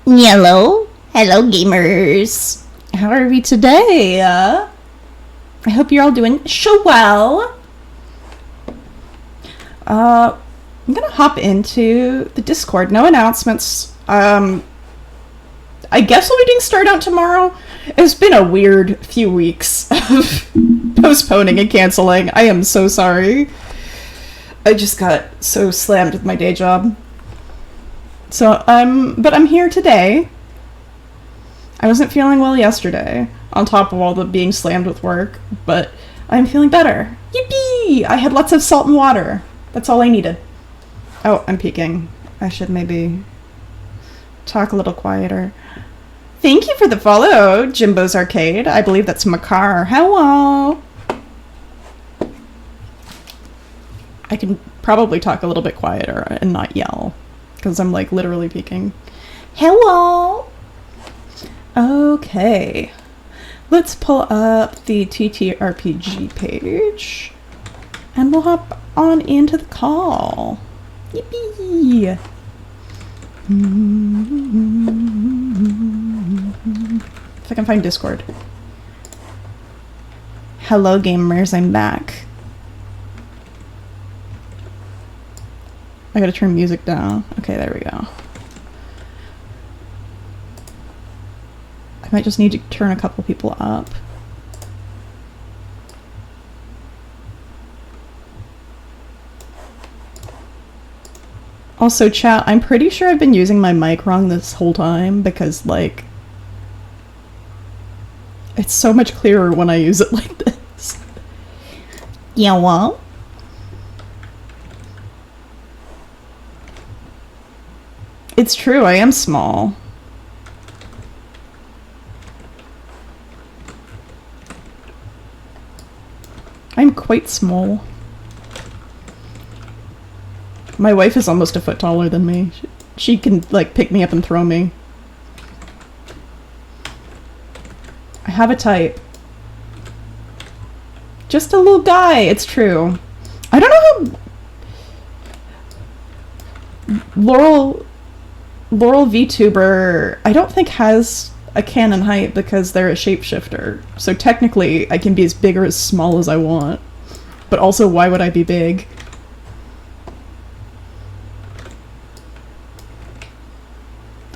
Hello? Hello, gamers. How are we today? I hope you're all doing so well. I'm gonna hop into the Discord. No announcements. I guess we'll be doing Start Out tomorrow. It's been a weird few weeks of postponing and canceling. I am so sorry. I just got so slammed with my day job. So but I'm here today. I wasn't feeling well yesterday, on top of all the being slammed with work, but I'm feeling better. Yippee! I had lots of salt and water. That's all I needed. Oh, I'm peeking. I should maybe talk a little quieter. Thank you for the follow, Jimbo's Arcade. I believe that's Makar. Hello! I can probably talk a little bit quieter and not yell, because I'm like literally peeking. Hello! Okay. Let's pull up the TTRPG page, and we'll hop on into the call. Yippee! If I can find Discord. Hello, gamers, I'm back. I gotta turn music down. Okay, there we go. I might just need to turn a couple people up. Also, chat, I'm pretty sure I've been using my mic wrong this whole time because, like, it's so much clearer when I use it like this. Yeah, well? It's true, I am small. I'm quite small. My wife is almost a foot taller than me. She can, like, pick me up and throw me. I have a type. Just a little guy, it's true. I don't know how... Laurel VTuber, I don't think has a canon height because they're a shapeshifter. So technically, I can be as big or as small as I want. But also, why would I be big?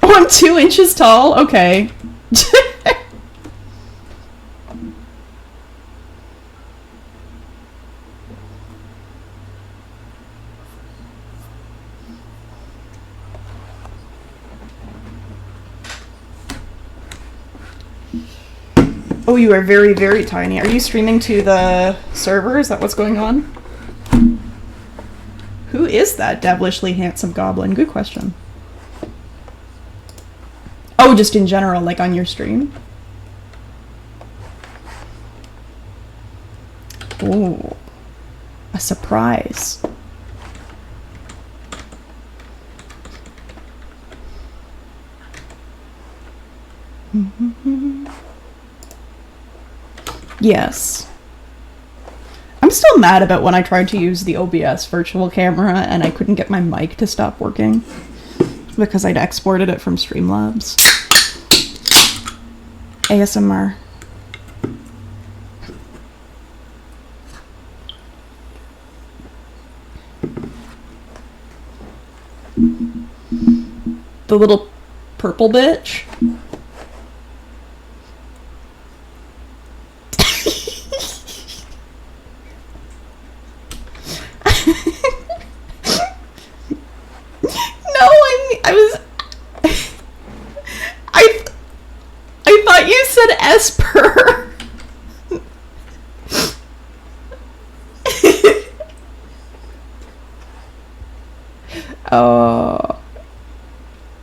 Oh, I'm 2 inches tall? Okay. Oh, you are very, very tiny. Are you streaming to the server? Is that what's going on? Who is that devilishly handsome goblin? Good question. Oh, just in general, like on your stream? Oh, a surprise. Yes. I'm still mad about when I tried to use the OBS virtual camera and I couldn't get my mic to stop working because I'd exported it from Streamlabs. ASMR. The little purple bitch. I thought you said Esper. Oh.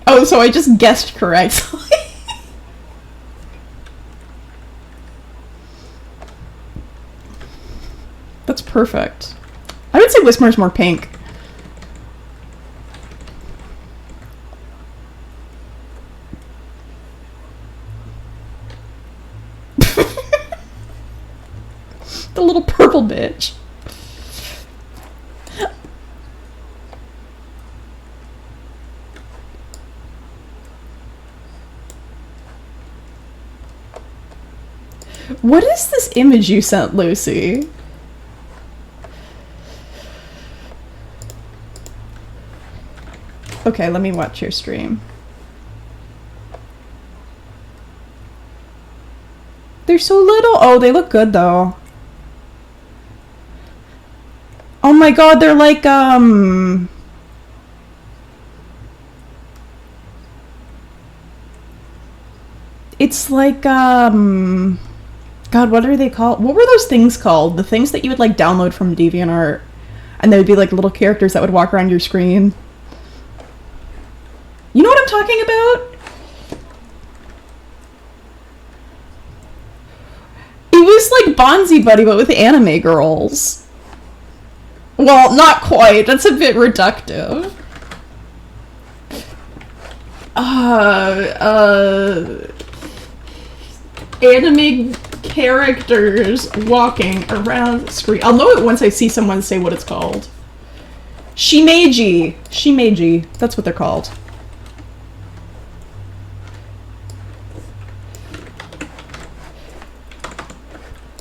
Oh, so I just guessed correctly. That's perfect. I would say Whismer's more pink. The little purple bitch. What is this image you sent, Lucy? Okay, let me watch your stream. They're so little. Oh, they look good though. Oh my god, they're like, it's like, God, what are they called? What were those things called? The things that you would, like, download from DeviantArt. And they would be, like, little characters that would walk around your screen. You know what I'm talking about? It was like Bonzi Buddy, but with anime girls. Well, not quite. That's a bit reductive. Anime characters walking around the screen. I'll know it once I see someone say what it's called. Shimeji. Shimeji. That's what they're called.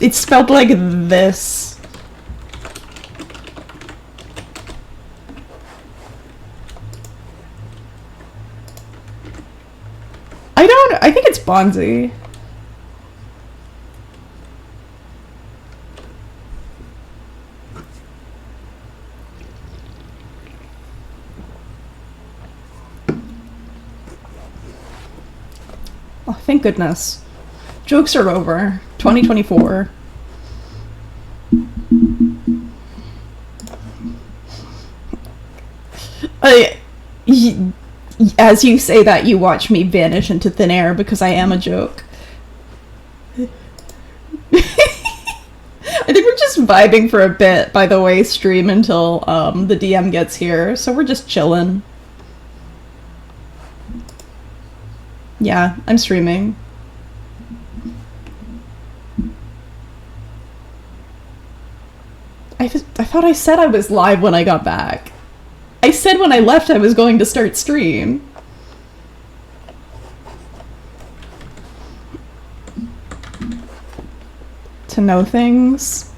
It's spelled like this. I think it's Bonzi. Oh, thank goodness. Jokes are over. 2024. As you say that, you watch me vanish into thin air because I am a joke. I think we're just vibing for a bit, by the way, stream until the DM gets here, so we're just chilling. Yeah, I'm streaming. I thought I said I was live when I got back. I said when I left I was going to start stream. To know things?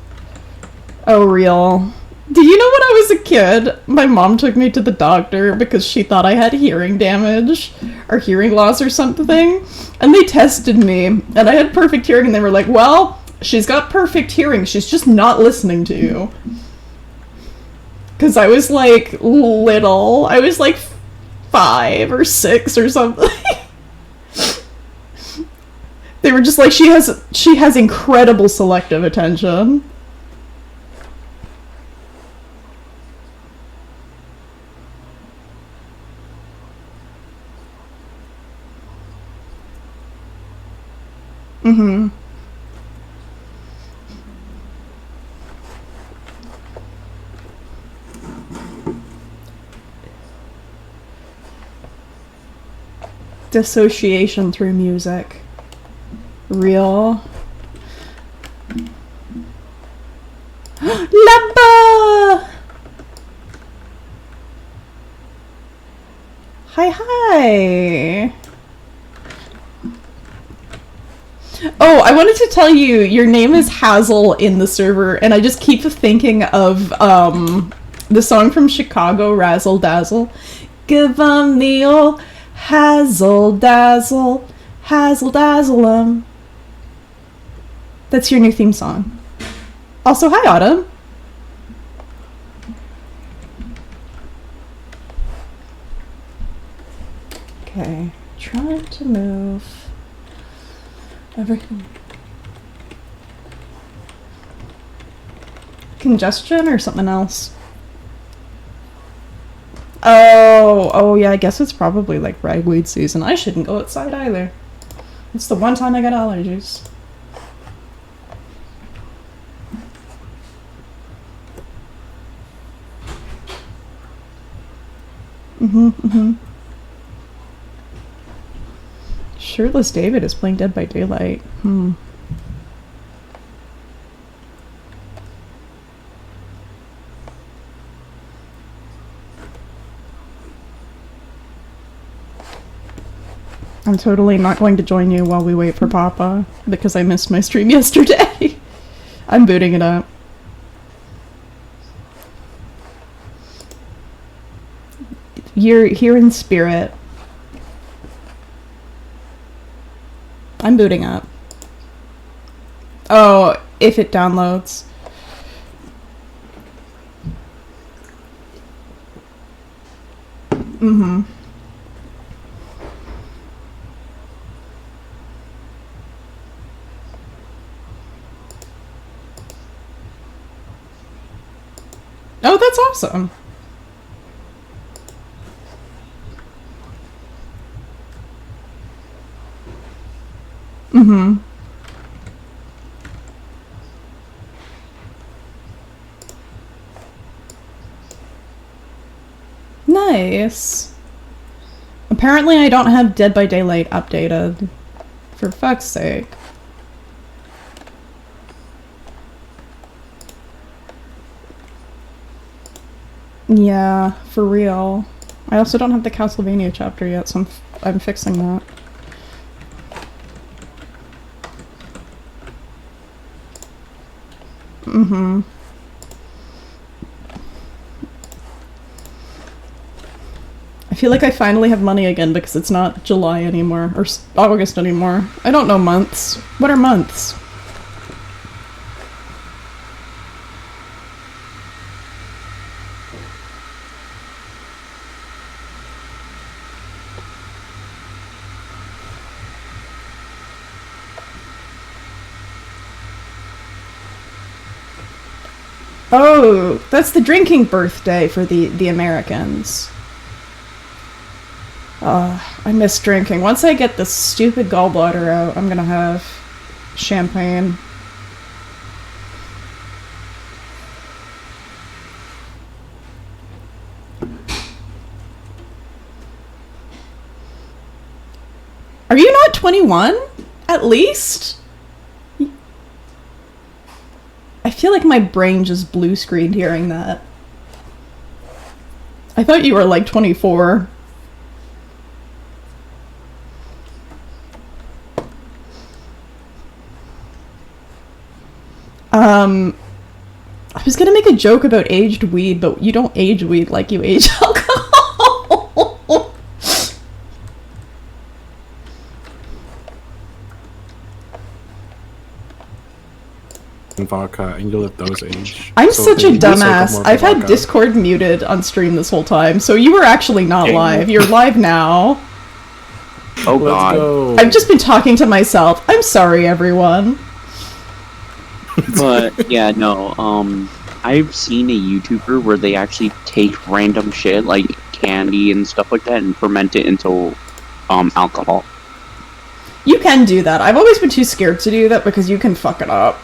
Oh, real. Do you know when I was a kid, my mom took me to the doctor because she thought I had hearing damage or hearing loss or something, and they tested me, and I had perfect hearing, and they were like, well, she's got perfect hearing, she's just not listening to you. Because I was, like, little. I was, like, 5 or 6 or something. They were just like, she has incredible selective attention. Mm-hmm. Dissociation through music. Real. Labba! Hi. Oh, I wanted to tell you, your name is Hazel in the server, and I just keep thinking of the song from Chicago, Razzle Dazzle. Give 'em the old Hazel Dazzle, Hazel Dazzle 'em. That's your new theme song. Also, hi, Autumn. Okay, trying to move everything. Congestion or something else? Oh yeah, I guess it's probably like ragweed season. I shouldn't go outside either. It's the one time I got allergies. Shirtless David is playing Dead by Daylight. I'm totally not going to join you while we wait for Papa, because I missed my stream yesterday. I'm booting it up. You're here in spirit. I'm booting up. Oh, if it downloads. Mm-hmm. Oh, that's awesome. Mm-hmm. Nice. Apparently I don't have Dead by Daylight updated. For fuck's sake. Yeah, for real. I also don't have the Castlevania chapter yet, so I'm fixing that. Mm-hmm. I feel like I finally have money again because it's not July anymore, or August anymore. I don't know months. What are months? Oh, that's the drinking birthday for the Americans. I miss drinking. Once I get this stupid gallbladder out, I'm gonna have champagne. Are you not 21? At least? I feel like my brain just blue screened hearing that. I thought you were like 24. I was gonna make a joke about aged weed, but you don't age weed like you age alcohol. Vodka, and you let those age. I'm so such a dumbass. I've had Discord muted on stream this whole time, so you were actually not live. You're live now. Oh god. I've just been talking to myself. I'm sorry, everyone. But yeah, no, I've seen a YouTuber where they actually take random shit like candy and stuff like that and ferment it into alcohol. You can do that. I've always been too scared to do that because you can fuck it up.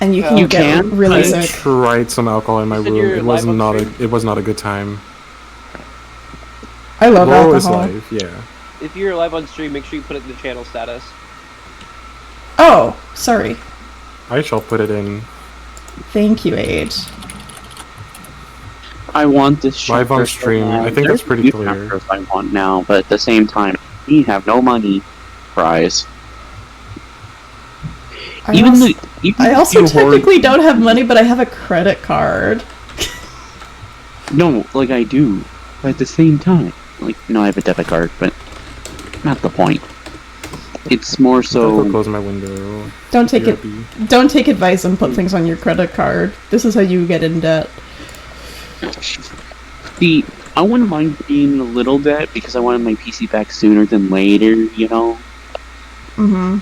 And you get really sick. I tried some alcohol in my room. It was not a good time. I love alcohol. Is live, yeah. If you're live on stream, make sure you put it in the channel status. Oh, sorry. I shall put it in. Thank you, Age. I want this shit live on stream. I think that's pretty clear. I want now, but at the same time, we have no money. Prize. I also technically don't have money, but I have a credit card. No, like I do, but at the same time, like no, I have a debit card, but not the point. It's more so. I'll close my window. Don't take advice and put things on your credit card. This is how you get in debt. See, I wouldn't mind being a little debt because I wanted my PC back sooner than later, you know. Mm-hmm.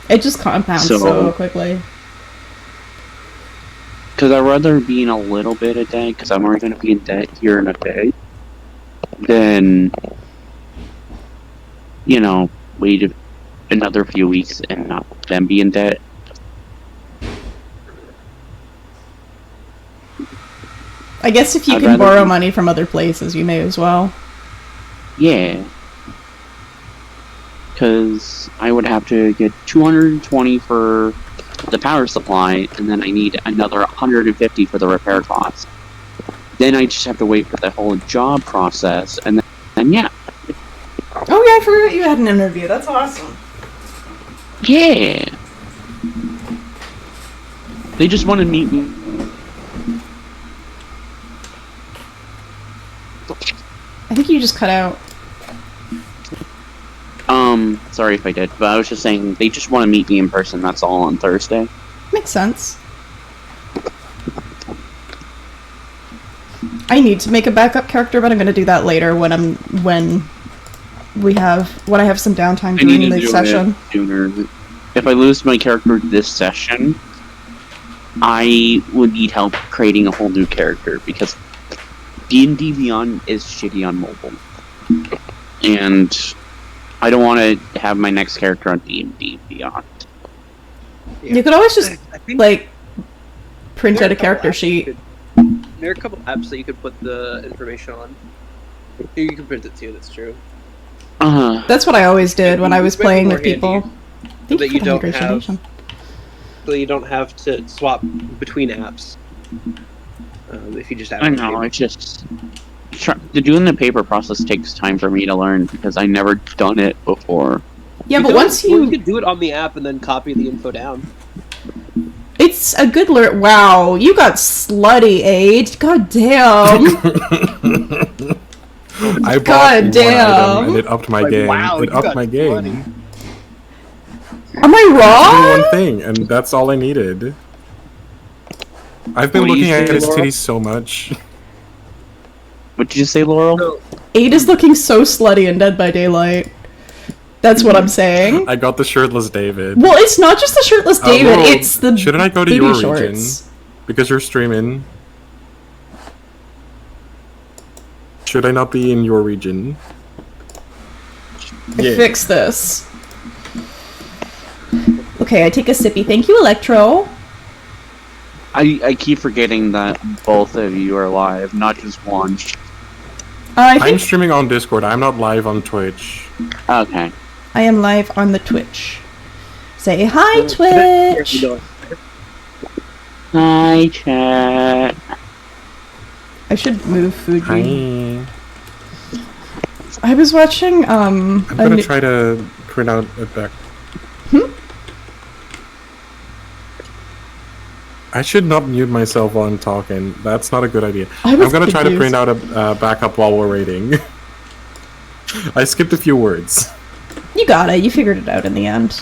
It just compounds so quickly. Because I'd rather be in a little bit of debt, because I'm already going to be in debt here in a bit, than, you know, wait another few weeks and not then be in debt. I guess if you can borrow money from other places, you may as well. Yeah. Because I would have to get 220 for the power supply, and then I need another 150 for the repair costs. Then I just have to wait for the whole job process, and then yeah. Oh yeah, I forgot you had an interview. That's awesome. Yeah. They just want to meet me. I think you just cut out. Sorry if I did, but I was just saying they just want to meet me in person. That's all on Thursday. Makes sense. I need to make a backup character, but I'm gonna do that later when I have some downtime I need during to the do session. it sooner. If I lose my character this session, I would need help creating a whole new character because D&D Beyond is shitty on mobile, and I don't want to have my next character on D&D Beyond. Yeah. You could always just I think like print there are out a couple character apps sheet. there are a couple apps that you could put the information on. You can print it too. That's true. That's what I always did when I was It's way playing more with people. handy Thank that you you for the don't hydration have- donation. So you don't have to swap between apps. If you just have. I it know. on It's just doing the paper process takes time for me to learn because I never done it before. Yeah, You but could once always- well, you, you could do it on the app and then copy the info down. it's a good learn. Wow, you got slutty, Aid. God damn. I bought God one damn. item and it upped my Like, game. wow, it you upped got my game. money. Am I Do wrong? one thing, and that's all I needed. I've been What do you looking at say, his Laurel? titties so much. What did you say, Laurel? So, Aid is looking so slutty in Dead by Daylight. That's what I'm saying. I got the shirtless David. Well, it's not just the shirtless David, Laurel, it's the shouldn't I go to booty your shorts. region? Because you're streaming. Should I not be in your region? I fix this. Okay, I take a sippy. Thank you, Electro. I keep forgetting that both of you are live, not just one. I I'm think streaming on Discord. I'm not live on Twitch. Okay. I am live on the Twitch. Say hi, Here we Twitch. go. Hi, chat. I should move Fuji. Hi. I was watching I'm gonna try to print out a back. I should not mute myself while I'm talking. That's not a good idea. I I'm was gonna try to confused. print out a backup while we're raiding. I skipped a few words. You got it. You figured it out in the end.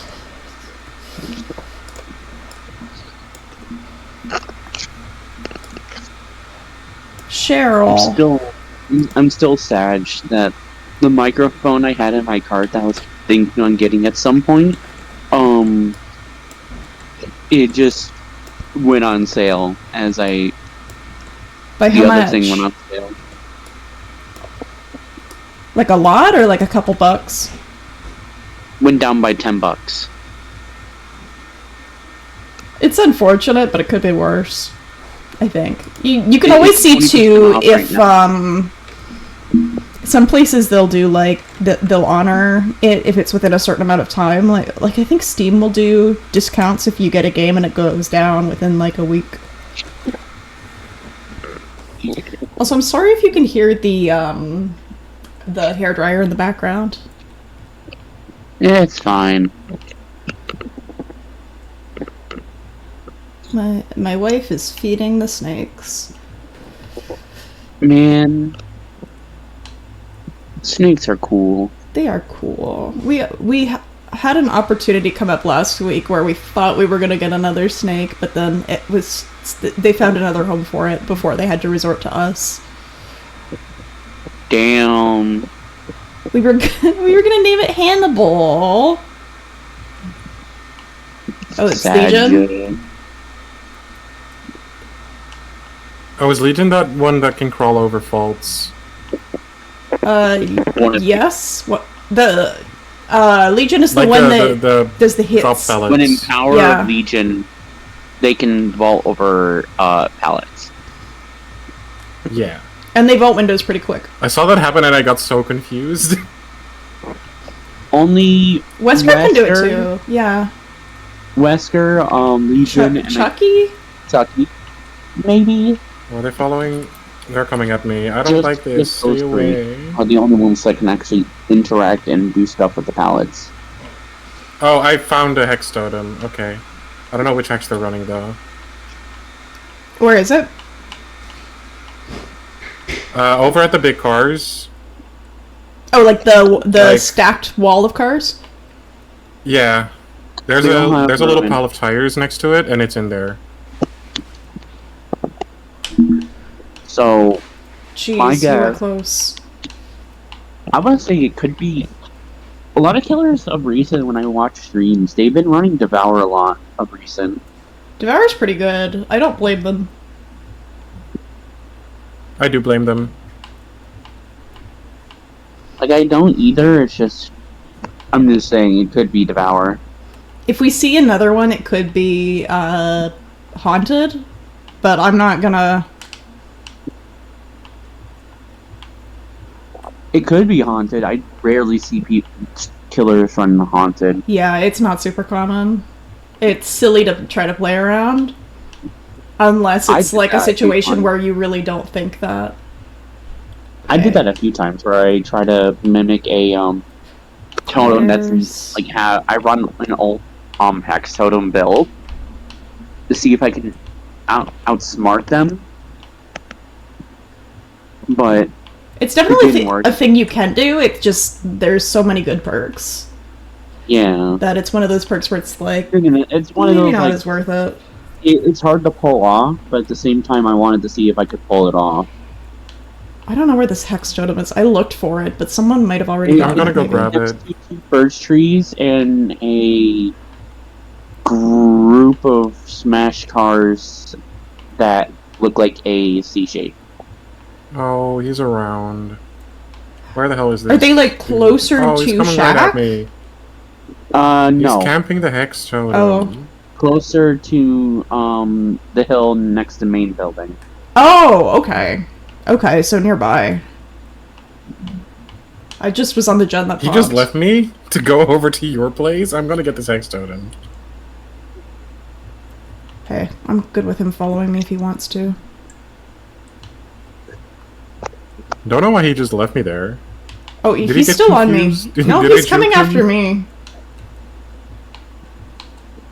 Cheryl. I'm still sad that the microphone I had in my cart that I was thinking on getting at some point, it just went on sale as By the how other much? thing went on sale. Like a lot or like a couple bucks? Went down by $10. It's unfortunate, but it could be worse. I think you can It- always it's see 20% too off if right some places they'll do like they'll honor it if it's within a certain amount of time. Like I think Steam will do discounts if you get a game and it goes down within like a week. Also, I'm sorry if you can hear the hairdryer in the background. Yeah, it's fine. My wife is feeding the snakes. Man, snakes are cool. They are cool. We had an opportunity come up last week where we thought we were gonna get another snake, but then they found another home for it before they had to resort to us. Damn. We were gonna name it Hannibal. Oh, it's Sad Legion. joke. Oh, is Legion that one that can crawl over faults? Yes. What the Legion is the Like one the that does the hits. drop pellets. When in Power Yeah. of Legion, they can vault over pallets. Yeah. And they vault windows pretty quick. I saw that happen and I got so confused. Only Wesker can do it Wesker? too. Yeah. Wesker, Legion, and Chucky? Chucky. Maybe. Are they following? They're coming at me. I don't like this. Just those Stay three away. are the only ones that can actually interact and do stuff with the pallets. Oh, I found a hex totem. Okay. I don't know which hex they're running though. Where is it? Over at the big cars. Oh, like the Like- stacked wall of cars? Yeah. There's They don't have a little room. pile of tires next to it, and it's in there. So Jeez, My you were guess- close. I want to say it could be a lot of killers of recent. When I watch streams, they've been running Devour a lot of recent. Devour's pretty good. I don't blame them. I do blame them. Like I don't either. It's just I'm just saying it could be Devour. If we see another one, it could be haunted, but I'm not gonna. It could be haunted. I rarely see killers run haunted. Yeah, it's not super common. It's silly to try to play around, unless I it's did like a that a few situation times. where you really don't think that. I did that a few times where I try to mimic a totem There's- that's like I run an old hex totem build to see if I can outsmart them. But It's definitely didn't work. a thing you can do. It's just there's so many good perks yeah, that it's one of those perks where it's like it's one of maybe those not like, as worth it. it's hard to pull off, but at the same time I wanted to see if I could pull it off. I don't know where this hex totem is. I looked for it, but someone might have already. Yeah, I'm gotten gonna it, go maybe. grab Next it. to two birch trees and a group of smash cars that look like a C shape. Oh, he's around. Where the hell is this? Are they like closer Oh, he's to coming right Shack? at me. He's No. camping the hex totem. Oh. Closer to the hill next to main building. Oh, okay. Okay, so nearby. I just was on the gen that He popped. just left me to go over to your place? I'm gonna get this hex totem. Hey, I'm good with him following me if he wants to. Don't know why he just left me there. Oh, Did he he's get still on me. confused? No, Did I he's coming juke him? after me.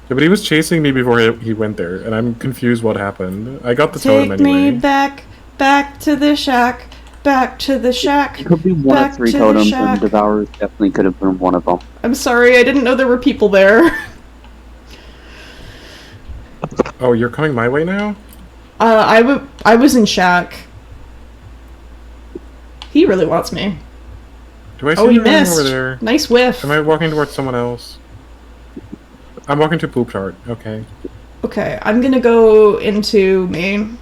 Yeah, but he was chasing me before he went there, and I'm confused what happened. I got the Take totem me anyway. back to the shack, back to the shack. It could be one Back of three to the totems, shack. and Devour definitely could have been one of them. I'm sorry, I didn't know there were people there. Oh, you're coming my way now? I was in shack. He really wants me. Do I see Oh, he you running missed. over there? Nice whiff. Am I walking towards someone else? I'm walking to Poop Tart. Okay. Okay, I'm gonna go into main.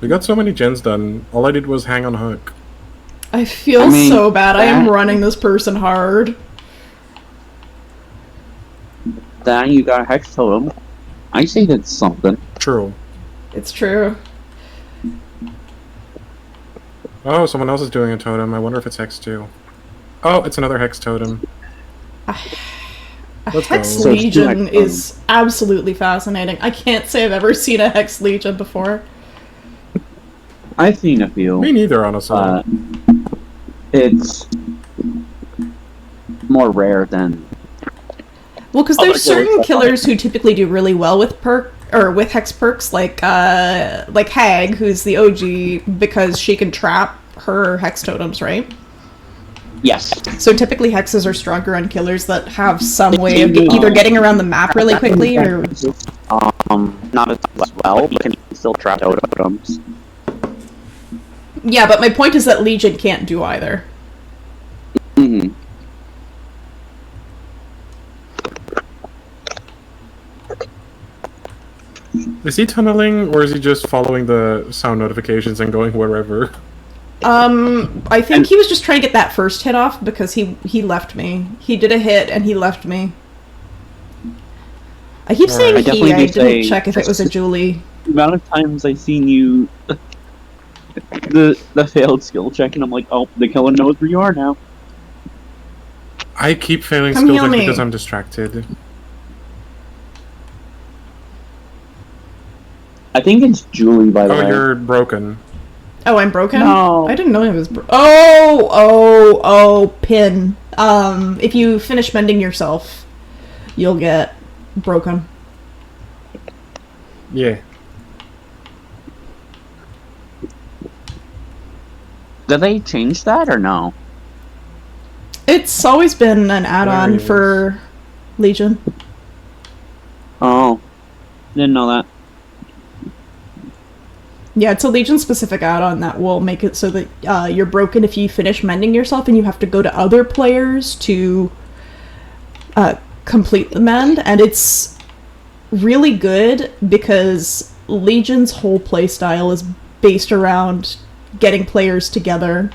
We got so many gens done. All I did was hang on hook. I feel I mean, so bad. I am that- running this person hard. Then you got a hex totem. I say that's something. True. It's true. Oh, someone else is doing a totem. I wonder if it's Hex too. Oh, it's another Hex totem. A Let's Hex go. So it's two Legion Hex is absolutely fascinating. I can't say I've ever seen a Hex Legion before. I've seen a few. Me neither, honestly. It's more rare than Well, because Other there's certain killers. killers who typically do really well with with hex perks, like Hag, who's the OG, because she can trap her hex totems, right? yes. So typically hexes are stronger on killers that have some way of either getting around the map really quickly or. Not as well, but can still trap totems. Yeah, but my point is that Legion can't do either. Mm-hmm. Is he tunneling, or is he just following the sound notifications and going wherever? I think he was just trying to get that first hit off because he left me. He did a hit and he left me. I keep saying I he. definitely I do didn't say- check if it was a Julie. The amount of times I've seen you the failed skill check, and I'm like, oh, the killer knows where you are now. I keep failing Come skill heal checks me. because I'm distracted. I think it's Julie, by the Oh, way. you're broken. Oh, I'm broken? No. I didn't know I was pin. If you finish mending yourself, you'll get broken. Yeah. Did they change that or no? It's always been an add-on There it for Legion. Oh. Didn't know that. Yeah, it's a Legion-specific add-on that will make it so that you're broken if you finish mending yourself, and you have to go to other players to complete the mend. And it's really good because Legion's whole playstyle is based around getting players together.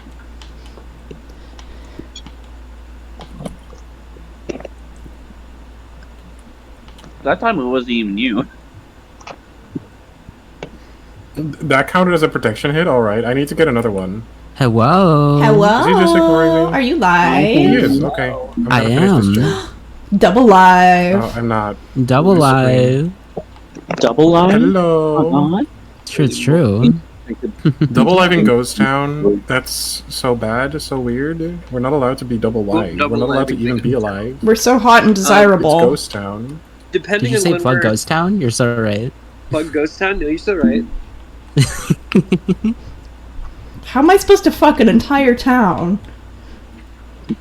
That time it wasn't even you. That counted as a protection hit? Alright, I need to get another one. Hello. Hello? Is he just ignoring me? Are you He live? is, okay. I'm I gonna finish this am. stream. Double live. Oh, I'm not. Double This live. Double line? Hello. It's true. Double live in Ghost Town? That's so bad, so weird. We're not allowed to be double live. double We're not allowed to live even in be Ghost alive. We're so hot and It's desirable. Ghost Town. Did Depending you on say when plug we're Ghost Town? You're so right. plug Ghost Town. No, you're so right. How am I supposed to fuck an entire town?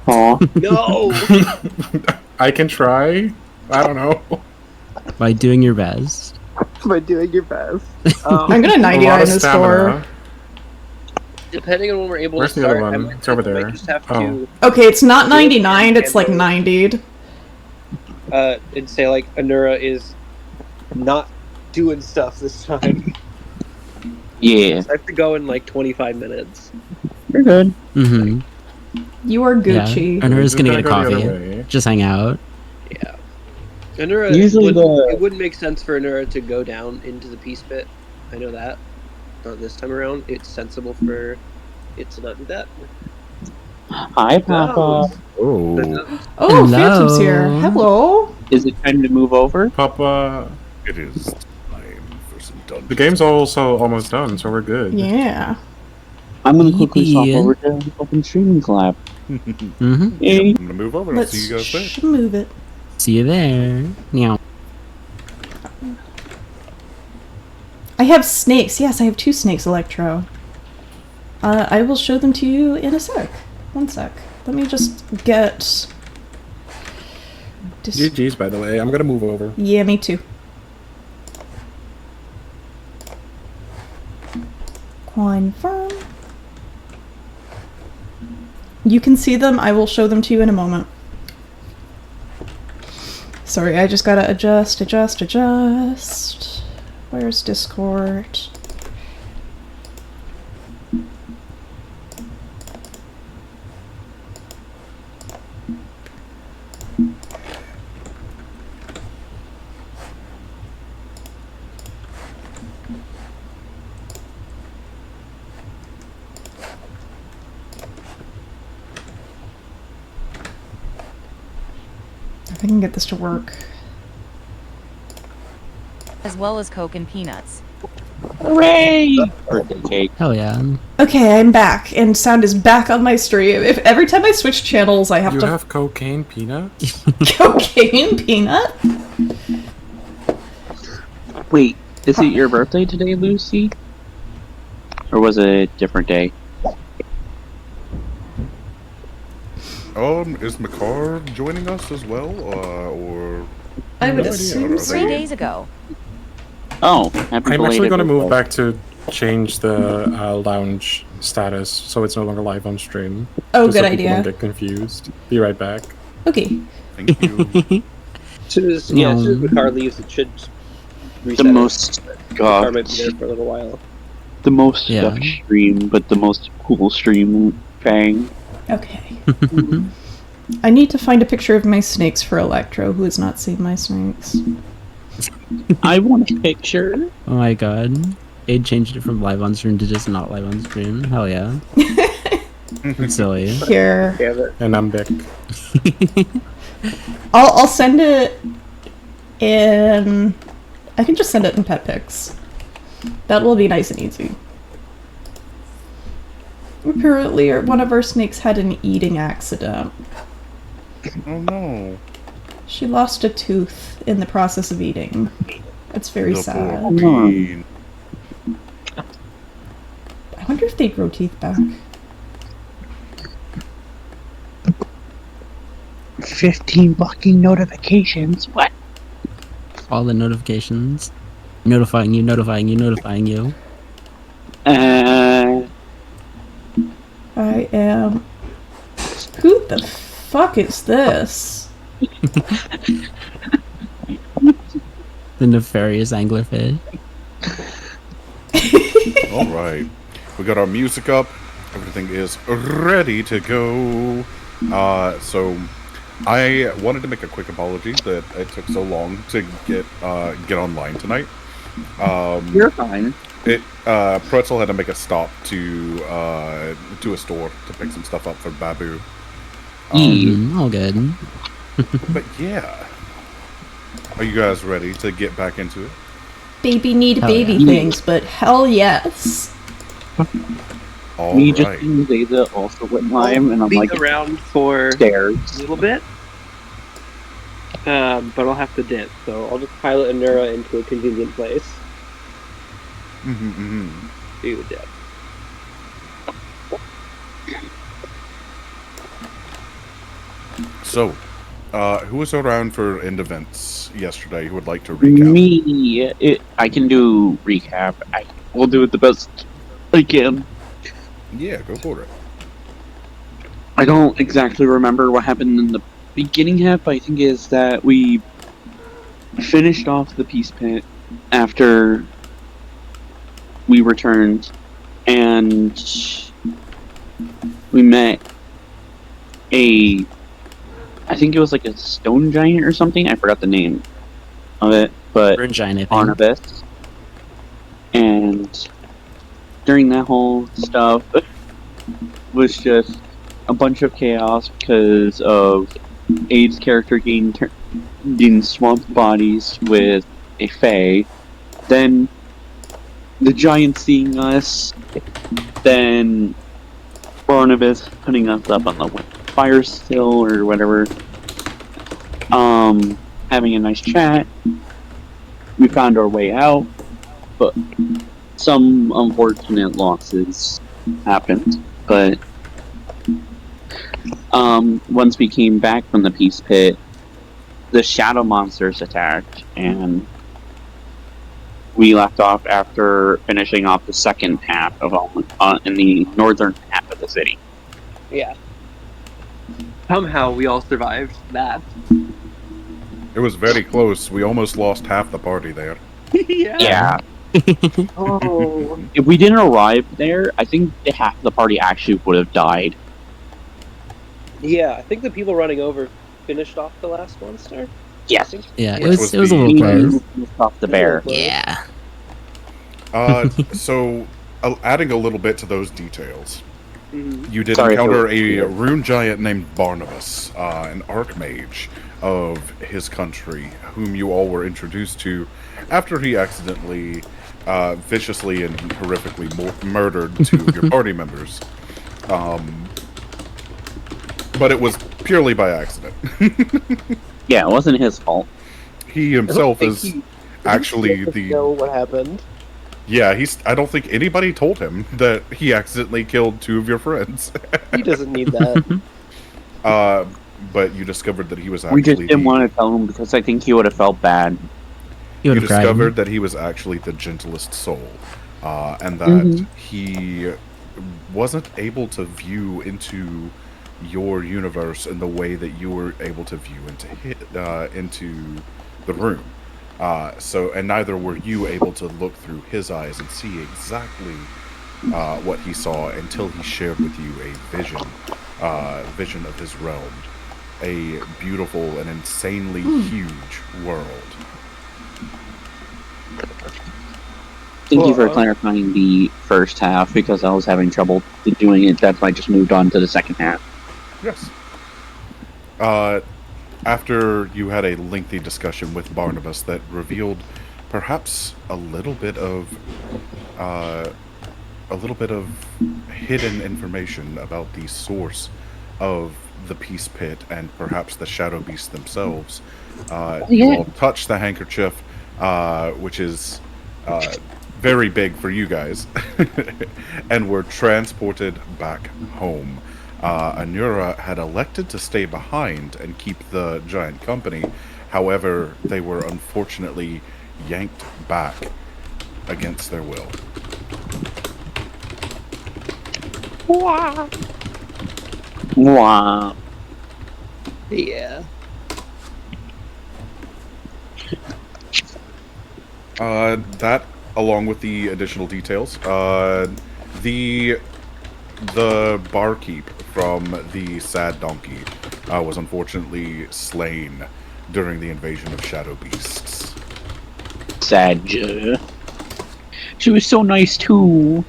Aw. No. I can try. I don't know. By doing your best. By doing your best. I'm gonna A 99 lot in of the stamina. store. Depending on when we're able Where's to the other start, one? I might, It's over I might there. just have Oh. to Okay, it's not 99, it's like 90'd. and say like Anura is not doing stuff this time. Yeah. I have to go in like 25 minutes. You're good. Mm-hmm. You are Yeah. Gucci. Anura's gonna Just get a gotta go the coffee. other way. Just hang out. Yeah. Anura Usually it wouldn't make sense for Anura to go down into the peace pit. I know that. Not this time around. It's sensible for it to not do that. Hi, Papa. Oh. Oh, Hello. Phantom's here. Hello. Is it time to move over? Papa. It is time for some dungeons. The game's also almost done, so we're good. Yeah. I'm gonna quickly swap Yippee. over to Open Streaming Collab. Mm-hmm. Yay. I'm gonna move over and I'll Let's see you guys there. move it. See you there. Meow. I have snakes. Yes, I have 2 snakes, Electro. I will show them to you in a sec. One sec. Let me just get... GG's, by the way. I'm gonna move over. Yeah, me too. Confirm. You can see them. I will show them to you in a moment. Sorry, I just gotta adjust. Where's Discord? If I can get this to work. As well as Coke and peanuts. Hooray! Birthday cake. Hell yeah. Okay, I'm back, and sound is back on my stream. If every time I switch channels, I have You to have cocaine peanuts? cocaine peanut. Wait, is it your birthday today, Lucy? Or was it a different day? Is Makar joining us as well, or? I would No idea. assume Are so. 3 days ago. Oh, happy I'm actually belated gonna move birthday. back to change the lounge status so it's no longer live on stream. Oh, just good so people idea. don't get confused. Be right back. Okay. Thank you. As soon as Makar leaves, it should reset. The most Makar might be goth, there for a little while. the most Yeah. stuck stream, but the most cool stream bang. Okay. I need to find a picture of my snakes for Electro, who has not seen my snakes. I want a picture. Oh my god. It changed it from live on stream to just not live on stream. Hell yeah. That's silly. Here. Damn it. And I'm back. I'll send it in... I can just send it in pet pics. That will be nice and easy. Apparently, one of our snakes had an eating accident. Oh no. She lost a tooth in the process of eating. It's very The sad. poor bean. I wonder if they grow teeth back. 15 fucking notifications. What? All the notifications. Notifying you, notifying you, notifying you. I am... Who the fuck is this? The nefarious anglerfish. All right, we got our music up. Everything is ready to go. So I wanted to make a quick apology that it took so long to get online tonight. You're fine. Pretzel had to make a stop to a store to pick some stuff up for Babu. All good. But yeah, are you guys ready to get back into it? Baby need Hell baby yeah. things, but hell yes. All Me right. just and Zayda also went live, and I'm Be like around for scared. a little bit. But I'll have to dip, so I'll just pilot Anura into a convenient place. Do dip. So, who was around for end events yesterday who would like to recap? Me, I can do recap. I will do it the best I can. Yeah, go for it. I don't exactly remember what happened in the beginning half. I think is that we finished off the peace pit after we returned, and we met I think it was like a stone giant or something. I forgot the name of it, but Burn giant, I think. Barnabas. And during that whole stuff was just a bunch of chaos because of Aid's character getting swamped bodies with a fae. Then the giant seeing us. Then Barnabas putting us up on the fire still or whatever. Having a nice chat. We found our way out, but some unfortunate losses happened. But once we came back from the peace pit, the shadow monsters attacked, and we left off after finishing off the second half of in the northern half of the city. Yeah. Somehow we all survived that. It was very close. We almost lost half the party there. Yeah. Oh. If we didn't arrive there, I think half the party actually would have died. Yeah, I think the people running over finished off the last monster. Yes. Yeah, Which it was a little We close. moved off the bear. Yeah. So, adding a little bit to those details, Mhm. you did Sorry, encounter Phil. a rune giant named Barnabas, an archmage of his country, whom you all were introduced to after he accidentally, viciously and horrifically murdered two of your party members. But it was purely by accident. Yeah, it wasn't his fault. He himself is actually know what happened. Yeah, I don't think anybody told him that he accidentally killed two of your friends. He doesn't need that. But you discovered that he was actually We just didn't want to tell him because I think he would have felt bad. You you would have cried. discovered that he was actually the gentlest soul, and that he wasn't able to view into your universe in the way that you were able to view into the room. And neither were you able to look through his eyes and see exactly what he saw until he shared with you a vision of his realm, a beautiful and insanely huge world. Thank you for Well, clarifying the first half because I was having trouble doing it. That's why I just moved on to the second half. Yes. After you had a lengthy discussion with Barnabas that revealed perhaps a little bit of hidden information about the source of the Peace Pit and perhaps the Shadow Beasts themselves. You all touch the handkerchief, which is very big for you guys, and were transported back home. Anura had elected to stay behind and keep the giant company. However, they were unfortunately yanked back against their will. Wow. Yeah. That, along with the additional details, the barkeep from the Sad Donkey was unfortunately slain during the invasion of Shadow Beasts. Sad. She was so nice too.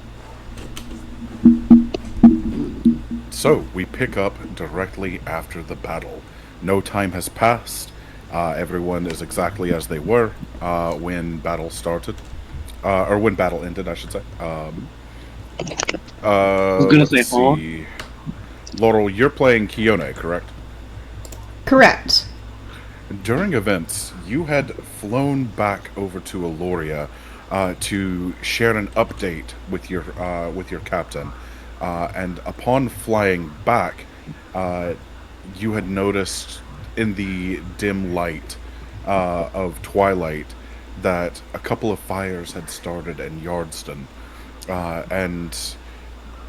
So, we pick up directly after the battle. No time has passed. Everyone is exactly as they were when battle started. Or when battle ended, I should say. I was gonna say, see. Laurel, you're playing Kione, correct? Correct. During events, you had flown back over to Aloria to share an update with your captain. And upon flying back, you had noticed in the dim light of twilight that a couple of fires had started in Yardston. And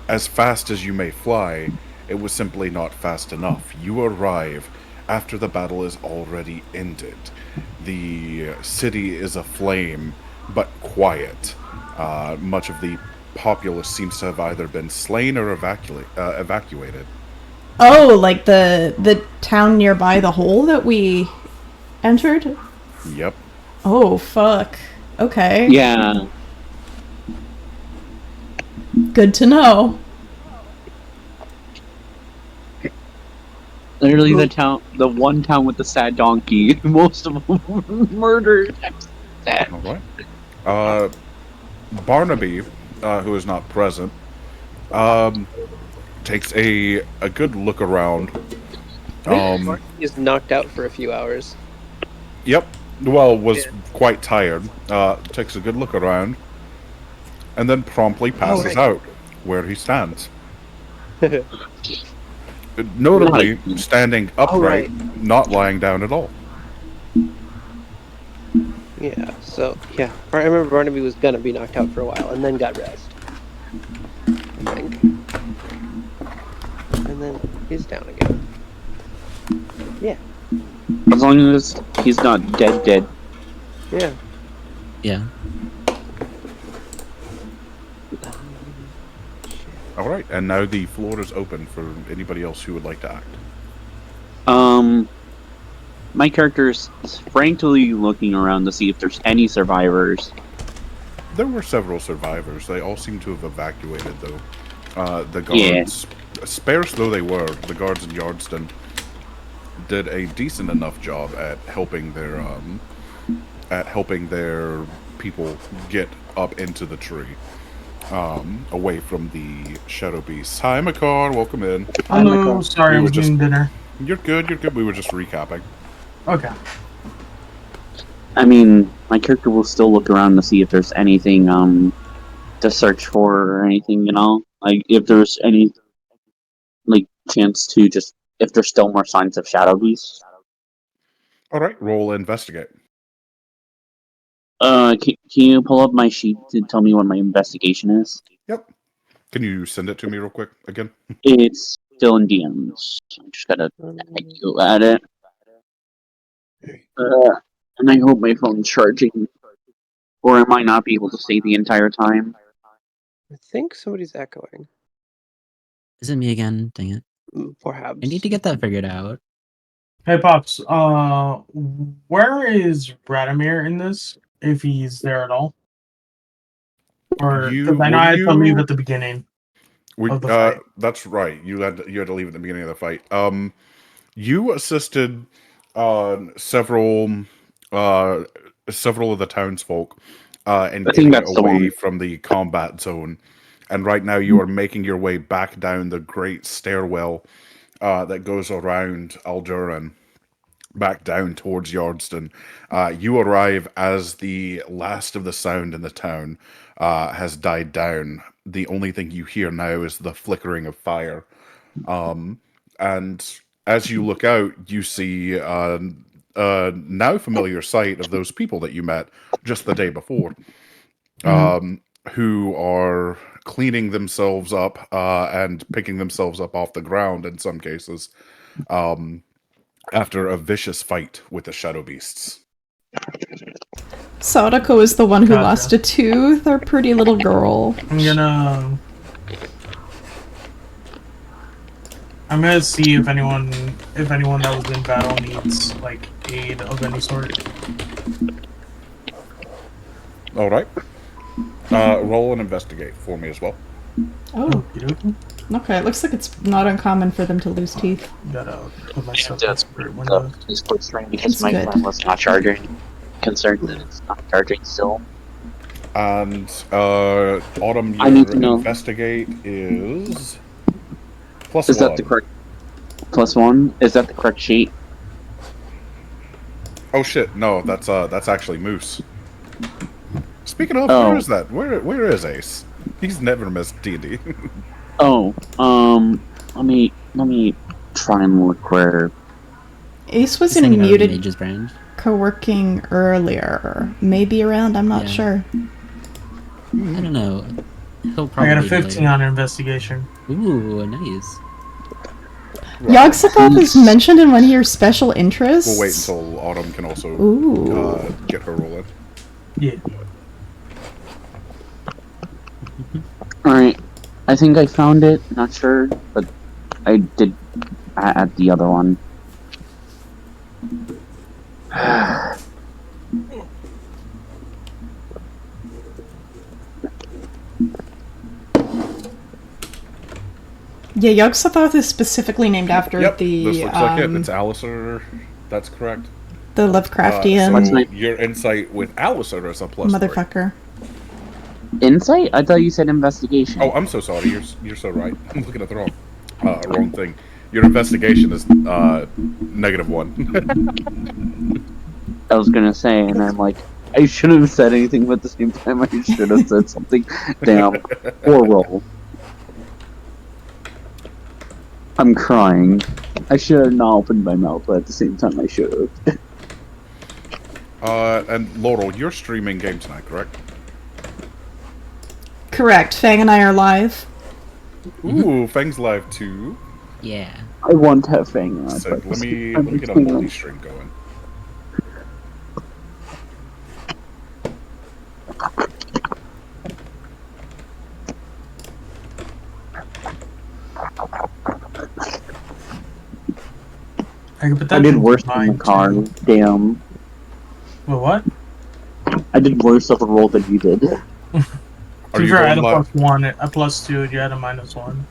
as fast as you may fly, it was simply not fast enough. You arrive after the battle is already ended. The city is aflame, but quiet. Much of the populace seems to have either been slain or evacuated. Oh, like the town nearby the hole that we entered? Yep. Oh, fuck. Okay. Yeah. Good to know. Literally the one town with the sad donkey. Most of them were murdered. Sad. All right. Barnaby, who is not present, takes a good look around. He's knocked out for a few hours. Yep. Well, was quite tired. Takes a good look around, and then promptly passes out where he stands. Notably, standing upright, not lying down at all. Yeah, so, yeah. I remember Barnaby was gonna be knocked out for a while, and then got rest. I think. And then he's down again. Yeah. As long as he's not dead. Yeah. Yeah. All right, and now the floor is open for anybody else who would like to act. My character's frankly looking around to see if there's any survivors. There were several survivors. They all seem to have evacuated, though. The guards, sparse though they were, the guards in Yardston did a decent enough job at helping their people get up into the tree, away from the shadow beasts. Hi, Makar. Welcome in. Hello. Sorry, I was eating dinner. You're good. You're good. We were just recapping. Okay. I mean, my character will still look around to see if there's anything to search for or anything, like if there's any chance to just if there's still more signs of shadow beasts. All right, roll investigate. Can you pull up my sheet to tell me what my investigation is? Yep. Can you send it to me real quick again? It's still in DMs. I just gotta go at it. And I hope my phone's charging, or I might not be able to stay the entire time. I think somebody's echoing. Is it me again? Dang it. Perhaps. I need to get that figured out. Hey, Pops. Where is Radomir in this? If he's there at all? Or because I know I had to leave at the beginning of the fight. That's right. You had to leave at the beginning of the fight. You assisted several several of the townsfolk and I think getting that's the away one. from the combat zone. And right now you are making your way back down the great stairwell that goes around Alduran, back down towards Yardston. You arrive as the last of the sound in the town has died down. The only thing you hear now is the flickering of fire. And as you look out, you see a now familiar sight of those people that you met just the day before, who are cleaning themselves up and picking themselves up off the ground in some cases, after a vicious fight with the shadow beasts. Sadako is the one who Gotcha. lost a tooth, our pretty little girl. I'm gonna see if anyone that was in battle needs like aid of any sort. All right. Roll and investigate for me as well. Oh, Okey-dokey. okay. It looks like it's not uncommon for them to lose teeth. Gotta put myself And in spirit windows. Discord stream because That's my good. phone was not charging. Concerned that it's not charging still. And Autumn, I need your to know. investigate is plus Is one. that the correct +1? Is that the correct sheet? Oh shit! No, that's actually Moose. Speaking of, Oh. where is that? Where is Ace? He's never missed D&D. Oh, let me try and look where. Ace was He's in hanging out in muted Mage's branch. co-working earlier. Maybe around, I'm not Yeah. sure. I don't know. He'll I probably got a be 15 later. on investigation. Ooh, nice. Yogg-Sothoth is mentioned in one of your special interests. We'll wait until Autumn can also Ooh. get her roll in. Yeah. Alright, I think I found it. Not sure, but I did add the other one. Yeah, Yogg-Sothoth is specifically named after Yep, the this looks like it. It's Alistair. That's correct. the Lovecraftian So your insight with Alistair is a +3. motherfucker. Insight? I thought you said investigation. Oh, I'm so sorry. You're so right. I'm looking at the wrong thing. Your investigation is -1. I was gonna say, and I'm like, I shouldn't have said anything, but at the same time, I should have said something. Damn. Poor roll. I'm crying. I should have not opened my mouth, but at the same time, I should have. And Laurel, you're streaming game tonight, correct? Correct. Fang and I are live. Ooh, Fang's live too. Yeah. I want to have Fang on. So but let me get a I'm multi-stream going. I could put that I did into worse than the mine, car. too. Damn. Well, what? I did worse of a roll than you did. To Are be you fair, I had going a live? +1, a +2, you had a -1.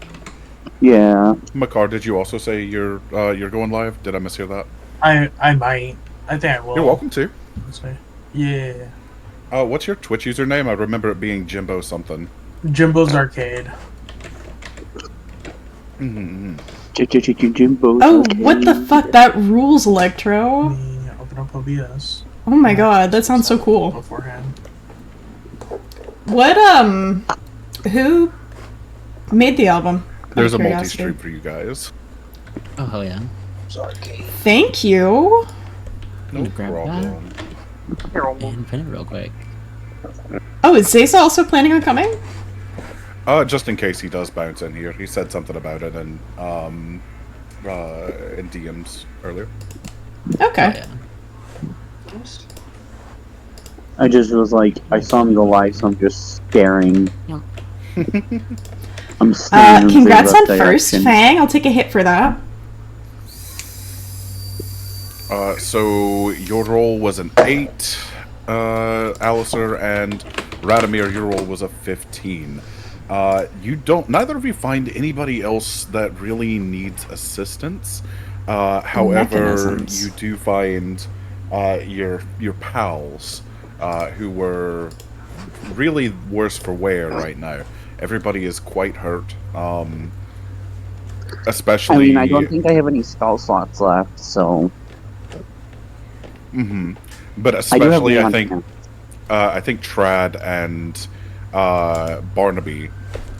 Yeah. Makar, did you also say you're going live? Did I mishear that? I might. I think I will. You're welcome to. Let's see. Yeah. What's your Twitch username? I remember it being Jimbo something. Jimbo's Arcade. Mm-hmm. Jimbo. Oh, what the fuck? That rules, Electro. Let me open up OBS Oh my god, that sounds so cool. beforehand. What, who made the album? There's a Out of curiosity. multi-stream for you guys. Oh, hell yeah. Thank you. No gonna grab problem. And print it real quick. Oh, is Zesa also planning on coming? Just in case he does bounce in here. He said something about it in DMs earlier. Okay. Oh, yeah. I just was like, I saw him go live, so I'm just staring. Yeah. I'm staring. in the Congrats on left first, direction. Fang. I'll take a hit for that. So your roll was an 8, Alistair, and Radomir, your roll was a 15. Neither of you find anybody else that really needs assistance. However, Mechanisms. you do find your pals who were really worse for wear right now. Everybody is quite hurt. Especially. I mean, I don't think I have any spell slots left, so. But especially, I think Trad and Barnaby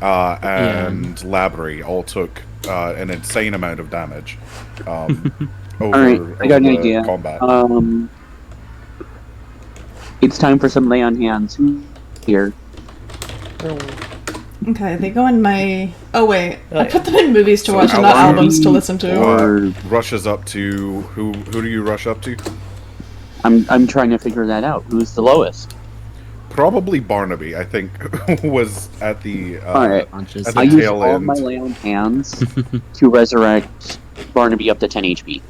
and Labry all took an insane amount of damage. Alright, I got an idea. Combat. It's time for some lay on hands. Here. Okay, they go in my... Oh, wait. I put them in movies to watch and not albums to listen to. Rushes up to... Who do you rush up to? I'm trying to figure that out. Who's the lowest? Probably Barnaby, I think, was at the Alright. at I the use tail all end. my lay on hands to resurrect Barnaby up to 10 HP.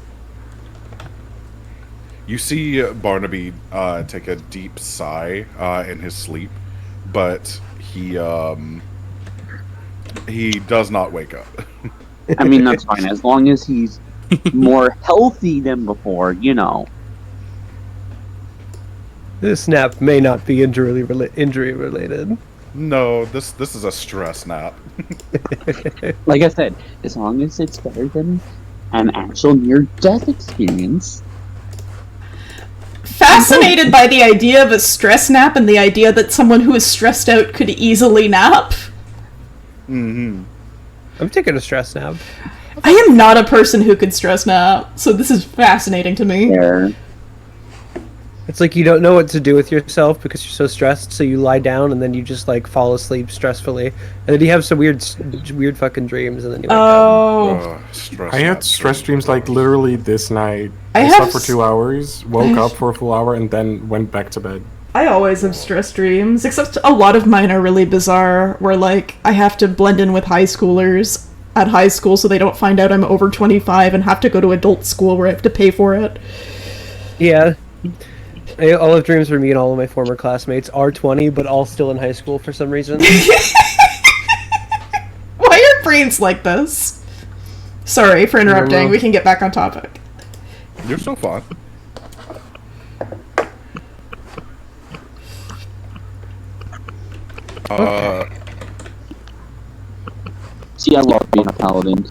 You see Barnaby take a deep sigh in his sleep, but he does not wake up. I mean, that's fine. As long as he's more healthy than before, you know. This snap may not be injury related. No, this is a stress nap. Like I said, as long as it's better than an actual near-death experience. Fascinated by the idea of a stress nap and the idea that someone who is stressed out could easily nap. I'm taking a stress nap. I am not a person who could stress nap, so this is fascinating to me. Yeah. It's like you don't know what to do with yourself because you're so stressed, so you lie down and then you just like fall asleep stressfully, and then you have some weird fucking dreams, and then you wake up. I had stress dreams like literally this night. I slept for 2 hours, woke up for a full hour, and then went back to bed. I always have stress dreams, except a lot of mine are really bizarre, where like I have to blend in with high schoolers at high school so they don't find out I'm over 25 and have to go to adult school where I have to pay for it. Yeah. All of dreams for me and all of my former classmates are 20, but all still in high school for some reason. Why are brains like this? Sorry for interrupting. We can get back on topic. You're so fun. See, I love being a paladin.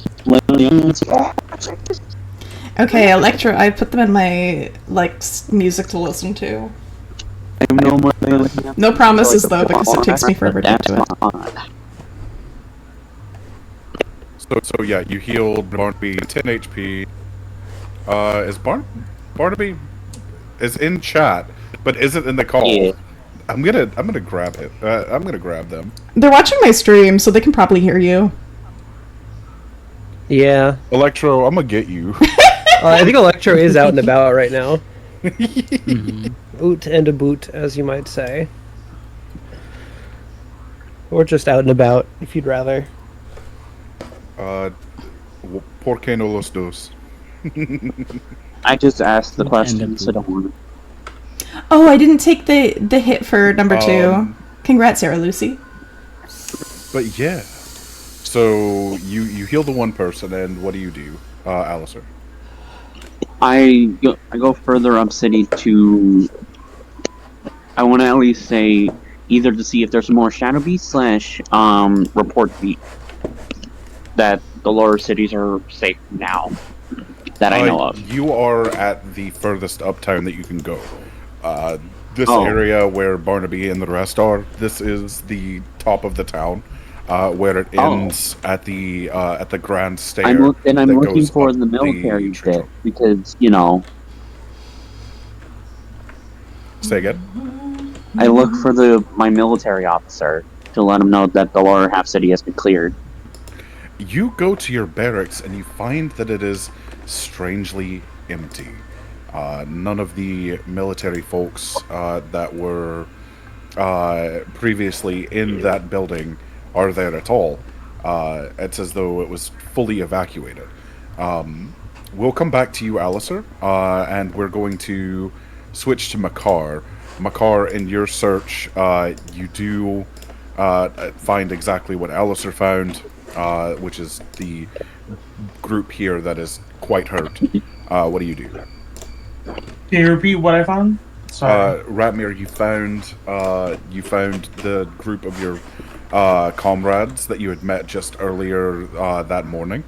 Okay, Electra, I put them in my, like, music to listen to. No promises, though, because it takes me forever to get to it. So yeah, you healed Barnaby 10 HP. Barnaby is in chat, but isn't in the call. Yeah. I'm gonna grab it. I'm gonna grab them. They're watching my stream, so they can probably hear you. Yeah. Electro, I'm gonna get you. I think Electro is out and about right now. Oot and a boot, as you might say. Or just out and about, if you'd rather. ¿Por qué no los dos? I just asked the question, so don't worry. Oh, I didn't take the hit for number 2. Congrats, Sarah Lucy. But yeah. So you heal the one person, and what do, Alistair? I go further up city to. I want to at least say either to see if there's more shadow beast / report beat that the lower cities are safe now that I know of. You are at the furthest uptown that you can go. This area where Barnaby and the rest are. This is the top of the town. Where it ends at the grand stair. I'm looking for the military bit because Say again. I look for my military officer to let him know that the lower half city has been cleared. You go to your barracks and you find that it is strangely empty. None of the military folks that were previously in that building are there at all. It's as though it was fully evacuated. We'll come back to you, Alistair, and we're going to switch to Makar. Makar, in your search, you do find exactly what Alistair found, which is the group here that is quite hurt. What do you do? Can you repeat what I found? Sorry. Ratmir, you found the group of your comrades that you had met just earlier that morning,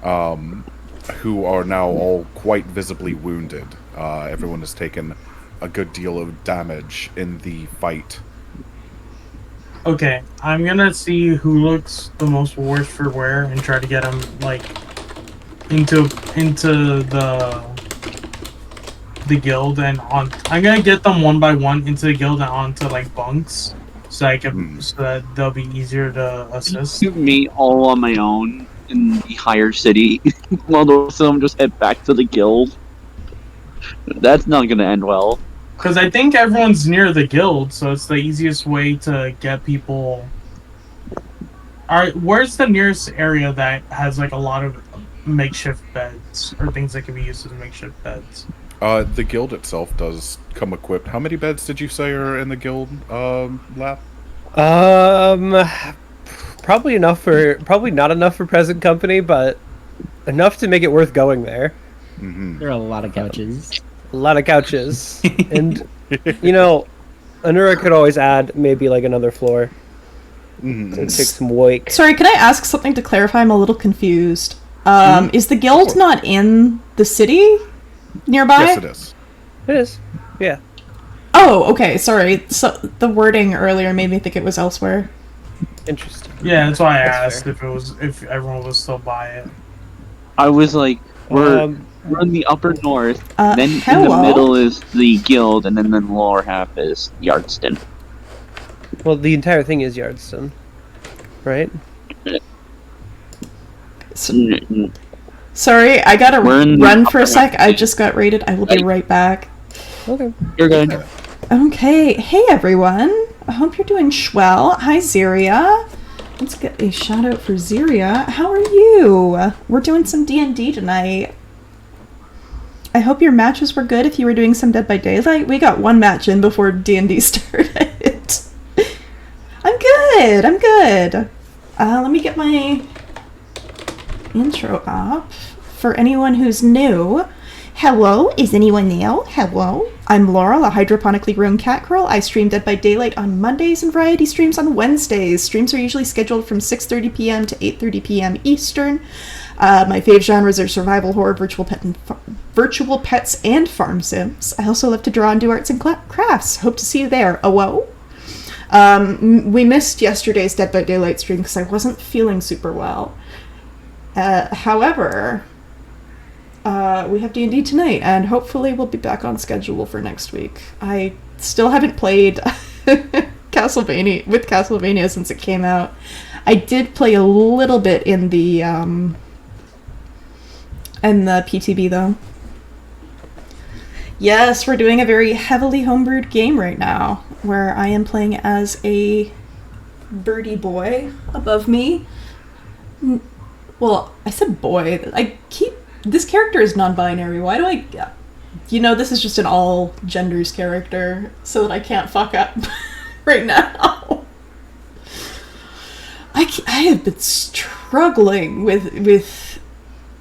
who are now all quite visibly wounded. Everyone has taken a good deal of damage in the fight. Okay, I'm gonna see who looks the most worse for wear and try to get him like into the guild and on. I'm gonna get them one by one into the guild and onto like bunks, so so that they'll be easier to assist. Me all on my own in the higher city, while the rest of them just head back to the guild. That's not gonna end well. Because I think everyone's near the guild, so it's the easiest way to get people. Alright, where's the nearest area that has like a lot of makeshift beds or things that can be used as makeshift beds? The guild itself does come equipped. How many beds did you say are in the guild lab? Probably not enough for present company, but enough to make it worth going there. Mm-hmm. There are a lot of couches. A lot of couches. And, Anura could always add maybe like another floor. Mm-hmm. To take some wake. Sorry, can I ask something to clarify? I'm a little confused. Is the guild not in the city nearby? Yes, it is. It is. Yeah. Oh, okay. Sorry. So the wording earlier made me think it was elsewhere. Interesting. Yeah, that's why I That's asked if everyone was still by it. I was like, we're in the upper north, then in the hello? middle is the guild, and then the lower half is Yardston. Well, the entire thing is Yardston, right? Sorry, I gotta We're in the run for a upper sec. half. I just got raided. I will be right back. Okay. You're good. Okay. Hey, everyone. I hope you're doing swell. Hi, Ziria. Let's get a shout out for Ziria. How are you? We're doing some D&D tonight. I hope your matches were good if you were doing some Dead by Daylight. We got one match in before D&D started. I'm good. I'm good. Let me get my intro up. For anyone who's new, hello, is anyone new? Hello, I'm Laurel, a hydroponically grown cat girl. I stream Dead by Daylight on Mondays and variety streams on Wednesdays. Streams are usually scheduled from 6:30 p.m. to 8:30 p.m. Eastern. My fave genres are survival horror, virtual pets, and farm sims. I also love to draw and do arts and crafts. Hope to see you there. Oh, whoa. We missed yesterday's Dead by Daylight stream because I wasn't feeling super well. However, we have D&D tonight, and hopefully we'll be back on schedule for next week. I still haven't played Castlevania since it came out. I did play a little bit in the PTB though. Yes, we're doing a very heavily homebrewed game right now, where I am playing as a birdie boy above me. Well, I said boy. This character is non-binary. Why do I... this is just an all genders character, so that I can't fuck up right now. I have been struggling with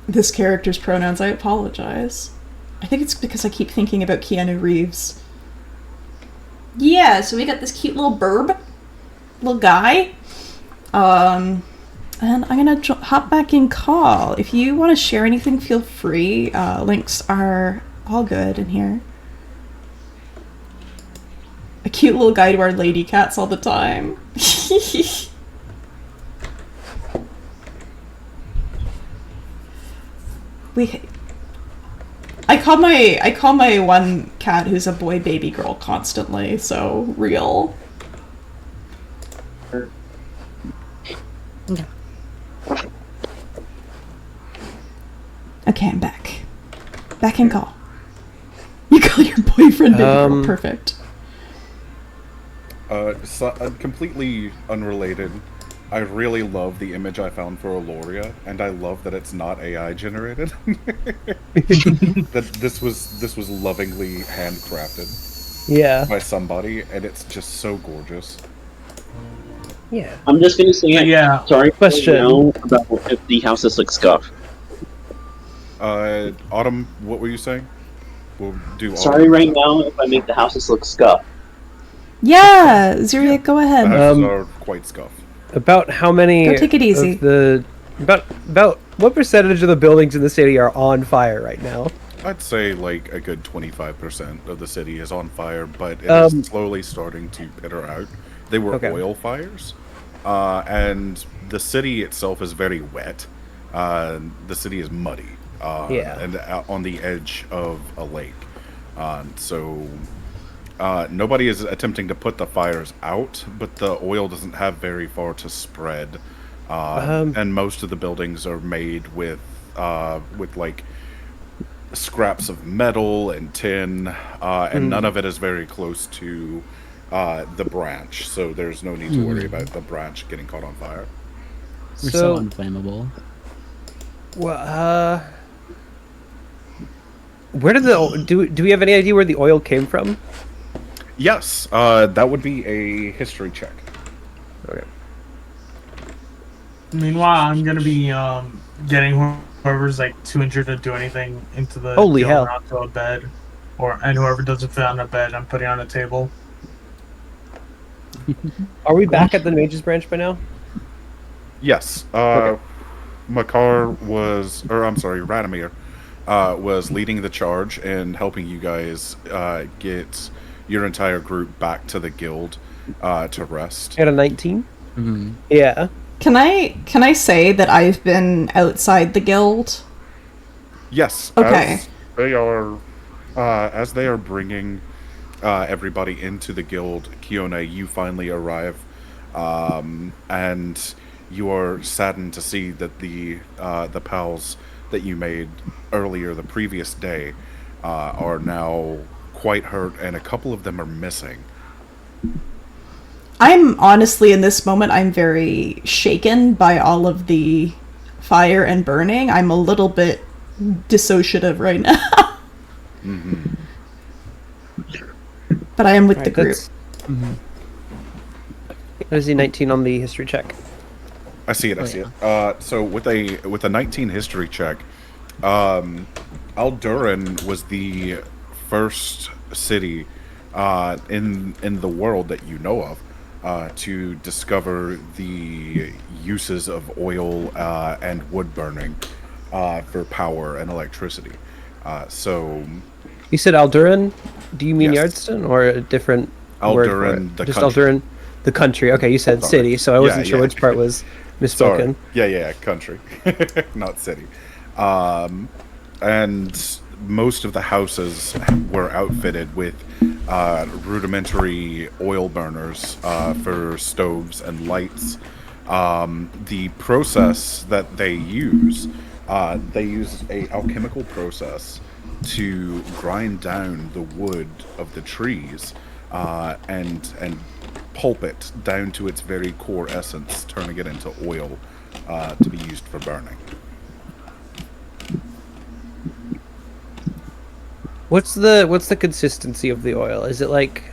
this character's pronouns. I apologize. I think it's because I keep thinking about Keanu Reeves. Yeah, so we got this cute little little guy. And I'm gonna hop back in call. If you want to share anything, feel free. Links are all good in here. A cute little guy to our lady cats all the time. I call my one cat who's a boy baby girl constantly, so real. Okay, I'm back. Back in call. You call your boyfriend baby girl. Perfect. Completely unrelated. I really love the image I found for Aloria, and I love that it's not AI generated. That this was lovingly handcrafted. By somebody, and it's just so gorgeous. Yeah. I'm just gonna say it. Yeah. Sorry. Question. About if the houses look scuffed. Autumn, what were you saying? We'll do all. Sorry, right now, if I make the houses look scuffed. Yeah, Zuriak, go ahead. The houses are quite scuffed. About how many? Go take it easy. About what percentage of the buildings in the city are on fire right now? I'd say like a good 25% of the city is on fire, but it is slowly starting to peter out. They were oil fires, and the city itself is very wet. The city is muddy, and on the edge of a lake. So nobody is attempting to put the fires out, but the oil doesn't have very far to spread. And most of the buildings are made with like scraps of metal and tin, and none of it is very close to the branch, so there's no need to worry about the branch getting caught on fire. We're so unflammable. Well, where did the do we have any idea where the oil came from? Yes, that would be a history check. Okay. Meanwhile, I'm gonna be getting whoever's like too injured to do anything into the Holy hell, onto a bed, and whoever doesn't fit on a bed, I'm putting on a table. Are we back at the mage's branch by now? Yes. Radomir was leading the charge and helping you guys get your entire group back to the guild to rest. At a 19? Mm-hmm. Yeah. Can I say that I've been outside the guild? Yes. Okay. As they are bringing everybody into the guild, Kione, you finally arrive, and you are saddened to see that the pals that you made earlier the previous day are now quite hurt, and a couple of them are missing. I'm honestly, in this moment, I'm very shaken by all of the fire and burning. I'm a little bit dissociative right now. But I am with the group. That is the 19 on the history check. I see it. So with a 19 history check, Aldurin was the first city in the world that you know of to discover the uses of oil and wood burning for power and electricity. So you said Aldurin? Do you mean Yes. Yardston or a different word for Aldurin, it? the Just country. Aldurin, the country. Okay, you said Sorry. city, so I wasn't sure which part was misspoken. Sorry. Yeah, country, not city. And most of the houses were outfitted with rudimentary oil burners for stoves and lights. The process that they use a alchemical process to grind down the wood of the trees and pulp it down to its very core essence, turning it into oil to be used for burning. What's the consistency of the oil? Is it like,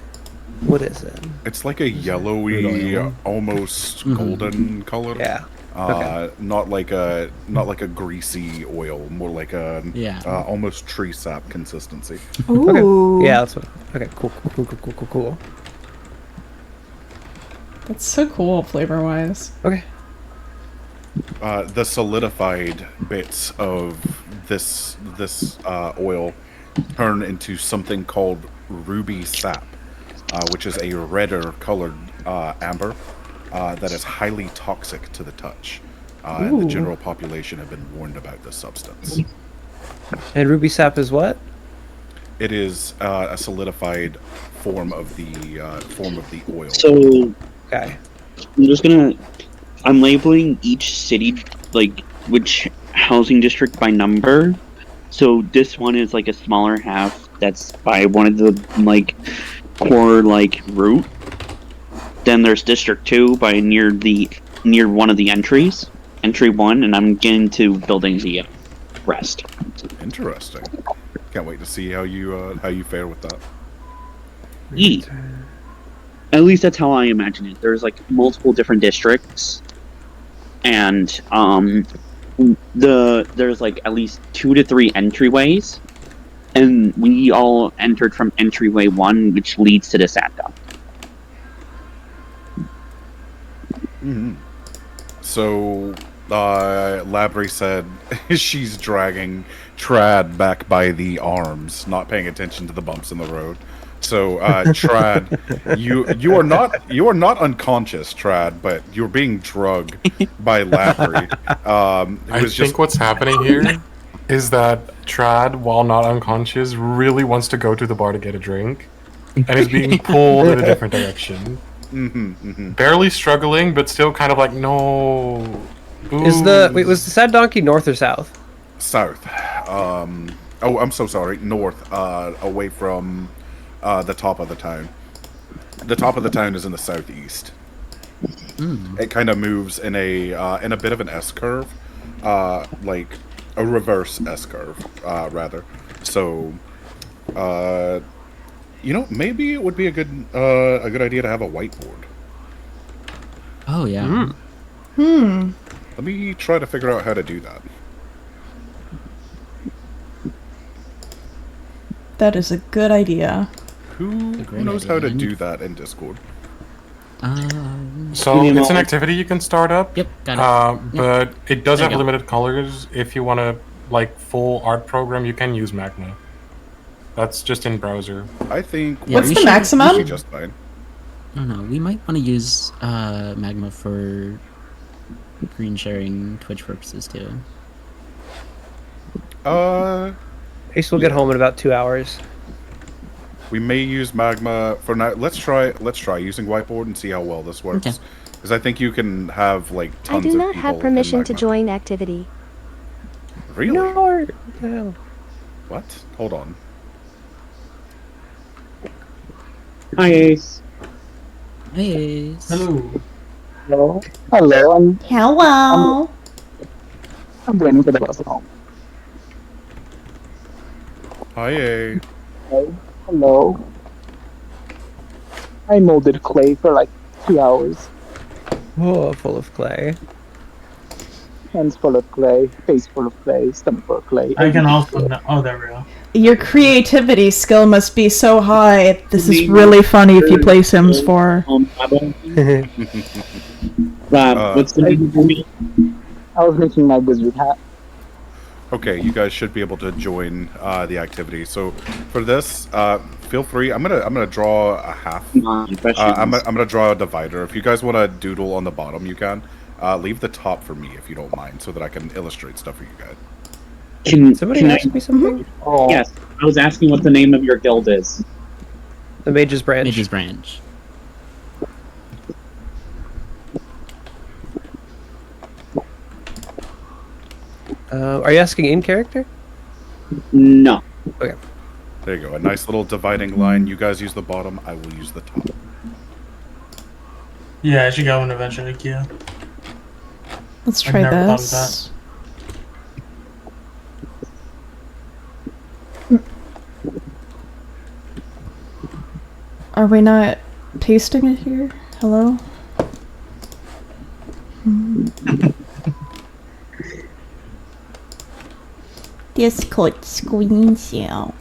what is it? It's like a yellowy, almost golden color. Yeah. Not like a greasy oil, more like a almost tree sap consistency. Ooh. Okay. Yeah, that's what. Okay, cool. That's so cool, flavor-wise. Okay. The solidified bits of this oil turn into something called ruby sap, which is a redder colored amber that is highly toxic to the touch. And the general population have been warned about this substance. And ruby sap is what? It is a solidified form of the oil. So, okay, I'm labeling each city, like which housing district by number. So this one is like a smaller half that's by one of the like core like route. Then there's District 2 by near one of the entries, Entry 1, and I'm getting to building the rest. Interesting. Can't wait to see how you fare with that. Yeah. At least that's how I imagine it. There's like multiple different districts, and there's like at least 2 to 3 entryways, And we all entered from entryway 1, which leads to the sat down. Mm-hmm. So, Labry said she's dragging Trad back by the arms, not paying attention to the bumps in the road. So, Trad, you are not unconscious, Trad, but you're being drugged by Labry. I think what's happening here is that Trad, while not unconscious, really wants to go to the bar to get a drink, and is being pulled in a different direction. Barely struggling, but still kind of like, no. Was the sad donkey north or south? South. Oh, I'm so sorry. North. Away from the top of the town. The top of the town is in the southeast. It kind of moves in a bit of an S curve, like a reverse S curve, rather. So, maybe it would be a good idea to have a whiteboard. Oh yeah. Let me try to figure out how to do that. That is a good idea. Who knows how to do that in Discord? So it's an activity you can start up. Yep, got it. But it does have limited colors. If you want to like full art program, you can use Magma. That's just in browser. I think. What's the maximum? Just fine. I don't know. We might want to use Magma for screen sharing Twitch purposes too. Ace will get home in about 2 hours. We may use Magma for now. Let's try using whiteboard and see how well this works. Because I think you can have like tons of people. I do not have permission to join activity. Really? No. What? Hold on. Hi, Ace. Hey, Ace. Hello. Hello. Hello. Hello. I'm waiting for the bus home. Hi. Hey. Hello. I molded clay for like 2 hours. Oh, full of clay. Hands full of clay, face full of clay, stomach full of clay. I can also. Oh, there we go. Your creativity skill must be so high. This is really funny if you play Sims 4. What's the name of your meal? I was making my wizard hat. Okay, you guys should be able to join the activity. So for this, feel free. I'm gonna draw a half. I'm gonna draw a divider. If you guys want to doodle on the bottom, you can. Leave the top for me if you don't mind, so that I can illustrate stuff for you guys. Can Somebody ask me something? Oh. Yes, I was asking what the name of your guild is. The Mage's Branch. Mage's Branch. Are you asking in character? No. Okay. There you go. A nice little dividing line. You guys use the bottom. I will use the top. Yeah, I should go and eventually queue. Let's I've try never thought of this. Are we not tasting it here? Hello? Discord screen share.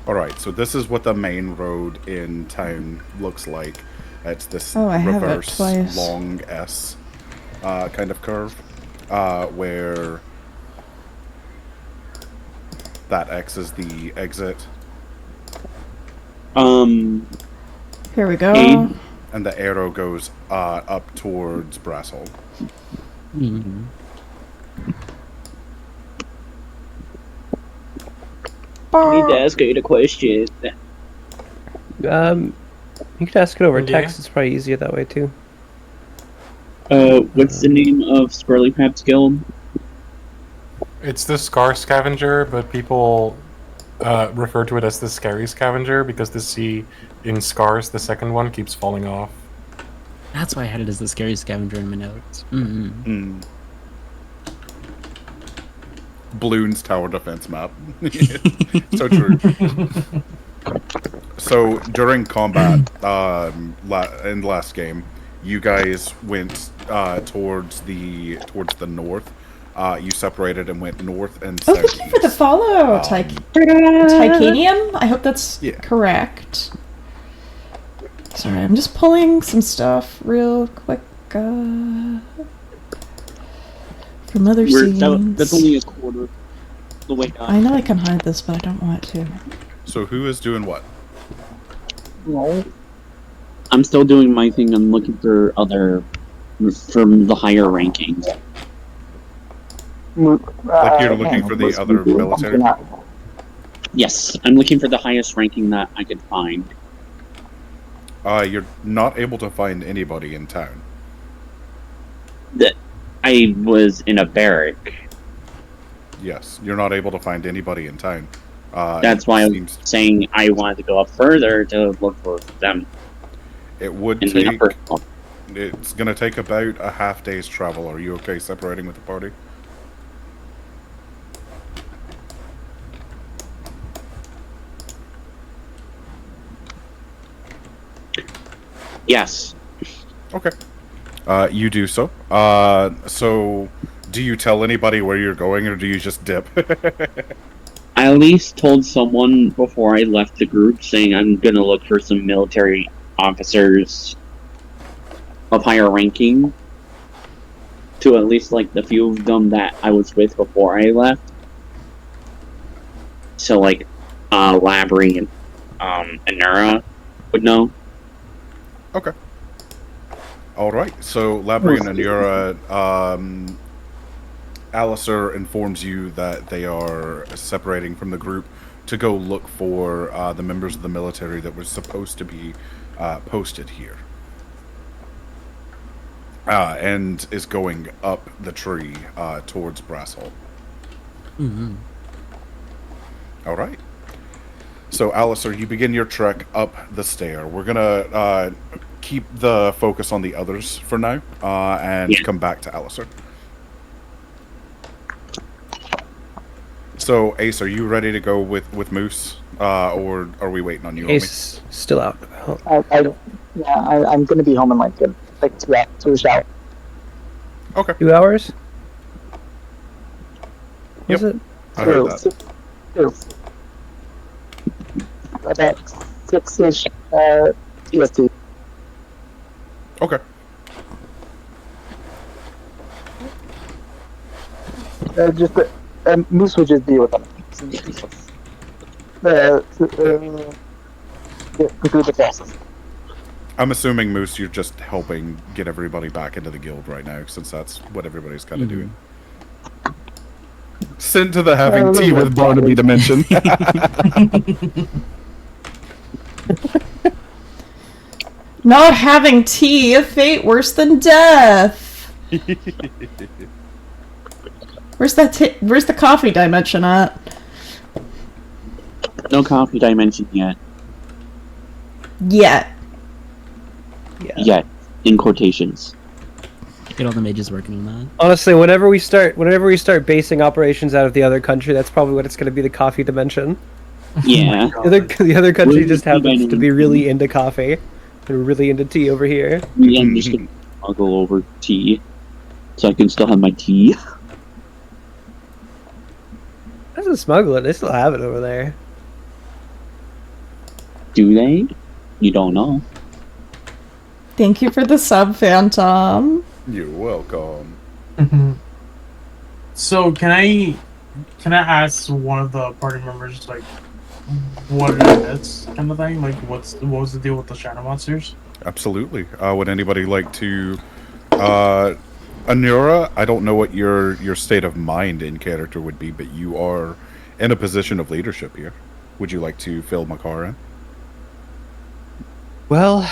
Alright, so this is what the main road in town looks like. It's this Oh, I have it reverse twice. long S kind of curve, where that X is the exit. Here we go. Abe? And the arrow goes up towards Brasshole. Mm-hmm. I need to ask you a question. You could ask it over Yeah. text. It's probably easier that way too. What's the name of Squirrely Pat's guild? It's the Scar Scavenger, but people refer to it as the Scary Scavenger because the C in Scars, the second one, keeps falling off. That's why I had it as the Scary Scavenger in my notes. Mm-hmm. Bloon's tower defense map. So true. So during combat, in the last game, you guys went towards the north, you separated and went north and Oh, southeast. thank you for the follow, Titanium. I hope that's correct. Sorry, I'm just pulling some stuff real quick from other scenes. That's only a quarter the way down. I know I can hide this, but I don't want to. So who is doing what? No. I'm still doing my thing. I'm looking for from the higher rankings. Like you're looking for the other military? Yes, I'm looking for the highest ranking that I could find. You're not able to find anybody in town. That I was in a barrack. Yes, you're not able to find anybody in town. That's why I was saying I wanted to go up further to look for them. It would take... It's going to take about a half day's travel. Are you okay separating with the party? Yes. Okay. You do so. So, do you tell anybody where you're going, or do you just dip? I at least told someone before I left the group, saying I'm gonna look for some military officers of higher ranking. To at least, like, the few of them that I was with before I left. So, like, Labry and, Anura would know. Okay. Alright, so Labry and Anura, Alistair informs you that they are separating from the group to go look for the members of the military that were supposed to be posted here. And is going up the tree towards Brasshole. Mm-hmm. Alright. So, Alistair, you begin your trek up the stair. We're gonna keep the focus on the others for now, and come back to Alistair. So, Ace, are you ready to go with Moose, or are we waiting on you? Ace still out. I'm gonna be home in like 2 hours. Okay. 2 hours? Yep. Was it? I heard that. About 6-ish EST. Okay. Moose would just be with them. Conclude the process. I'm assuming, Moose, you're just helping get everybody back into the guild right now, since that's what everybody's kind of doing. Sent to the having tea with Barnaby dimension. Not having tea, a fate worse than death. Where's the coffee dimension at? No coffee dimension yet. Yet. Yet. In quotations. Get all the mages working on that. Honestly, whenever we start basing operations out of the other country, that's probably what it's going to be, the coffee dimension. Yeah. The other country just happens to be really into coffee. They're really into tea over here. Yeah, I'm just gonna smuggle over tea, so I can still have my tea. That's a smuggle it. They still have it over there. Do they? You don't know. Thank you for the sub, Phantom. You're welcome. So can I ask one of the party members like what it is kind of thing? Like what was the deal with the shadow monsters? Absolutely. Would anybody like to Anura, I don't know what your state of mind in character would be, but you are in a position of leadership here. Would you like to fill Makar in? Well,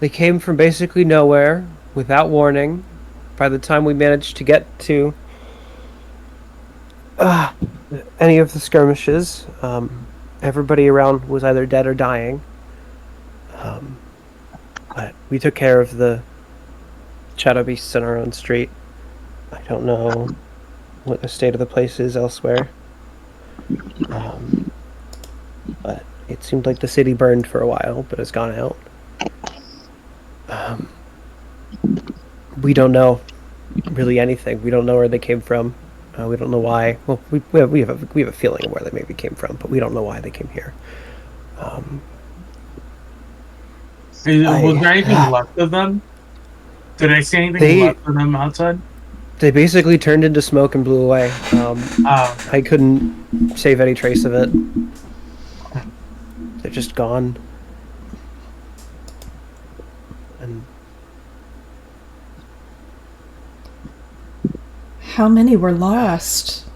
they came from basically nowhere, without warning. By the time we managed to get to any of the skirmishes, everybody around was either dead or dying. But we took care of the shadow beasts in our own street. I don't know what the state of the place is elsewhere. But it seemed like the city burned for a while, but has gone out. We don't know really anything. We don't know where they came from. We don't know why. Well, we have a feeling of where they maybe came from, but we don't know why they came here. Was there anything left of them? Did I see anything left of them outside? They basically turned into smoke and blew away. I couldn't save any trace of it. They're just gone. And how many were lost?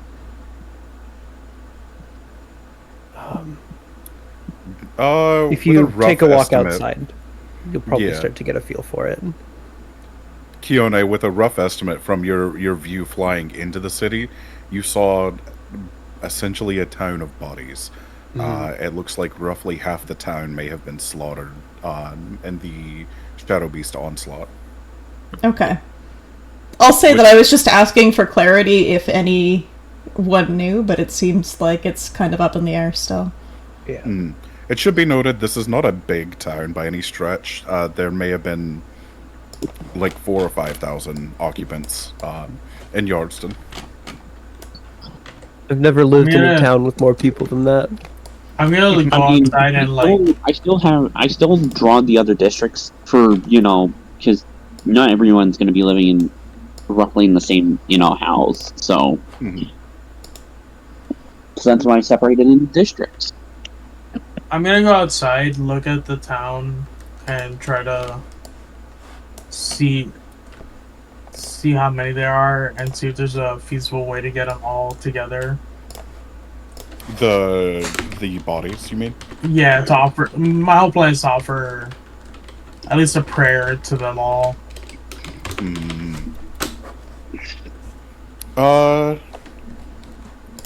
If you take a walk outside, you'll probably start to get a feel for it. Keone, with a rough estimate from your view flying into the city, you saw essentially a town of bodies. It looks like roughly half the town may have been slaughtered in the Shadow Beast onslaught. Okay. I'll say that I was just asking for clarity if anyone knew, but it seems like it's kind of up in the air still. Yeah. It should be noted this is not a big town by any stretch. There may have been like 4,000 or 5,000 occupants in Yardston. I've never lived in a town with more people than that. I'm gonna go outside and I still draw the other districts for, because not everyone's gonna be living in roughly in the same, house. So, so that's why I separated into districts. I'm gonna go outside, look at the town, and try to see how many there are, and see if there's a feasible way to get them all together. The bodies, you mean? Yeah, to offer. My whole plan is to offer at least a prayer to them all.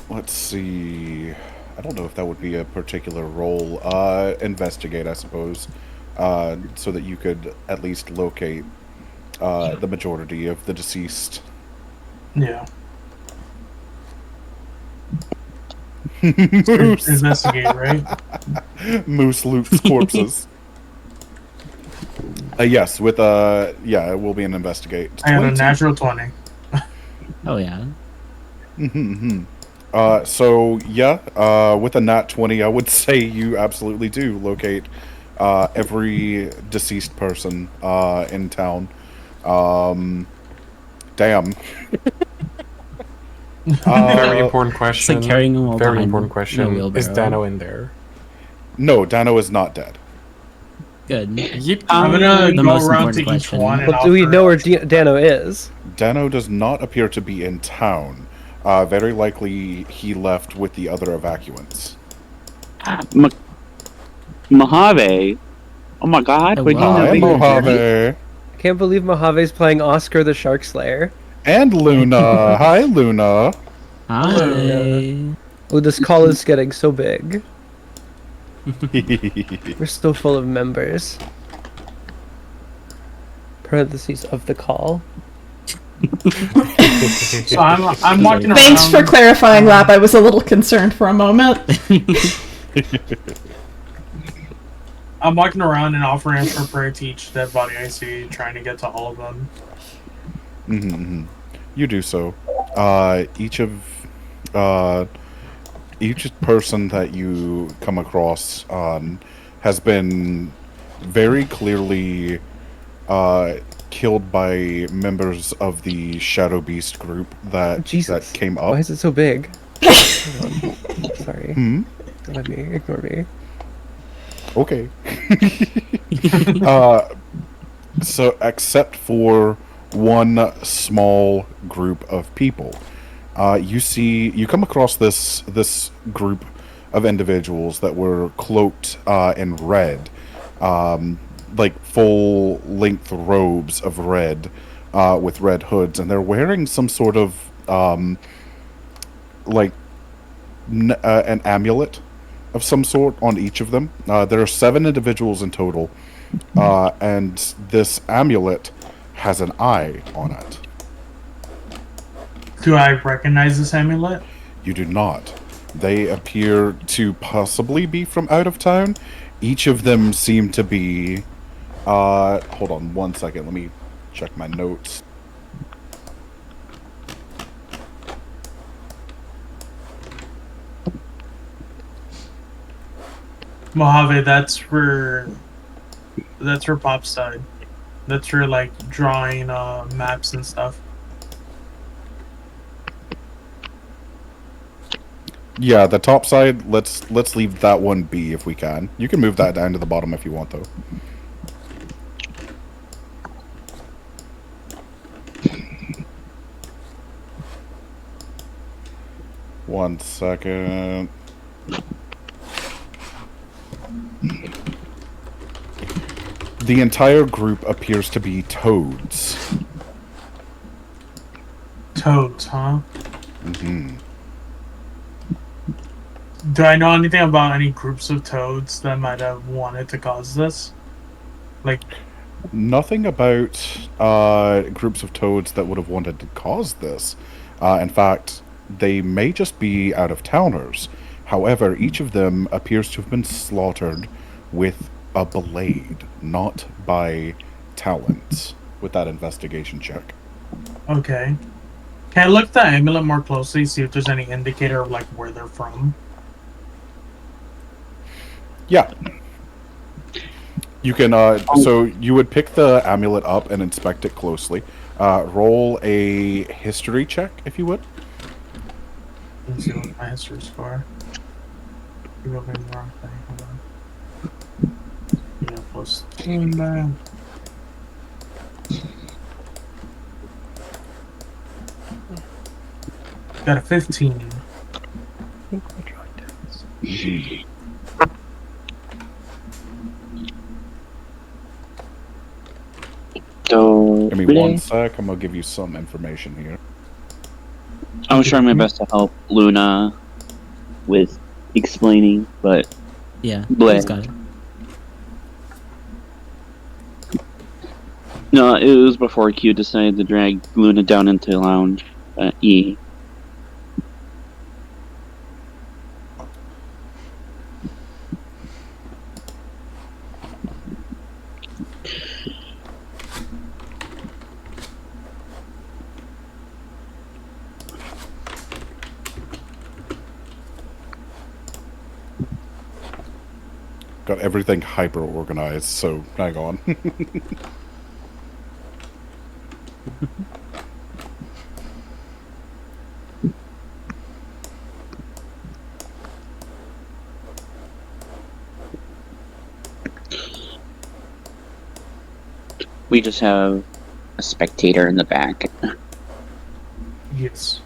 Let's see. I don't know if that would be a particular role. Investigate, I suppose, so that you could at least locate the majority of the deceased. Yeah. Moose. Investigate, right? Moose loops corpses. Yes, with yeah, it will be an investigate. I have a natural 20. Oh yeah. So yeah, with a nat 20, I would say you absolutely do locate every deceased person in town. Damn. Very important question. It's like carrying them all Very important question. Is Dano in there? No, Dano is not dead. Good. Yep. I'm gonna the go most around to important each question. one and Well, do we know where Dano is? Dano does not appear to be in town. Very likely he left with the other evacuants. Mojave. Oh my God! Oh, Would you wow. know Hi, you're Mojave. dirty? I can't believe Mojave's playing Oscar the Shark Slayer. And Luna. Hi, Luna. Hi. Oh, this call is getting so big. We're still full of members. Parentheses of the call. So I'm walking around. Thanks for clarifying, Lap. I was a little concerned for a moment. I'm walking around and offering for prayer to each dead body I see, trying to get to all of them. You do so. Each person that you come across has been very clearly killed by members of the Shadow Beast group that came up. Why is it so big? Sorry. Ignore me. Okay. So, except for one small group of people, you come across this group of individuals that were cloaked in red, like full-length robes of red, with red hoods, and they're wearing some sort of like an amulet of some sort on each of them. There are 7 individuals in total, and this amulet has an eye on it. Do I recognize this amulet? You do not. They appear to possibly be from out of town. Each of them seem to be... hold on one second, let me check my notes. Mojave, that's for Pop's side. That's for like drawing maps and stuff. Yeah, the top side, let's leave that one be if we can. You can move that down to the bottom if you want, though. One second. The entire group appears to be toads. Toads, huh? Mm-hmm. Do I know anything about any groups of toads that might have wanted to cause this? Like, nothing about groups of toads that would have wanted to cause this. In fact, they may just be out-of-towners. However, each of them appears to have been slaughtered with a blade, not by talent, with that investigation check. okay. Can I look at the amulet more closely, see if there's any indicator of like where they're from? Yeah. You can, so you would pick the amulet up and inspect it closely. Roll a history check, if you would. Let's see what my history score. You're opening the wrong thing. Hold on. Yeah, plus 10 back. Got a 15. Give me 1 sec, I'm gonna give you some information here. I was trying my best to help Luna with explaining, but Yeah, bleh. got it. No, it was before Q decided to drag Luna down into the lounge. E. Got everything hyper organized, so hang on. We just have a spectator in the back. Yes.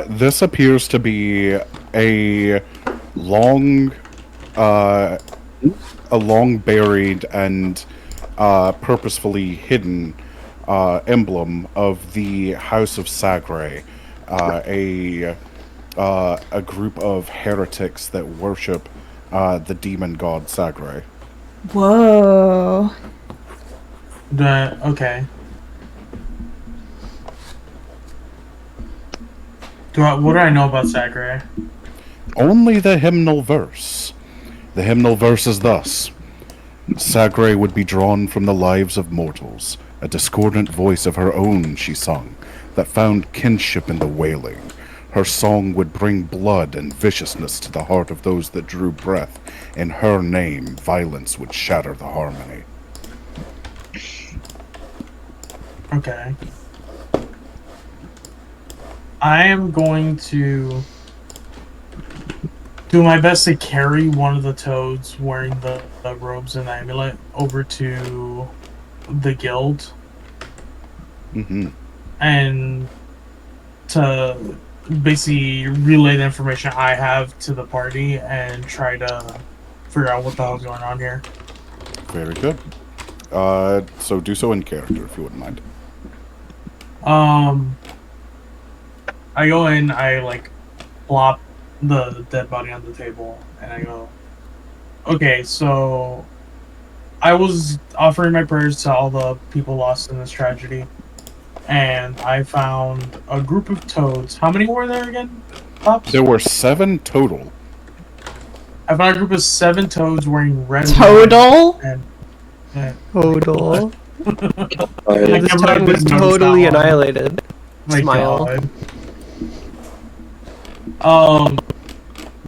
This appears to be a long, buried and purposefully hidden emblem of the House of Sagre, a group of heretics that worship the demon god Sagre. Whoa. Okay. What do I know about Sagre? Only the hymnal verse. The hymnal verse is thus: Sagre would be drawn from the lives of mortals. A discordant voice of her own she sung, that found kinship in the wailing. Her song would bring blood and viciousness to the heart of those that drew breath. In her name, violence would shatter the harmony. Okay. I am going to do my best to carry one of the toads wearing the robes and the amulet over to the guild. Mm-hmm. And to basically relay the information I have to the party and try to figure out what the hell's going on here. Very good. So do so in character, if you wouldn't mind. I go in, I like plop the dead body on the table, and I go, okay, so I was offering my prayers to all the people lost in this tragedy, and I found a group of toads. How many were there again, Pops? There were 7 total. I found a group of 7 toads wearing red. Total? Total. This toad was totally annihilated. My Smile. God.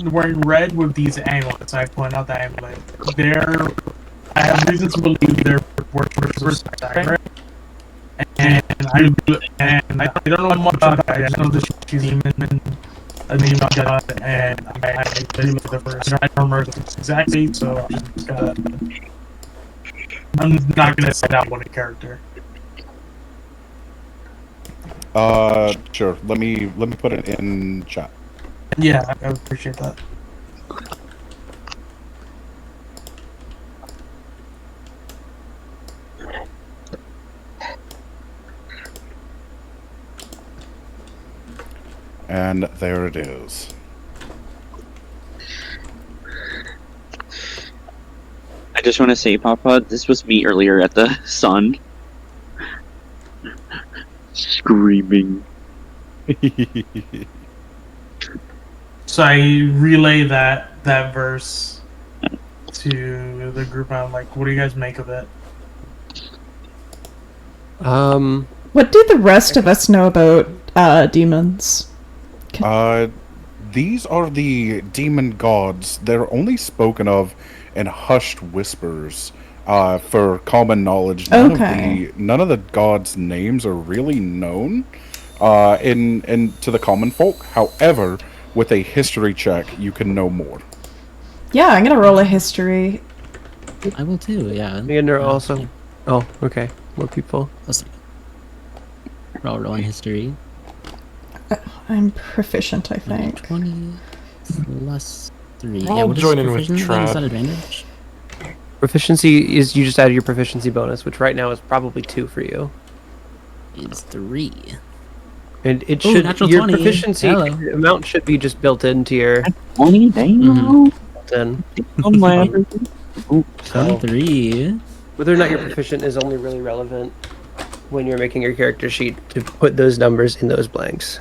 wearing red with these amulets. I point out the amulet. I have reason to believe they're worshippers of Saturn. And I don't know much about her. I know that she's a demon god, and I believe the first. I don't remember exactly, so I'm not gonna set out one character. Sure. Let me put it in chat. Yeah, I would appreciate that. And there it is. I just want to say, Papa, this was me earlier at the sun. Screaming. So I relay that verse to the group. I'm like, what do you guys make of it? What do the rest of us know about demons? These are the demon gods. They're only spoken of in hushed whispers. For common knowledge, none of the gods' names are really known in to the common folk. However, with a history check, you can know more. Yeah, I'm gonna roll a history. I will too. Yeah. Me and her also. Oh, okay. More people. We're all rolling history. I'm proficient, I think. 20 plus 3. I'll join in with Trad. Advantage? Proficiency is you just added your proficiency bonus, which right now is probably 2 for you. Is 3. And it Ooh, should natural your 20. proficiency amount should be just built into your 20, damn. built in. Ooh, So 23. whether or not you're proficient is only really relevant when you're making your character sheet to put those numbers in those blanks.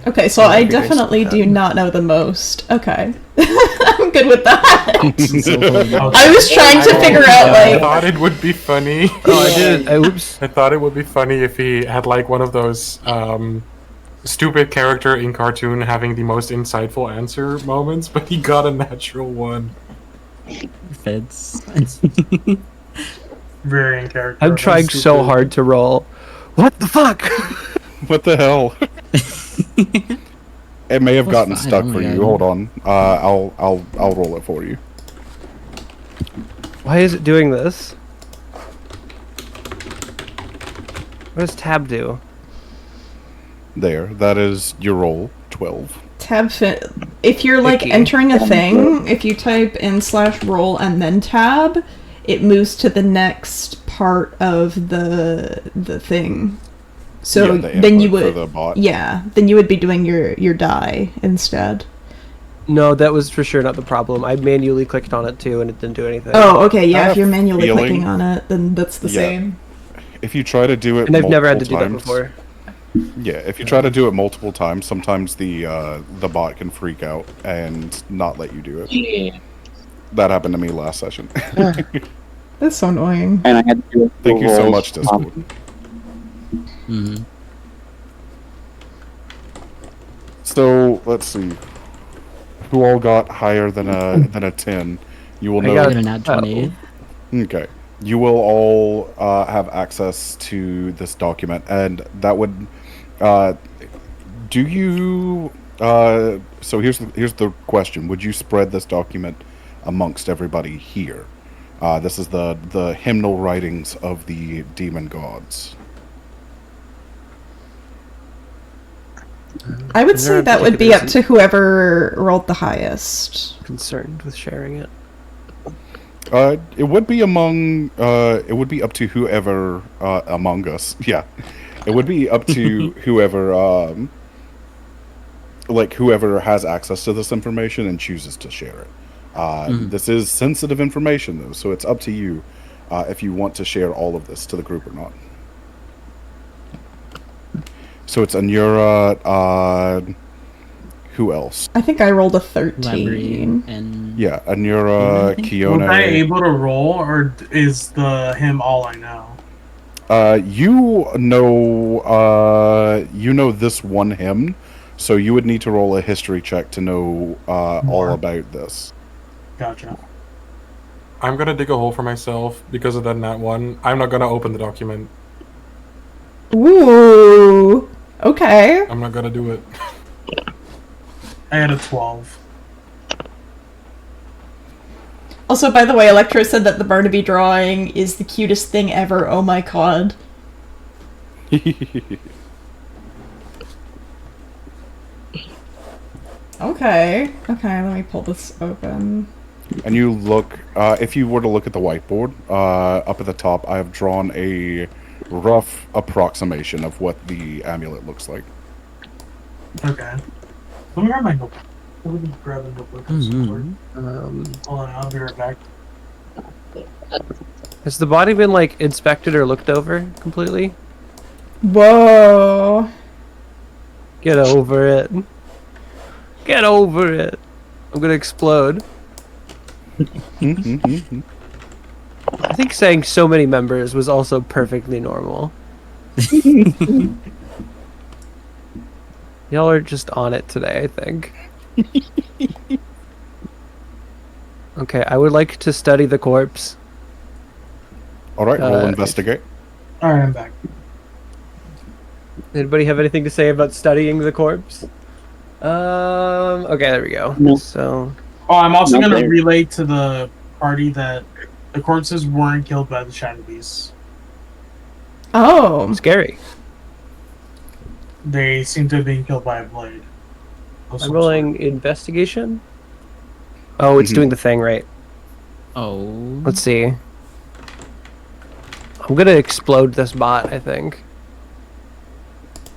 Okay, so I definitely do not know the most. Okay. I'm good with that. I was trying to figure out, I like... thought it would be funny. Oh, I did. Oops. I thought it would be funny if he had like one of those stupid character in cartoon having the most insightful answer moments, but he got a natural one. Feds. Very in character. I'm trying so hard to roll. What the fuck? What the hell? It may have gotten stuck for you. Hold on. I'll roll it for you. Why is it doing this? What does tab do? There. That is your roll. 12. Tab if you're like entering a thing, if you type in /roll and then tab, it moves to the next part of the thing. So then you would, then you would be doing your die instead. No, that was for sure not the problem. I manually clicked on it too, and it didn't do anything. Oh, okay, yeah. If you're manually clicking on it, then that's the same. If you try to do it, and I've never had to do that before. Yeah, if you try to do it multiple times, sometimes the bot can freak out and not let you do it. Yeah. That happened to me last session. That's so annoying. And I had to do it. Thank you so much, Discord. So let's see. Who all got higher than a 10? You will know. I got a nat 20. Okay. You will all have access to this document, and that would. Do you? So here's the question: would you spread this document amongst everybody here? This is the hymnal writings of the demon gods. I would say that would be up to whoever rolled the highest. Concerned with sharing it. It would be among. It would be up to whoever among us. Yeah, it would be up to whoever. Like whoever has access to this information and chooses to share it. This is sensitive information, though, so it's up to you if you want to share all of this to the group or not. So it's Anura. Who else? I think I rolled a 13. Yeah, Anura, Kiona. Was I able to roll, or is the him all I know? You know this one hymn, So you would need to roll a history check to know all More. about this. Gotcha. I'm gonna dig a hole for myself because of that nat one. I'm not gonna open the document. Ooh. Okay. I'm not gonna do it. I had a 12. Also, by the way, Electro said that the Barnaby drawing is the cutest thing ever. Oh my god. Okay. Okay, let me pull this open. And you look, if you were to look at the whiteboard, up at the top, I have drawn a rough approximation of what the amulet looks like. Okay. Let me grab my notebook. Let me grab a notebook. Hold on, I'll be right back. Has the body been like inspected or looked over completely? Whoa. Get over it. Get over it. I'm gonna explode. I think saying so many members was also perfectly normal. Y'all are just on it today, I think. Okay, I would like to study the corpse. Alright, roll investigate. Alright, I'm back. Anybody have anything to say about studying the corpse? Okay, there we go. No. So... Oh, I'm also Not going to there. relay to the party that the corpses weren't killed by the shadow beasts. Oh. Scary. They seem to have been killed by a blade. Of I'm some rolling investigation. Oh, it's doing the thing right. Oh. Let's see. I'm gonna explode this bot, I think.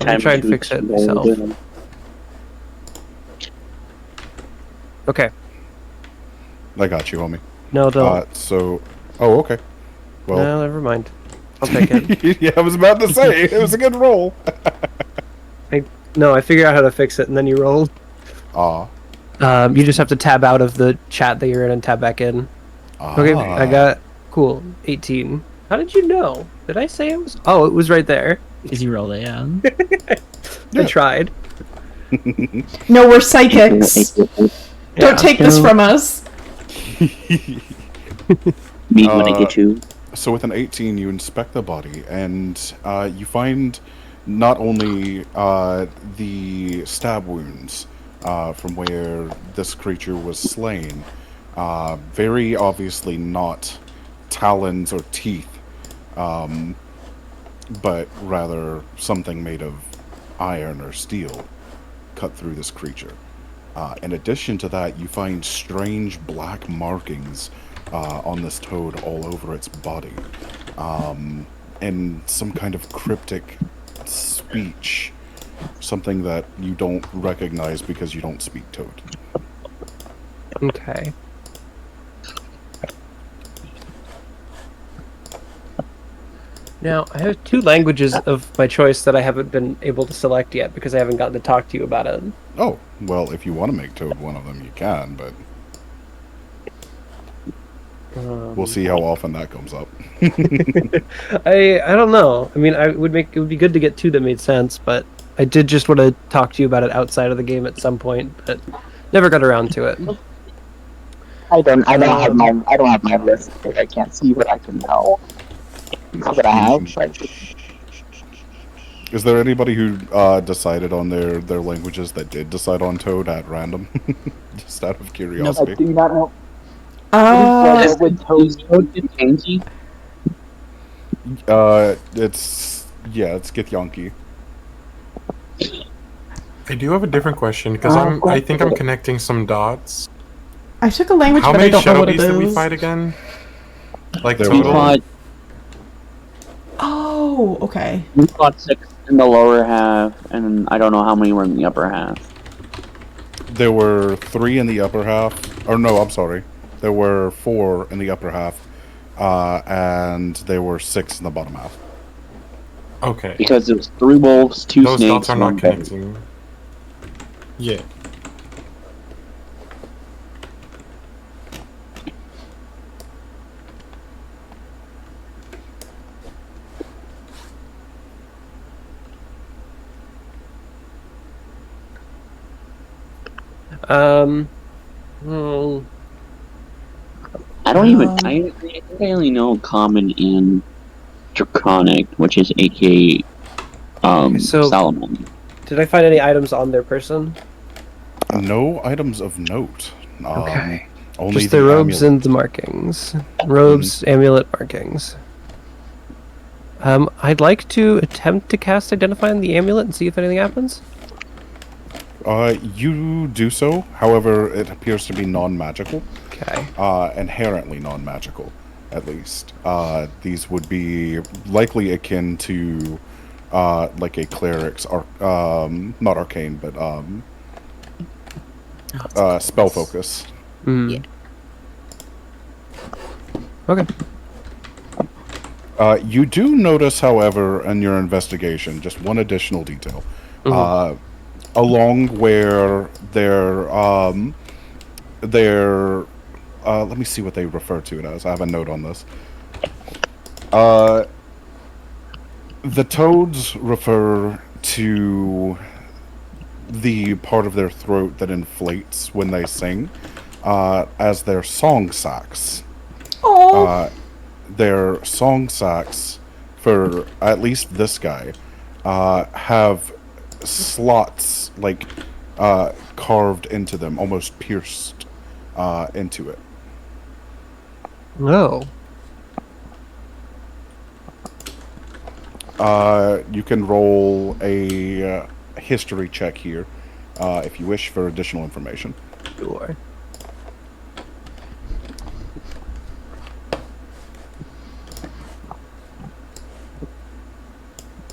I'm gonna try and fix it myself. Okay. I got you, homie. No, don't. Oh, okay. Well, No, never mind. I'll take it. yeah, I was about to say it was a good roll. No, I figured out how to fix it, and then you rolled. Ah. You just have to tab out of the chat that you're in and tab back in. Okay, I got cool 18. How did you know? Did I say it was? Oh, it was right there. Because you rolled it, yeah. I tried. No, we're psychics. Don't take this from us. Me when I get you. So with an 18, you inspect the body, and you find not only the stab wounds from where this creature was slain, very obviously not talons or teeth, but rather something made of iron or steel cut through this creature. In addition to that, you find strange black markings on this toad all over its body, and some kind of cryptic speech, something that you don't recognize because you don't speak toad. Okay. Now, I have 2 languages of my choice that I haven't been able to select yet because I haven't gotten to talk to you about it. Oh, well, if you want to make toad one of them, you can, but we'll see how often that comes up. I don't know. I mean, it would be good to get 2 that made sense, but I did just want to talk to you about it outside of the game at some point, but never got around to it. I don't have my list. I can't see what I can know. But I have. Is there anybody who decided on their languages that did decide on toad at random? Just out of curiosity. I do not know. With toad Githyanki? It's Githyanki. I do have a different question because I think I'm connecting some dots. I took a language, How but I many don't know shadow what it beasts did we is. fight again? Like There total? were- Oh, okay. We fought 6 in the lower half, and I don't know how many were in the upper half. There were 3 in the upper half. Or no, I'm sorry. There were 4 in the upper half, and there were 6 in the bottom half. Okay. Because it was 3 wolves, 2 Those snakes, dots are 1 not bear. connecting. Yeah. Hmm. I don't even. I think I only know Common and Draconic, which is aka So, Salomon. did I find any items on their person? No items of note. Okay. Only Just the their robes amulet. and the markings. Robes, amulet, markings. I'd like to attempt to cast Identify on the amulet and see if anything happens. You do so. However, it appears to be non-magical. Okay. Inherently non-magical, at least. These would be likely akin to, like a cleric's, not arcane, but spell focus. Yeah. Okay. You do notice, however, in your investigation, just one additional detail. Along where let me see what they refer to it as. I have a note on this. The toads refer to the part of their throat that inflates when they sing as their song sacs. Oh. Their song sacs, for at least this guy, have slots like carved into them, almost pierced into it. No. You can roll a history check here if you wish for additional information. Sure.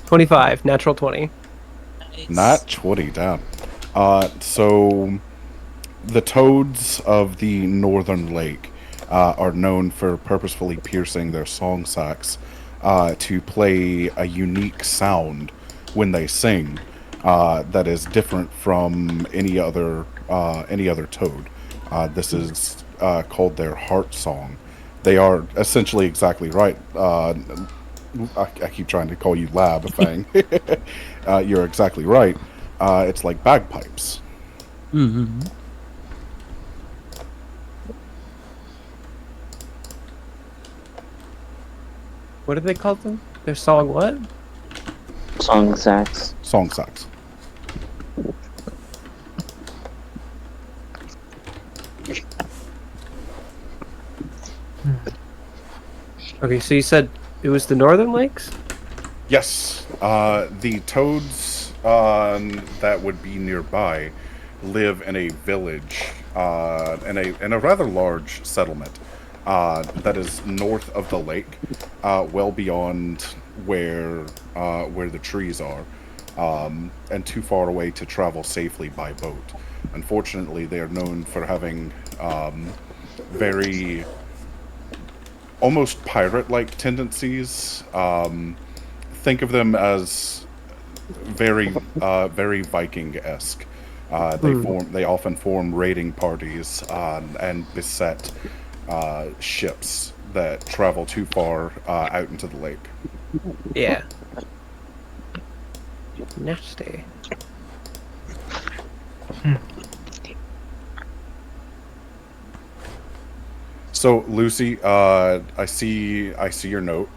$25, natural 20. Not 20, damn. So the toads of the northern lake are known for purposefully piercing their song sacs to play a unique sound when they sing that is different from any other toad. This is called their heart song. They are essentially exactly right. I keep trying to call you Lab, Fang. You're exactly right. It's like bagpipes. Mm-hmm. What did they call them? Their song what? Song sax. Song sax. Okay, so you said it was the Northern Lakes? Yes. The toads that would be nearby live in a village, in a rather large settlement that is north of the lake, well beyond where the trees are, and too far away to travel safely by boat. Unfortunately, they are known for having very almost pirate-like tendencies. Think of them as very Viking-esque. They often form raiding parties and beset ships that travel too far out into the lake. Yeah. Nasty. So Lucy, I see your note.